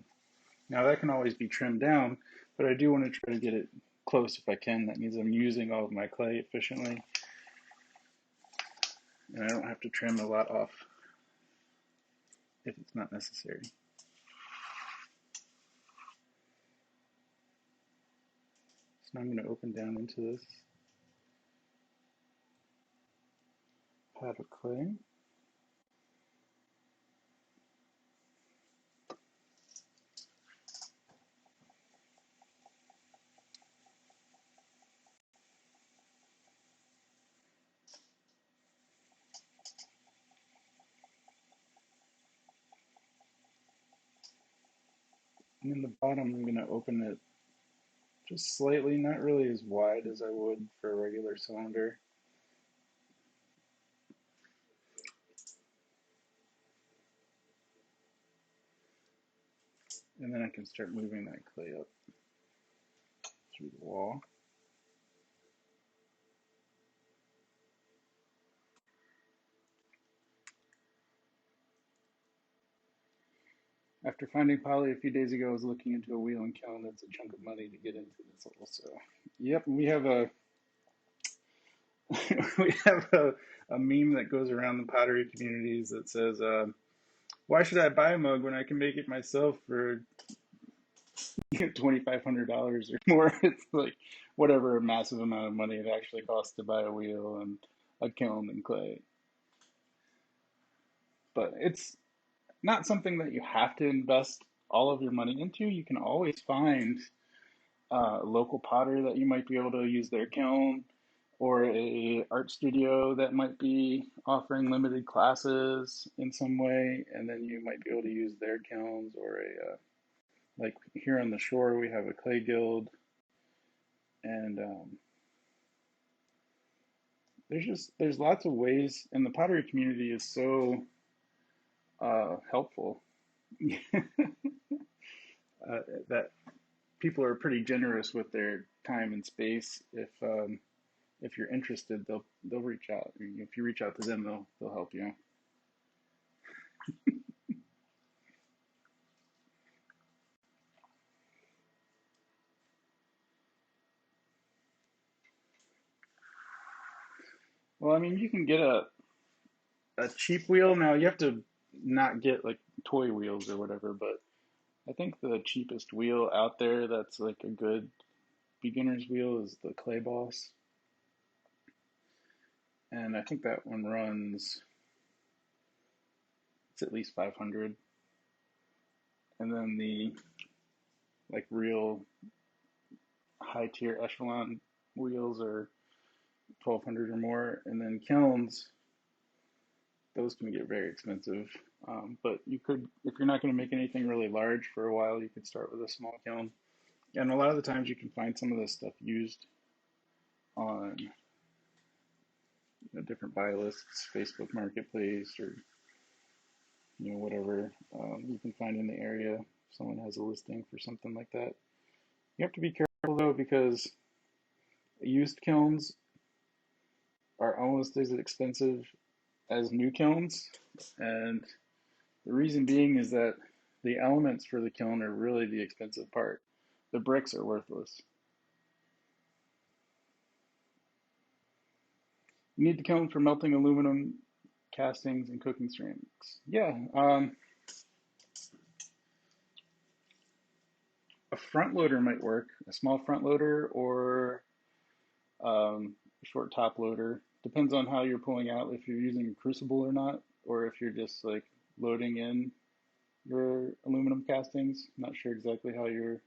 Now that can always be trimmed down, but I do want to try to get it close if I can. That means I'm using all of my clay efficiently, and I don't have to trim a lot off if it's not necessary. So now I'm going to open down into this pot of clay. And in the bottom, I'm going to open it just slightly, not really as wide as I would for a regular cylinder. And then I can start moving that clay up through the wall. After finding poly a few days ago, I was looking into a wheel and kiln. That's a chunk of money to get into this also. Yep, we have a we have a meme that goes around the pottery communities that says, "Why should I buy a mug when I can make it myself for $2,500 or more?" It's like whatever a massive amount of money it actually costs to buy a wheel and a kiln and clay. But it's not something that you have to invest all of your money into. You can always find a local potter that you might be able to use their kiln, or a art studio that might be offering limited classes in some way, and then you might be able to use their kilns, or a like here on the shore we have a clay guild, and there's lots of ways, and the pottery community is so helpful that people are pretty generous with their time and space. If you're interested, they'll reach out. If you reach out to them, they'll help you. Well, I mean, you can get a cheap wheel. Now you have to not get like toy wheels or whatever, but I think the cheapest wheel out there that's like a good beginner's wheel is the Clay Boss, and I think that one runs, it's at least 500, and then the like real high tier echelon wheels are 1,200 or more, and then kilns, those can get very expensive. But you could, if you're not going to make anything really large for a while, you could start with a small kiln. And a lot of the times you can find some of this stuff used on different buy lists, Facebook Marketplace, or whatever you can find in the area. If someone has a listing for something like that. You have to be careful though, because used kilns are almost as expensive as new kilns, and the reason being is that the elements for the kiln are really the expensive part. The bricks are worthless. You need the kiln for melting aluminum castings and cooking ceramics. Yeah, a front loader might work, a small front loader, or a short top loader. Depends on how you're pulling out, if you're using a crucible or not, or if you're just like loading in your aluminum castings. I'm not sure exactly how you're,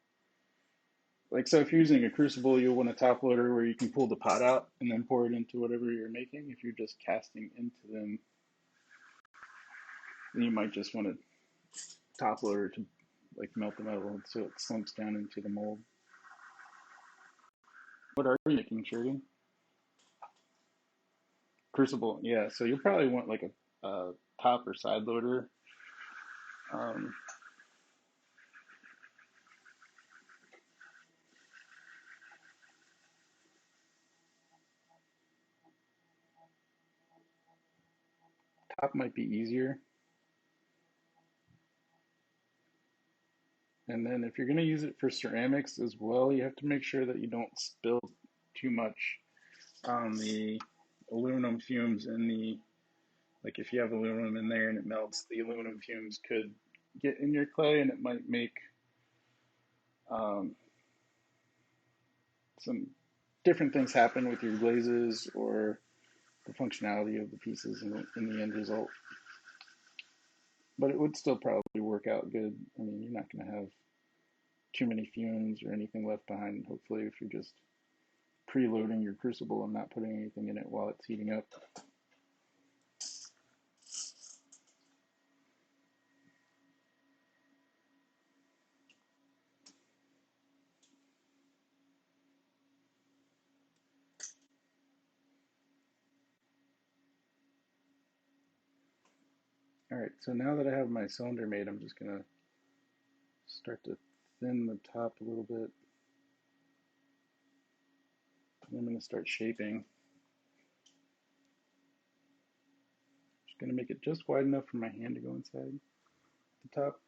like, so if you're using a crucible, you'll want a top loader where you can pull the pot out and then pour it into whatever you're making. If you're just casting into them, then you might just want a top loader to like melt the metal so it slumps down into the mold. What are you making, Shirley? Crucible, yeah. So you'll probably want like a top or side loader. Um, Top might be easier. And then if you're going to use it for ceramics as well, you have to make sure that you don't spill too much on the aluminum fumes in the, like if you have aluminum in there and it melts, the aluminum fumes could get in your clay and it might make um, some different things happen with your glazes or the functionality of the pieces in the end result. But it would still probably work out good. I mean, you're not going to have too many fumes or anything left behind, hopefully, if you're just preloading your crucible and not putting anything in it while it's heating up. All right, so now that I have my cylinder made, I'm just going to start to thin the top a little bit. And I'm going to start shaping. Just going to make it just wide enough for my hand to go inside the top.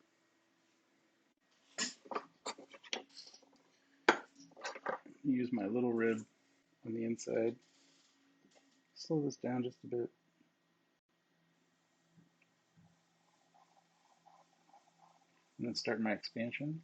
Use my little rib on the inside. Slow this down just a bit. And then start my expansion.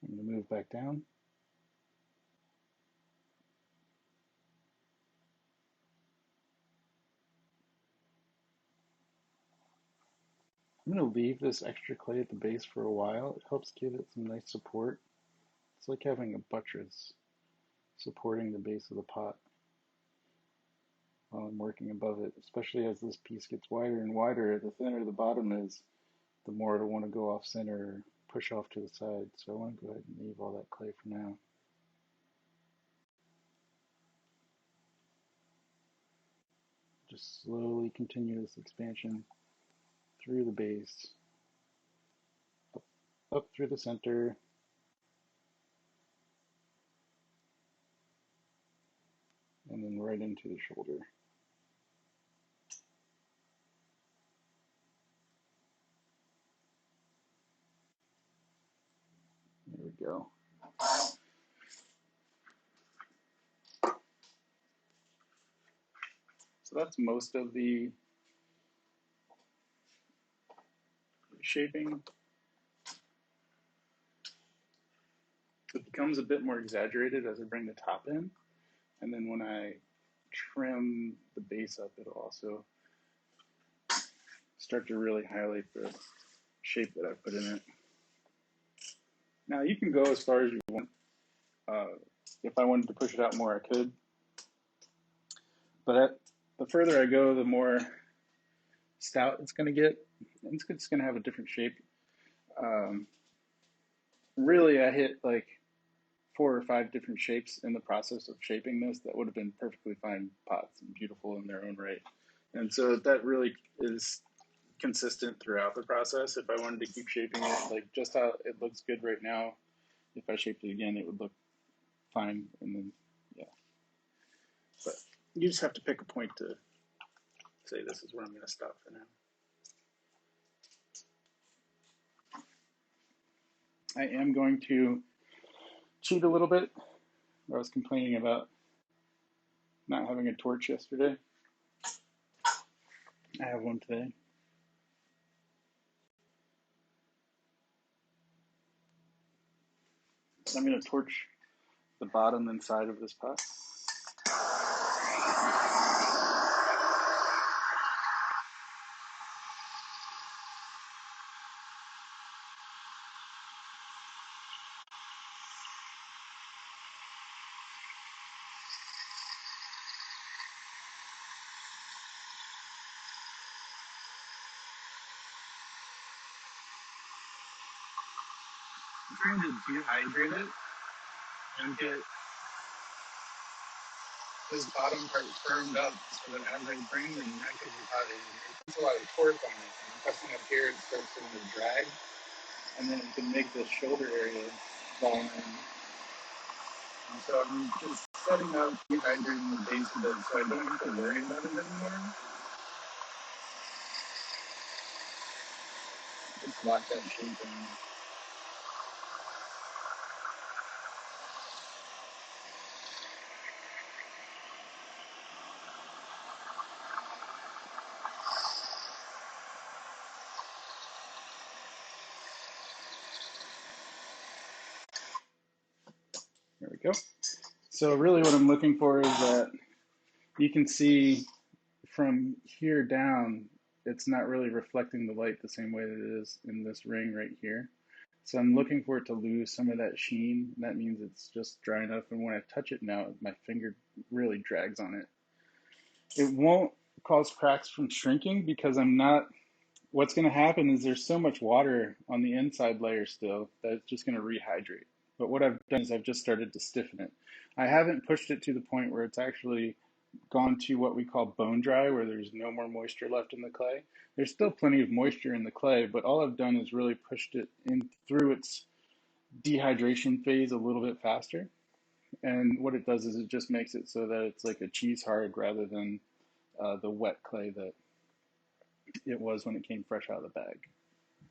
I'm going to move back down. I'm going to leave this extra clay at the base for a while. It helps give it some nice support. It's like having a buttress supporting the base of the pot while I'm working above it, especially as this piece gets wider and wider. The thinner the bottom is, the more it'll want to go off center or push off to the side. So I want to go ahead and leave all that clay for now. Just slowly continue this expansion through the base, up through the center, and then right into the shoulder. There we go. So that's most of the shaping. It becomes a bit more exaggerated as I bring the top in, and then when I trim the base up, it'll also start to really highlight the shape that I put in it. Now you can go as far as you want. If I wanted to push it out more, I could. But the further I go, the more stout it's going to get. And it's just going to have a different shape. Really, I hit like 4 or 5 different shapes in the process of shaping this that would have been perfectly fine pots and beautiful in their own right. And so that really is consistent throughout the process. If I wanted to keep shaping it, like just how it looks good right now, if I shaped it again, it would look fine. And then, yeah. But you just have to pick a point to say this is where I'm going to stop for now. I am going to cheat a little bit. I was complaining about not having a torch yesterday. I have one today. So I'm going to torch the bottom and side of this pot. I'm trying to dehydrate it and get this bottom part firmed up so that as I bring the neck of the pot in, it puts a lot of torque on it. And pressing up here, it starts to drag, and then it can make the shoulder area fall in. And so I'm just setting up, dehydrating the base of it so I don't have to worry about it anymore. Just lock that shape in. There we go. So really what I'm looking for is that you can see from here down, it's not really reflecting the light the same way that it is in this ring right here. So I'm looking for it to lose some of that sheen. That means it's just dry enough, and when I touch it now, my finger really drags on it. It won't cause cracks from shrinking because I'm not, what's going to happen is there's so much water on the inside layer still that it's just going to rehydrate. But what I've done is I've just started to stiffen it. I haven't pushed it to the point where it's actually gone to what we call bone dry, where there's no more moisture left in the clay. There's still plenty of moisture in the clay, but all I've done is really pushed it in through its dehydration phase a little bit faster. And what it does is it just makes it so that it's like a cheese hard rather than the wet clay that it was when it came fresh out of the bag.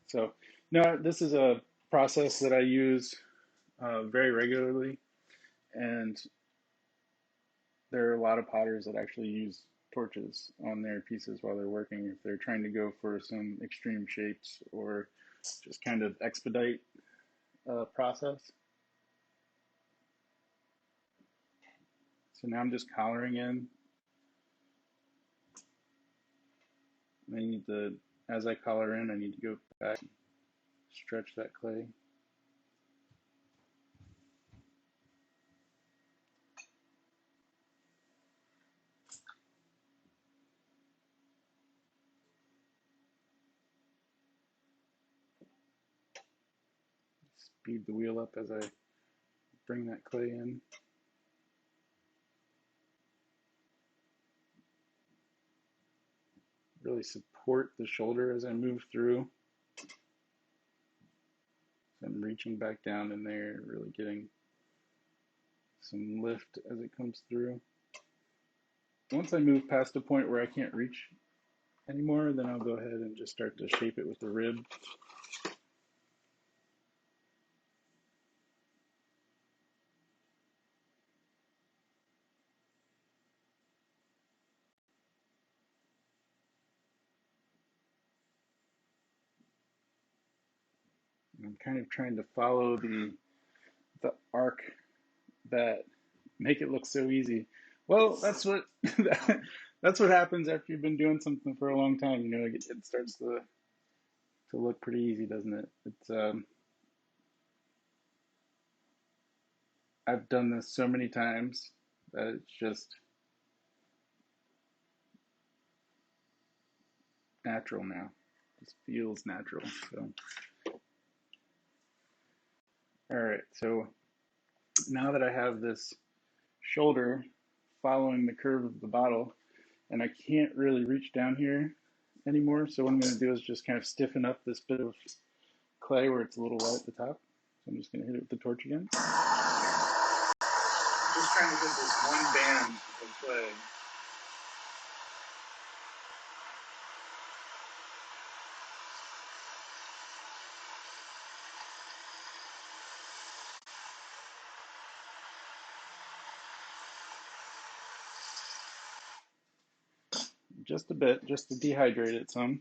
So no, this is a process that I use very regularly, and there are a lot of potters that actually use torches on their pieces while they're working if they're trying to go for some extreme shapes or just kind of expedite process. So now I'm just collaring in. I need to, as I collar in, I need to go back, stretch that clay. Speed the wheel up as I bring that clay in. Really support the shoulder as I move through. So I'm reaching back down in there, really getting some lift as it comes through. Once I move past a point where I can't reach anymore, then I'll go ahead and just start to shape it with the rib. I'm kind of trying to follow the arc that make it look so easy. Well, that's what that's what happens after you've been doing something for a long time. You know, it starts to look pretty easy, doesn't it? It's I've done this so many times that it's just natural now. It just feels natural. So, all right. So now that I have this shoulder following the curve of the bottle, and I can't really reach down here anymore. So what I'm going to do is just kind of stiffen up this bit of clay where it's a little wet at the top. So I'm just going to hit it with the torch again. Just trying to get this one band of clay. Just a bit, just to dehydrate it some.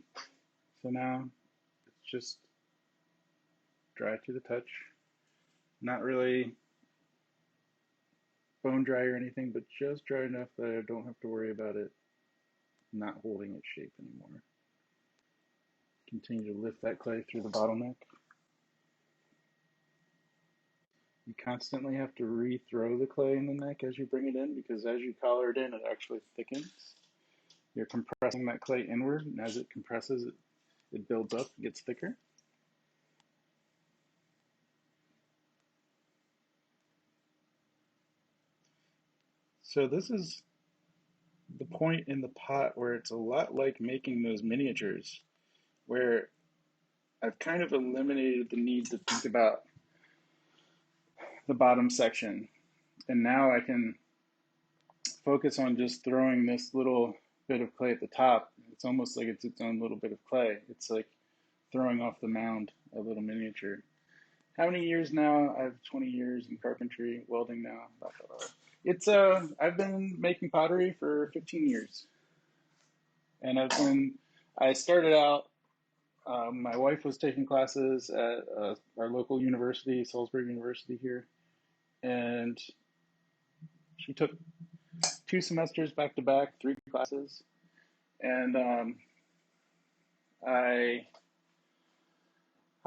So now it's just dry to the touch. Not really bone dry or anything, but just dry enough that I don't have to worry about it not holding its shape anymore. Continue to lift that clay through the bottleneck. You constantly have to re-throw the clay in the neck as you bring it in, because as you collar it in, it actually thickens. You're compressing that clay inward, and as it compresses, it builds up, it gets thicker. So this is the point in the pot where it's a lot like making those miniatures, where I've kind of eliminated the need to think about the bottom section. And now I can focus on just throwing this little bit of clay at the top. It's almost like it's its own little bit of clay. It's like throwing off the mound a little miniature. How many years now? I have 20 years in carpentry, welding now. It's I've been making pottery for 15 years, and I started out. My wife was taking classes at our local university, Salisbury University here, and she took 2 semesters back to back, 3 classes, and I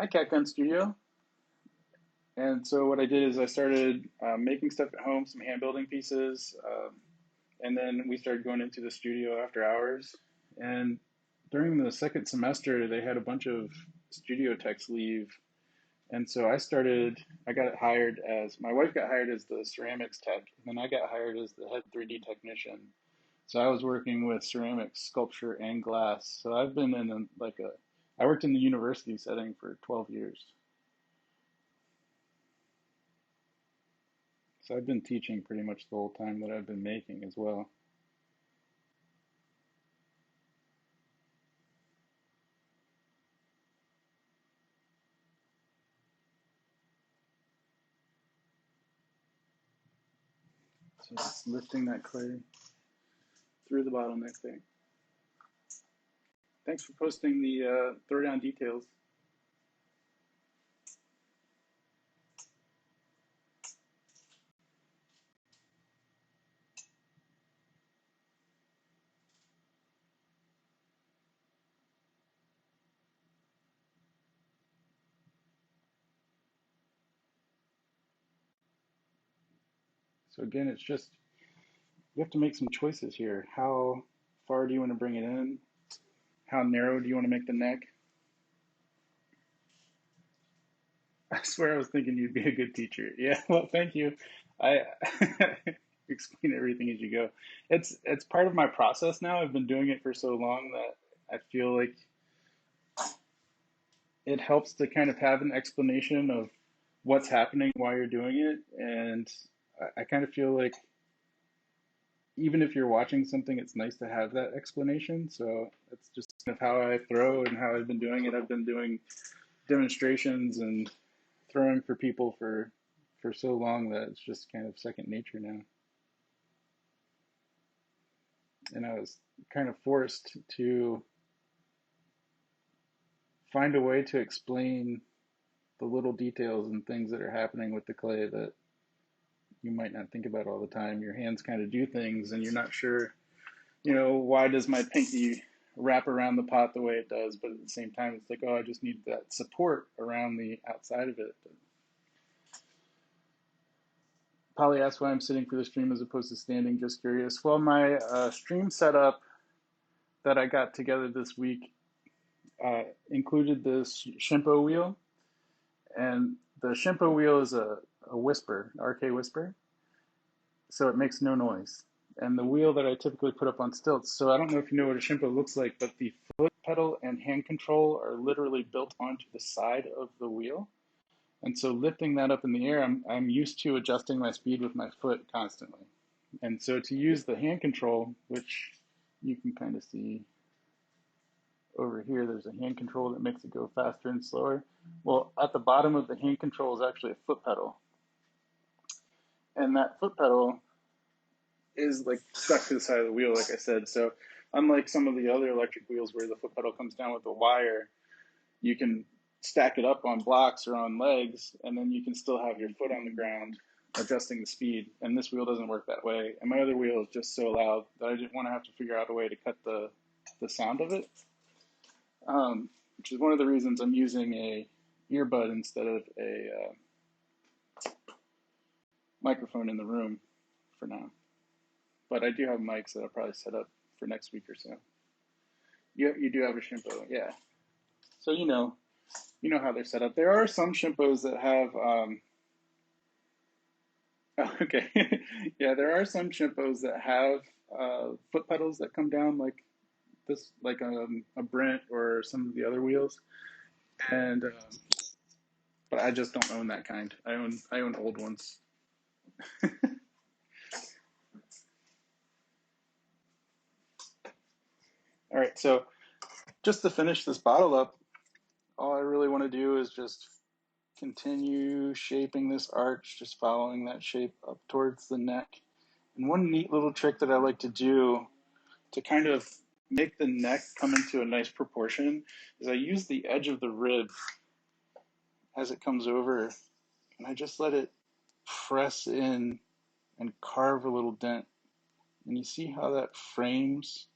Cat Gun Studio. And so what I did is I started making stuff at home, some hand building pieces, and then we started going into the studio after hours. And during the second semester, they had a bunch of studio techs leave. And so I got hired my wife got hired as the ceramics tech, and then I got hired as the head 3D technician. So I was working with ceramics, sculpture, and glass. So I've been I worked in the university setting for 12 years. So I've been teaching pretty much the whole time that I've been making as well. So just lifting that clay through the bottleneck there. Thanks for posting the throwdown details. So again, it's just, you have to make some choices here. How far do you want to bring it in? How narrow do you want to make the neck? I swear I was thinking you'd be a good teacher. Yeah, well, thank you. I explain everything as you go. It's part of my process now. I've been doing it for so long that I feel like it helps to kind of have an explanation of what's happening while you're doing it. And I kind of feel like even if you're watching something, it's nice to have that explanation. So that's just kind of how I throw and how I've been doing it. I've been doing demonstrations and throwing for people for so long that it's just kind of second nature now. And I was kind of forced to find a way to explain the little details and things that are happening with the clay that you might not think about all the time. Your hands kind of do things and you're not sure, why does my pinky wrap around the pot the way it does? But at the same time, it's like, oh, I just need that support around the outside of it. But Polly asked why I'm sitting for the stream as opposed to standing, just curious. Well, my stream setup that I got together this week included this Shimpo wheel. And the Shimpo wheel is a whisper, RK whisper. So it makes no noise. And the wheel that I typically put up on stilts, so I don't know if you know what a Shimpo looks like, but the foot pedal and hand control are literally built onto the side of the wheel. And so lifting that up in the air, I'm used to adjusting my speed with my foot constantly. And so to use the hand control, which you can kind of see over here, there's a hand control that makes it go faster and slower. Well, at the bottom of the hand control is actually a foot pedal. And that foot pedal is like stuck to the side of the wheel, like I said. So unlike some of the other electric wheels where the foot pedal comes down with a wire, you can stack it up on blocks or on legs, and then you can still have your foot on the ground adjusting the speed. And this wheel doesn't work that way. And my other wheel is just so loud that I didn't want to have to figure out a way to cut the sound of it, which is one of the reasons I'm using a earbud instead of a microphone in the room for now. But I do have mics that I'll probably set up for next week or so. You do have a Shimpo, yeah. So you know how they're set up. There are some Shimpos that have Oh, okay. Yeah, there are some chimpos that have foot pedals that come down like this, like a Brent or some of the other wheels. And but I just don't own that kind. I own old ones. All right, so just to finish this bottle up, all I really want to do is just continue shaping this arch, just following that shape up towards the neck. And one neat little trick that I like to do to kind of make the neck come into a nice proportion is I use the edge of the rib as it comes over, and I just let it press in and carve a little dent. And you see how that frames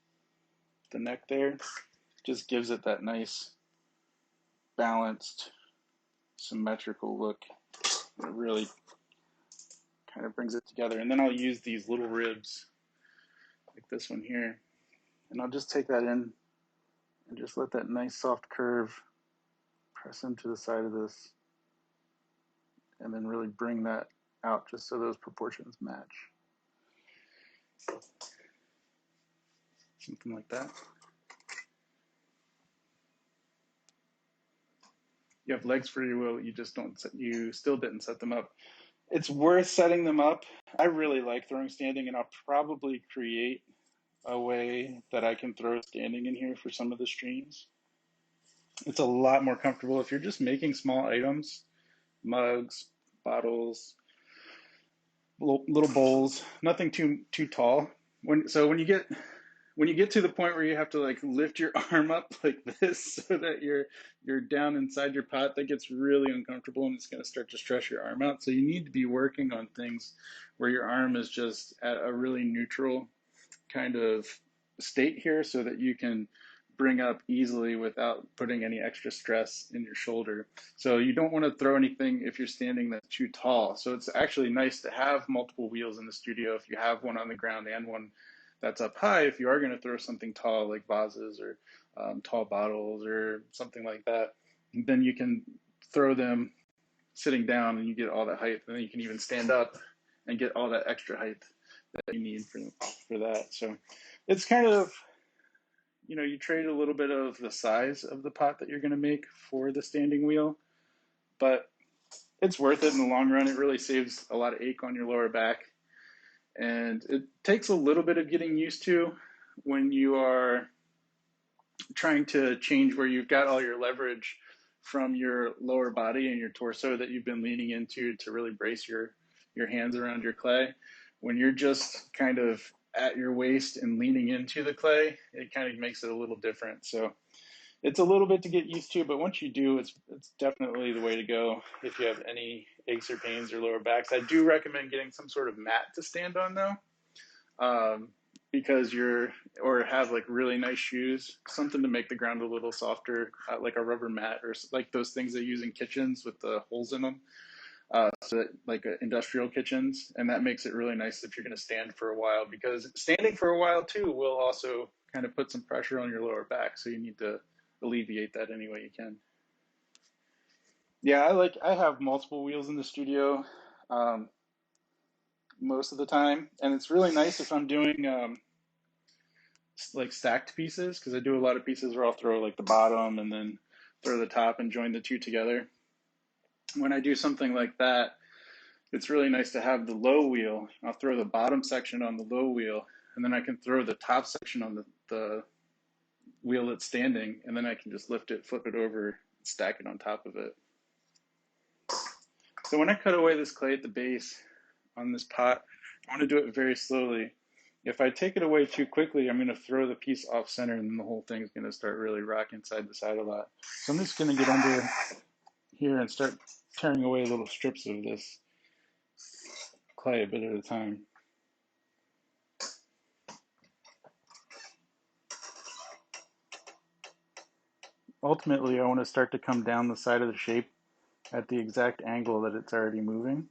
the neck there? Just gives it that nice balanced symmetrical look. It really kind of brings it together. And then I'll use these little ribs like this one here, and I'll just take that in and just let that nice soft curve press into the side of this, and then really bring that out just so those proportions match. Something like that. You have legs for your wheel, you still didn't set them up. It's worth setting them up. I really like throwing standing, and I'll probably create a way that I can throw standing in here for some of the streams. It's a lot more comfortable if you're just making small items, mugs, bottles, little bowls, nothing too tall. When you get to the point where you have to like lift your arm up like this so that you're down inside your pot, that gets really uncomfortable and it's going to start to stress your arm out. So you need to be working on things where your arm is just at a really neutral kind of state here so that you can bring up easily without putting any extra stress in your shoulder. So you don't want to throw anything if you're standing that's too tall. So it's actually nice to have multiple wheels in the studio if you have one on the ground and one that's up high if you are going to throw something tall like vases or tall bottles or something like that. And then you can throw them sitting down and you get all that height, and then you can even stand up and get all that extra height that you need for that. So it's kind of, you trade a little bit of the size of the pot that you're going to make for the standing wheel, but it's worth it in the long run. It really saves a lot of ache on your lower back, and it takes a little bit of getting used to when you are trying to change where you've got all your leverage from your lower body and your torso that you've been leaning into to really brace your hands around your clay. When you're just kind of at your waist and leaning into the clay, it kind of makes it a little different. So it's a little bit to get used to, but once you do, it's definitely the way to go if you have any aches or pains or lower backs. I do recommend getting some sort of mat to stand on though, because or have like really nice shoes, something to make the ground a little softer, like a rubber mat or like those things they use in kitchens with the holes in them. So that, like industrial kitchens, and that makes it really nice if you're going to stand for a while, because standing for a while too will also kind of put some pressure on your lower back, so you need to alleviate that any way you can. Yeah, I have multiple wheels in the studio most of the time, and it's really nice if I'm doing like stacked pieces, because I do a lot of pieces where I'll throw like the bottom and then throw the top and join the two together. When I do something like that, it's really nice to have the low wheel. I'll throw the bottom section on the low wheel, and then I can throw the top section on the wheel that's standing, and then I can just lift it, flip it over, stack it on top of it. So when I cut away this clay at the base on this pot, I want to do it very slowly. If I take it away too quickly, I'm going to throw the piece off center, and then the whole thing is going to start really rocking side to side a lot. So I'm just going to get under here and start tearing away little strips of this clay a bit at a time. Ultimately, I want to start to come down the side of the shape at the exact angle that it's already moving.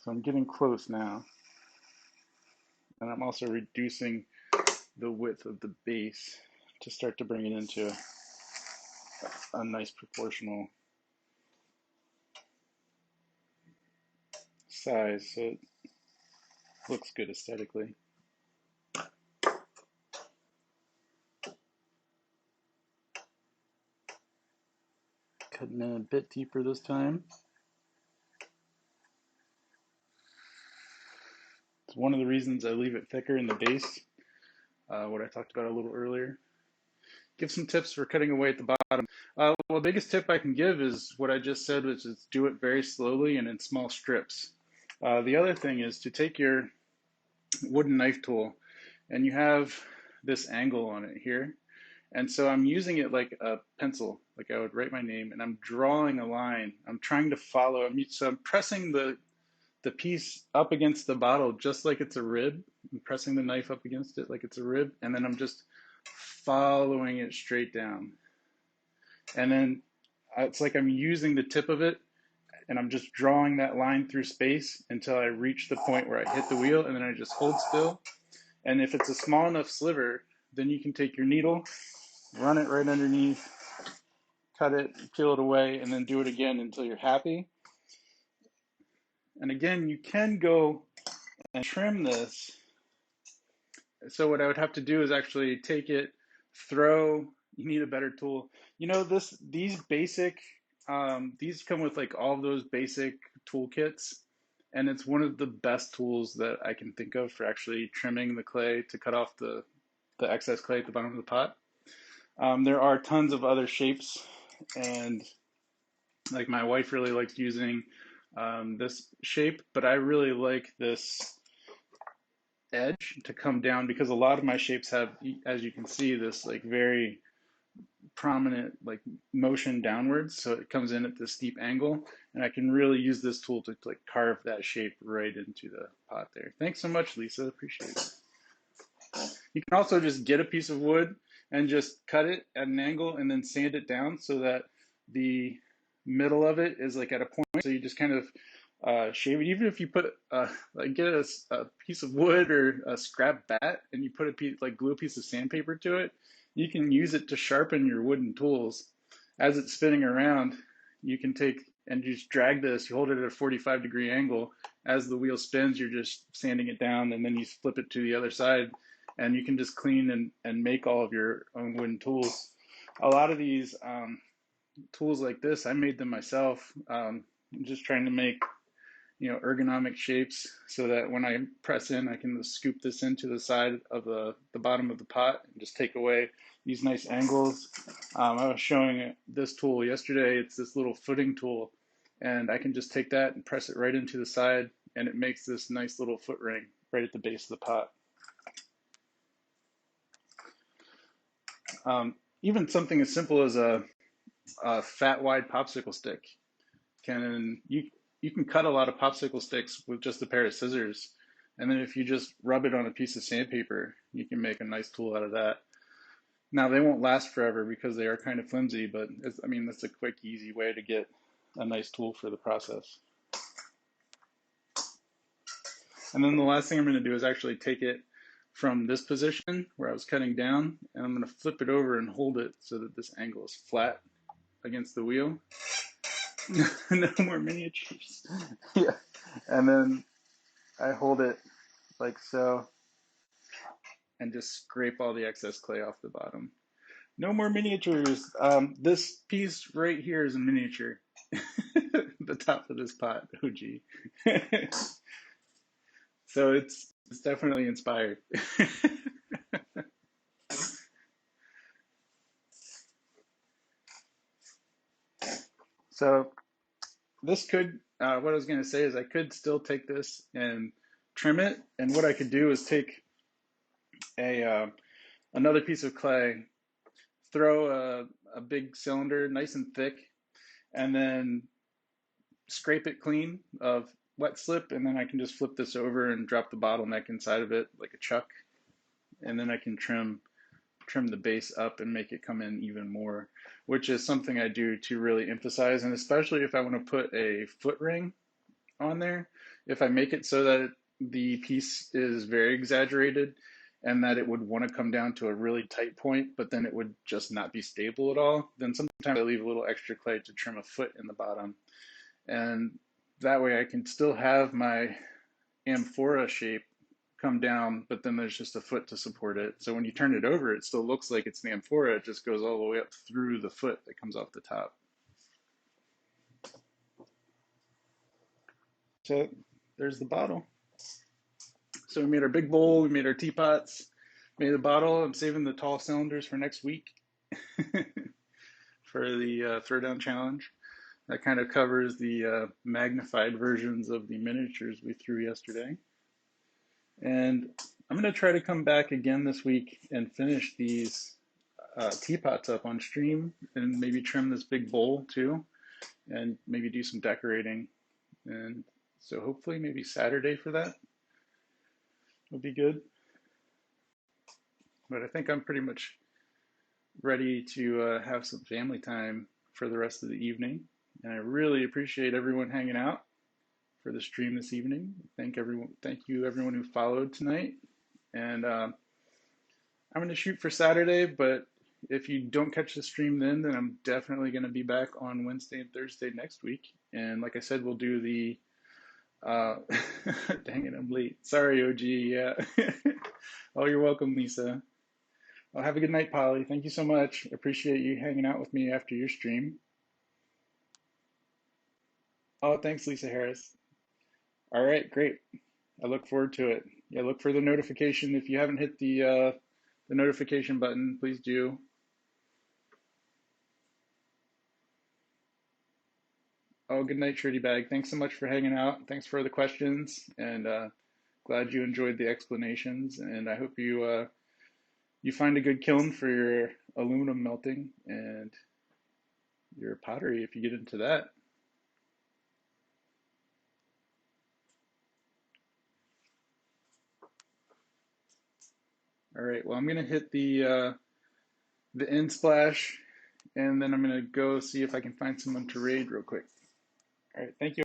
So I'm getting close now. And I'm also reducing the width of the base to start to bring it into a nice proportional size, so it looks good aesthetically. Cutting in a bit deeper this time. It's one of the reasons I leave it thicker in the base, what I talked about a little earlier. Give some tips for cutting away at the bottom. Well, the biggest tip I can give is what I just said, which is do it very slowly and in small strips. The other thing is to take your wooden knife tool, and you have this angle on it here. And so I'm using it like a pencil, like I would write my name, and I'm drawing a line. I'm trying to follow. So I'm pressing the piece up against the bottle just like it's a rib. I'm pressing the knife up against it like it's a rib, and then I'm just following it straight down. And then it's like I'm using the tip of it, and I'm just drawing that line through space until I reach the point where I hit the wheel, and then I just hold still. And if it's a small enough sliver, then you can take your needle, run it right underneath, cut it, peel it away, and then do it again until you're happy. And again, you can go and trim this. So what I would have to do is actually take it, you need a better tool. You know, these basic, these come with like all of those basic toolkits, and it's one of the best tools that I can think of for actually trimming the clay to cut off the excess clay at the bottom of the pot. There are tons of other shapes, and like my wife really likes using this shape, but I really like this edge to come down because a lot of my shapes have, as you can see, this like very prominent like motion downwards, so it comes in at this steep angle, and I can really use this tool to like carve that shape right into the pot there. Thanks so much, Lisa, appreciate it. You can also just get a piece of wood and just cut it at an angle and then sand it down so that the middle of it is like at a point, so you just kind of shave it. Even if you put like get a piece of wood or a scrap bat and you put glue a piece of sandpaper to it, you can use it to sharpen your wooden tools. As it's spinning around, you can take and just drag this. You hold it at a 45-degree angle. As the wheel spins, you're just sanding it down, and then you flip it to the other side, and you can just clean and make all of your own wooden tools. A lot of these tools like this, I made them myself. I'm just trying to make, you know, ergonomic shapes so that when I press in, I can just scoop this into the side of the bottom of the pot and just take away these nice angles. I was showing this tool yesterday. It's this little footing tool, and I can just take that and press it right into the side, and it makes this nice little foot ring right at the base of the pot. Even something as simple as a fat wide popsicle stick you can cut a lot of popsicle sticks with just a pair of scissors, and then if you just rub it on a piece of sandpaper, you can make a nice tool out of that. Now they won't last forever because they are kind of flimsy, but I mean that's a quick, easy way to get a nice tool for the process. And then the last thing I'm going to do is actually take it from this position where I was cutting down, and I'm going to flip it over and hold it so that this angle is flat against the wheel. No more miniatures. Yeah. And then I hold it like so and just scrape all the excess clay off the bottom. No more miniatures. This piece right here is a miniature. The top of this pot, OG. So it's definitely inspired. So this could, what I was going to say is I could still take this and trim it, and what I could do is take another piece of clay, throw a big cylinder nice and thick, and then scrape it clean of wet slip, and then I can just flip this over and drop the bottleneck inside of it like a chuck, and then I can trim the base up and make it come in even more, which is something I do to really emphasize. And especially if I want to put a foot ring on there, if I make it so that the piece is very exaggerated and that it would want to come down to a really tight point, but then it would just not be stable at all, then sometimes I leave a little extra clay to trim a foot in the bottom. And that way I can still have my amphora shape come down, but then there's just a foot to support it. So when you turn it over, it still looks like it's an amphora. It just goes all the way up through the foot that comes off the top. So there's the bottle. So we made our big bowl, we made our teapots, made the bottle. I'm saving the tall cylinders for next week for the throwdown challenge. That kind of covers the magnified versions of the miniatures we threw yesterday. And I'm going to try to come back again this week and finish these teapots up on stream and maybe trim this big bowl too and maybe do some decorating. And so hopefully maybe Saturday for that will be good. But I think I'm pretty much ready to have some family time for the rest of the evening. And I really appreciate everyone hanging out for the stream this evening. Thank you everyone who followed tonight. And I'm going to shoot for Saturday, but if you don't catch the stream then I'm definitely going to be back on Wednesday and Thursday next week. And like I said, we'll do the dang it, I'm late. Sorry, OG. Yeah. Oh, you're welcome, Lisa. Well, have a good night, Polly. Thank you so much. Appreciate you hanging out with me after your stream. Oh, thanks, Lisa Harris. All right, great. I look forward to it. Yeah, look for the notification. If you haven't hit the notification button, please do. Oh, good night, Shirty Bag. Thanks so much for hanging out. Thanks for the questions, and glad you enjoyed the explanations. And I hope you find a good kiln for your aluminum melting and your pottery if you get into that. All right. Well, I'm gonna hit the end splash, and then I'm gonna go see if I can find someone to raid real quick. All right. Thank you.